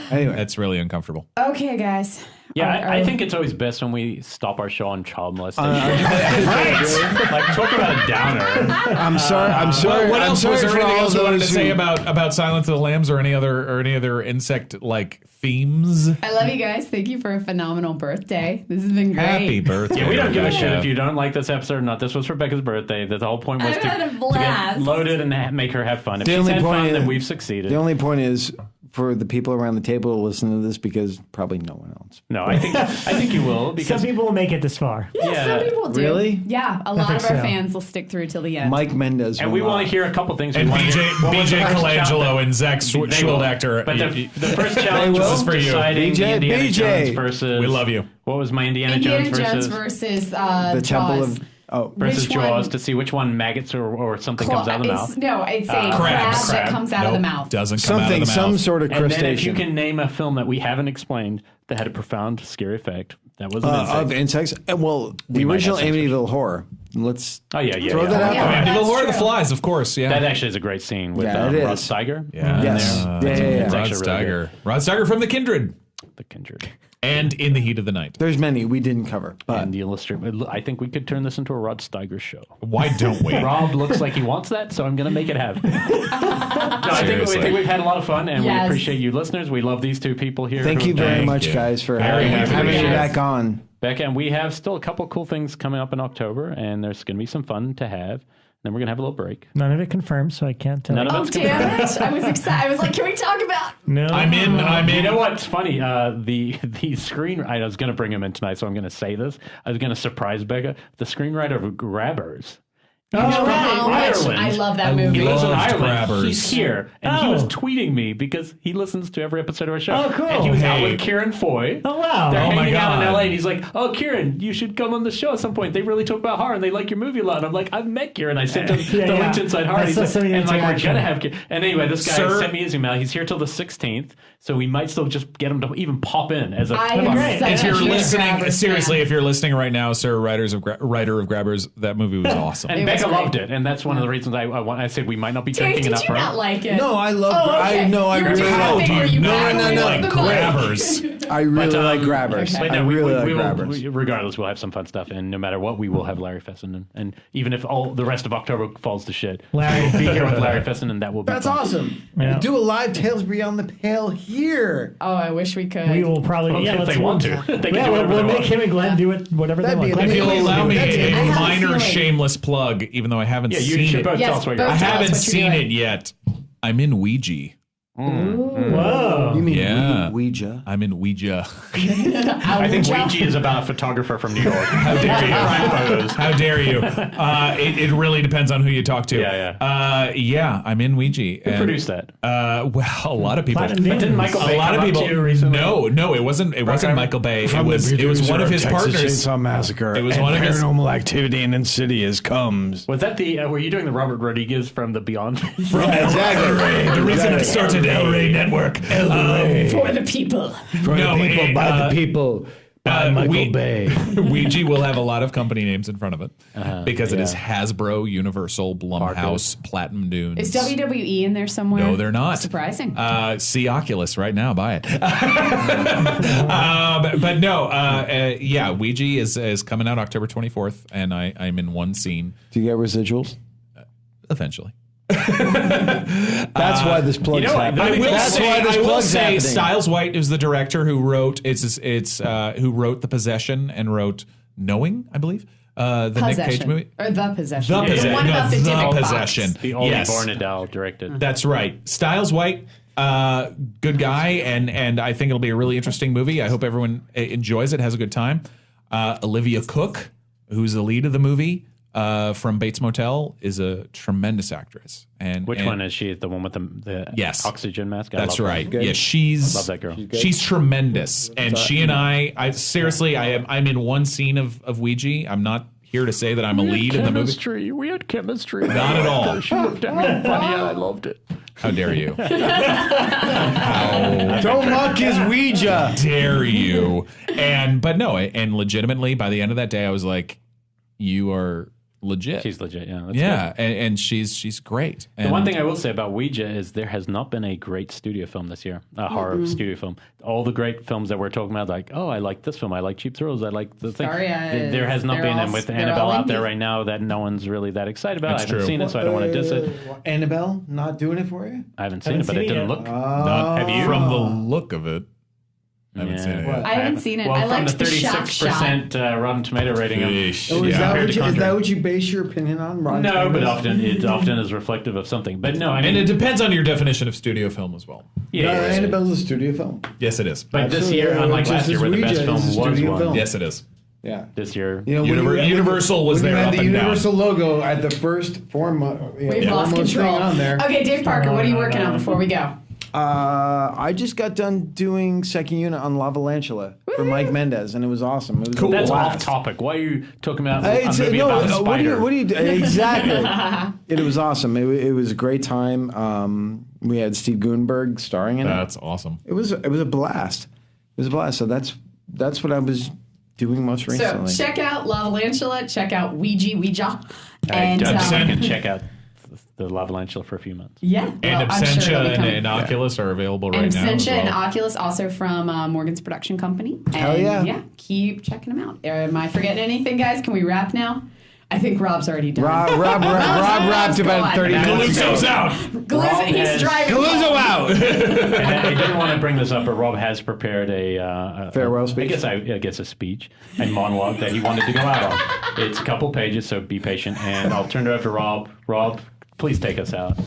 Anyway, that's really uncomfortable. Okay, guys. Yeah, Are- I are- think it's always best when we stop our show on child molestation. Like, talk about a downer. I'm sorry. I'm sorry. What I'm else sorry was there? for Anything all else you wanted to those say who- about Silence of the Lambs or any other insect like themes? I love you guys. Thank you for a phenomenal birthday. This has been great. Happy birthday! Yeah, we don't give a shit Rebecca. if you don't like this episode or not. This was Rebecca's birthday. The whole point was I've to, had a to get blast. loaded and make her have fun. If The she's only had point fun, is- then we've succeeded. The only point is for the people around the table to listen to this because probably no one else. No, I think you will Some because people will make it this far. Yeah, some people do. Really? Yeah, a lot think of our so. fans will stick through till the end. Mike Mendez. and will we not. want to hear a couple things. We And wanna hear- what was BJ the first Colangelo challenge? and Zach They will. Schwildactor. But the first challenge will. was This is for you. deciding BJ, Indiana BJ. Jones versus. We love you. What was my Indiana, Indiana Jones versus the Temple Jaws. of. Oh, versus Which one? Jaws to see which one maggots or something Claw- comes out of the it's- mouth. No, it's a crab crabs. that comes out of the Nope, mouth. Doesn't come out something, of the some mouth. sort of And then if crustacean. you can name a film that we haven't explained that had a profound scary effect, that was an Of insect. insects. Well, the might original have some Amityville Horror. Let's Oh yeah, yeah. throw yeah. that out Yeah. there. That's Amityville Horror, the true. Flies, of course. Yeah. That actually is a great scene with Yeah, it Rod is. Steiger. Yeah. Yes. Yeah. Yeah, yeah, yeah. It's Rod actually really Steiger. Rod Steiger from The Kindred The Kindred. and In the Heat of the Night. There's many we didn't cover, but And the illustrator. I think we could turn this into a Rod Steiger show. Why don't we? Rob looks like he wants that, so I'm going to make it happen. No, I Seriously. think we've had a lot of fun, and Yes. we appreciate you listeners. We love these two people here. thank who- you very Thank much, you. guys, for Very having happy me to back on. Becca, and we have still a couple cool things coming up in October, and there's going to be some fun to have. Then we're going to have a little break. None of it confirmed, so I can't tell. None of Oh, it's damn it. I was excited. I was like, can we talk about... No. I'm in. You know what's funny? The screen. I was going to bring him in tonight, so I'm going to say this. I was going to surprise Becca. The screenwriter of Grabbers Oh, right. Which I love that movie. He lives in Loved Ireland. Grabbers. He's here, and he was tweeting me because he listens to every episode of our show. Oh, cool. And he was out Hey. with Kieran Foy. Oh, wow. They're Oh, my hanging out in God. LA, and he's like, "Oh, Kieran, you should come on the show at some point. They really talk about horror, and they like your movie a lot." And I'm like, "I've met Kieran. I sent him the link to Inside Horror." I He's saw like, some of the and like, we're interaction. gonna have Kieran. And anyway, this guy Sir- sent me his email. He's here till the 16th, so we might still just get him to even pop in as a. I am Great. such If a you're huge listening, Grabbers seriously, fan. if you're listening right now, sir, writer of Grabbers, that movie was awesome. and It was Bekah great. loved it, and that's one of the reasons I said we might not be Dave, drinking did enough you for not him. like it? No, I love. okay. I You're really tapping like. where you No, back no, away no, from the mic. Grabbers. I really like Grabbers. Okay. But I no, really like we will, Grabbers. regardless, we'll have some fun stuff, and no matter what, we will have Larry Fessenden, and even if all the rest of October falls to shit, Larry. we'll be here with Larry Fessenden, and that will be That's fun. awesome. Yeah. Do a live Tales Beyond the Pale here. Oh, I wish we could. We will probably, Well, if let's they want to. They can do whatever we'll they make want. him and Glenn do it, whatever That'd they be want. an If Glenn, you'll amazing. allow me That's it. a I have a minor feeling. shameless plug, even though I haven't Yeah, you seen should it. both Yes, tell us what you're both I tell us haven't what you're seen doing. it yet. I'm in Ouija. Whoa. You mean Yeah. Ouija? I'm in Ouija. I think Ouija is about a photographer from New York. How dare you? Prime photos. How dare you? It really depends on who you talk to. Yeah, I'm in Ouija. Who produced that? Well, a lot of people. Platinum Demons. Didn't Michael A Bay lot come of up people. to you recently? No, it wasn't. It wasn't Michael Bay. It was one of his partners. Chainsaw Massacre. It was and one of his- Paranormal Activity and Insidious comes. Was that the? Were you doing the Robert Rodriguez from the Beyond? Exactly. The reason it started El Rey Network. For the people. For No, the people, it, by the people, by Michael Bay. Ouija will have a lot of company names in front of it because it is Hasbro, Universal, Blumhouse, Platinum Dunes. Is WWE in there somewhere? No, they're not. Surprising. See Oculus right now. Buy it. But no, yeah, Ouija is coming out October 24th, and I'm in one scene Do you get residuals? eventually. That's why this plug's happening. I will That's say, why this I will plug's say happening. Styles White is the director who wrote who wrote The Possession and wrote Knowing, I believe. The Nick Cage Possession. movie. Or The Possession. The The Possession. one about the The Dybbuk box. Possession. The only Yes. Bornadal directed. That's right. Styles White, good guy, and I think it'll be a really interesting movie. I hope everyone enjoys it, has a good time. Olivia Cook, who's the lead of the movie from Bates Motel, is a tremendous actress. And Which one is she? The one with the Yes. oxygen mask? I That's love her. right. Yeah, she's Love that girl. She's tremendous, and she and I seriously, I'm in one scene of Ouija. I'm not here to say that I'm a lead in the movie. We had chemistry. Not at all. She looked at me funny, and I loved it. How dare you? Don't mock his Ouija. Dare you? But no, and legitimately, by the end of that day, I was like, "You are legit." She's legit. Yeah. That's yeah, and she's great. The one thing I will say about Ouija is there has not been a great studio film this year, a horror studio film. All the great films that we're talking about, like, oh, I like this film, I like Cheap Thrills, I like the thing. Sorry, there has not they're been, all- and with they're Annabelle all out there indie. right now, that no one's really that excited about. That's I haven't true. seen it, so I don't want to diss it. Annabelle not doing it for you? I haven't seen it, but it seen it didn't yet. look. Not Have you? from the look of it. I haven't Yeah. seen it yet. I haven't seen it. Well, I from liked the the shock 36% Rotten Tomato rating. Yeesh. Oh, is, Yeah. that Compared what to you, is that Conjuring. what you base your opinion on? Rotten No, but Tomatoes? often is reflective of something. But no, I mean, And it depends on your definition of studio film as well. yeah, No, yeah, yeah. Annabelle's a studio film. Yes, it is. But this Absolutely. year, unlike Just last as year, where the Ouija best is film a was studio one, film. Yes, it is. Yeah. this year, You know, when Universal was when there you had up the and down. Universal logo at the first We've lost control. on there. Okay, Dave Parker, what are you working on before we go? I just got done doing second unit on Lavalantula for Mike Mendez, and it was awesome. It was a That's off blast. topic. Why are you talking about It's, a movie no, about a what do you, spider? what do you do? Exactly. It was awesome. It was a great time. We had Steve Gutenberg starring in it. That's awesome. It was a blast. It was a blast. So that's what I was doing most So recently. check out Lavalantula, check out Ouija. And I'm saying you can check out the Lavalantula for a few months. yeah. And well, I'm sure it'll Absentia be coming. and Oculus are available right And now. as Absentia and well. Oculus, also from Morgan's production company. And Hell yeah. Yeah, keep checking them out. Am I forgetting anything, guys? Can we wrap now? I think Rob's already done. Rob rapped about 30 minutes ago. Galluzzo's out. Galluzzo, he's has- driving. Galluzzo out. And I didn't want to bring this up, but Rob has prepared a Farewell speech? I guess a speech and monologue that he wanted to go out on. It's a couple pages, so be patient. And I'll turn it over to Rob. Rob, please take us out.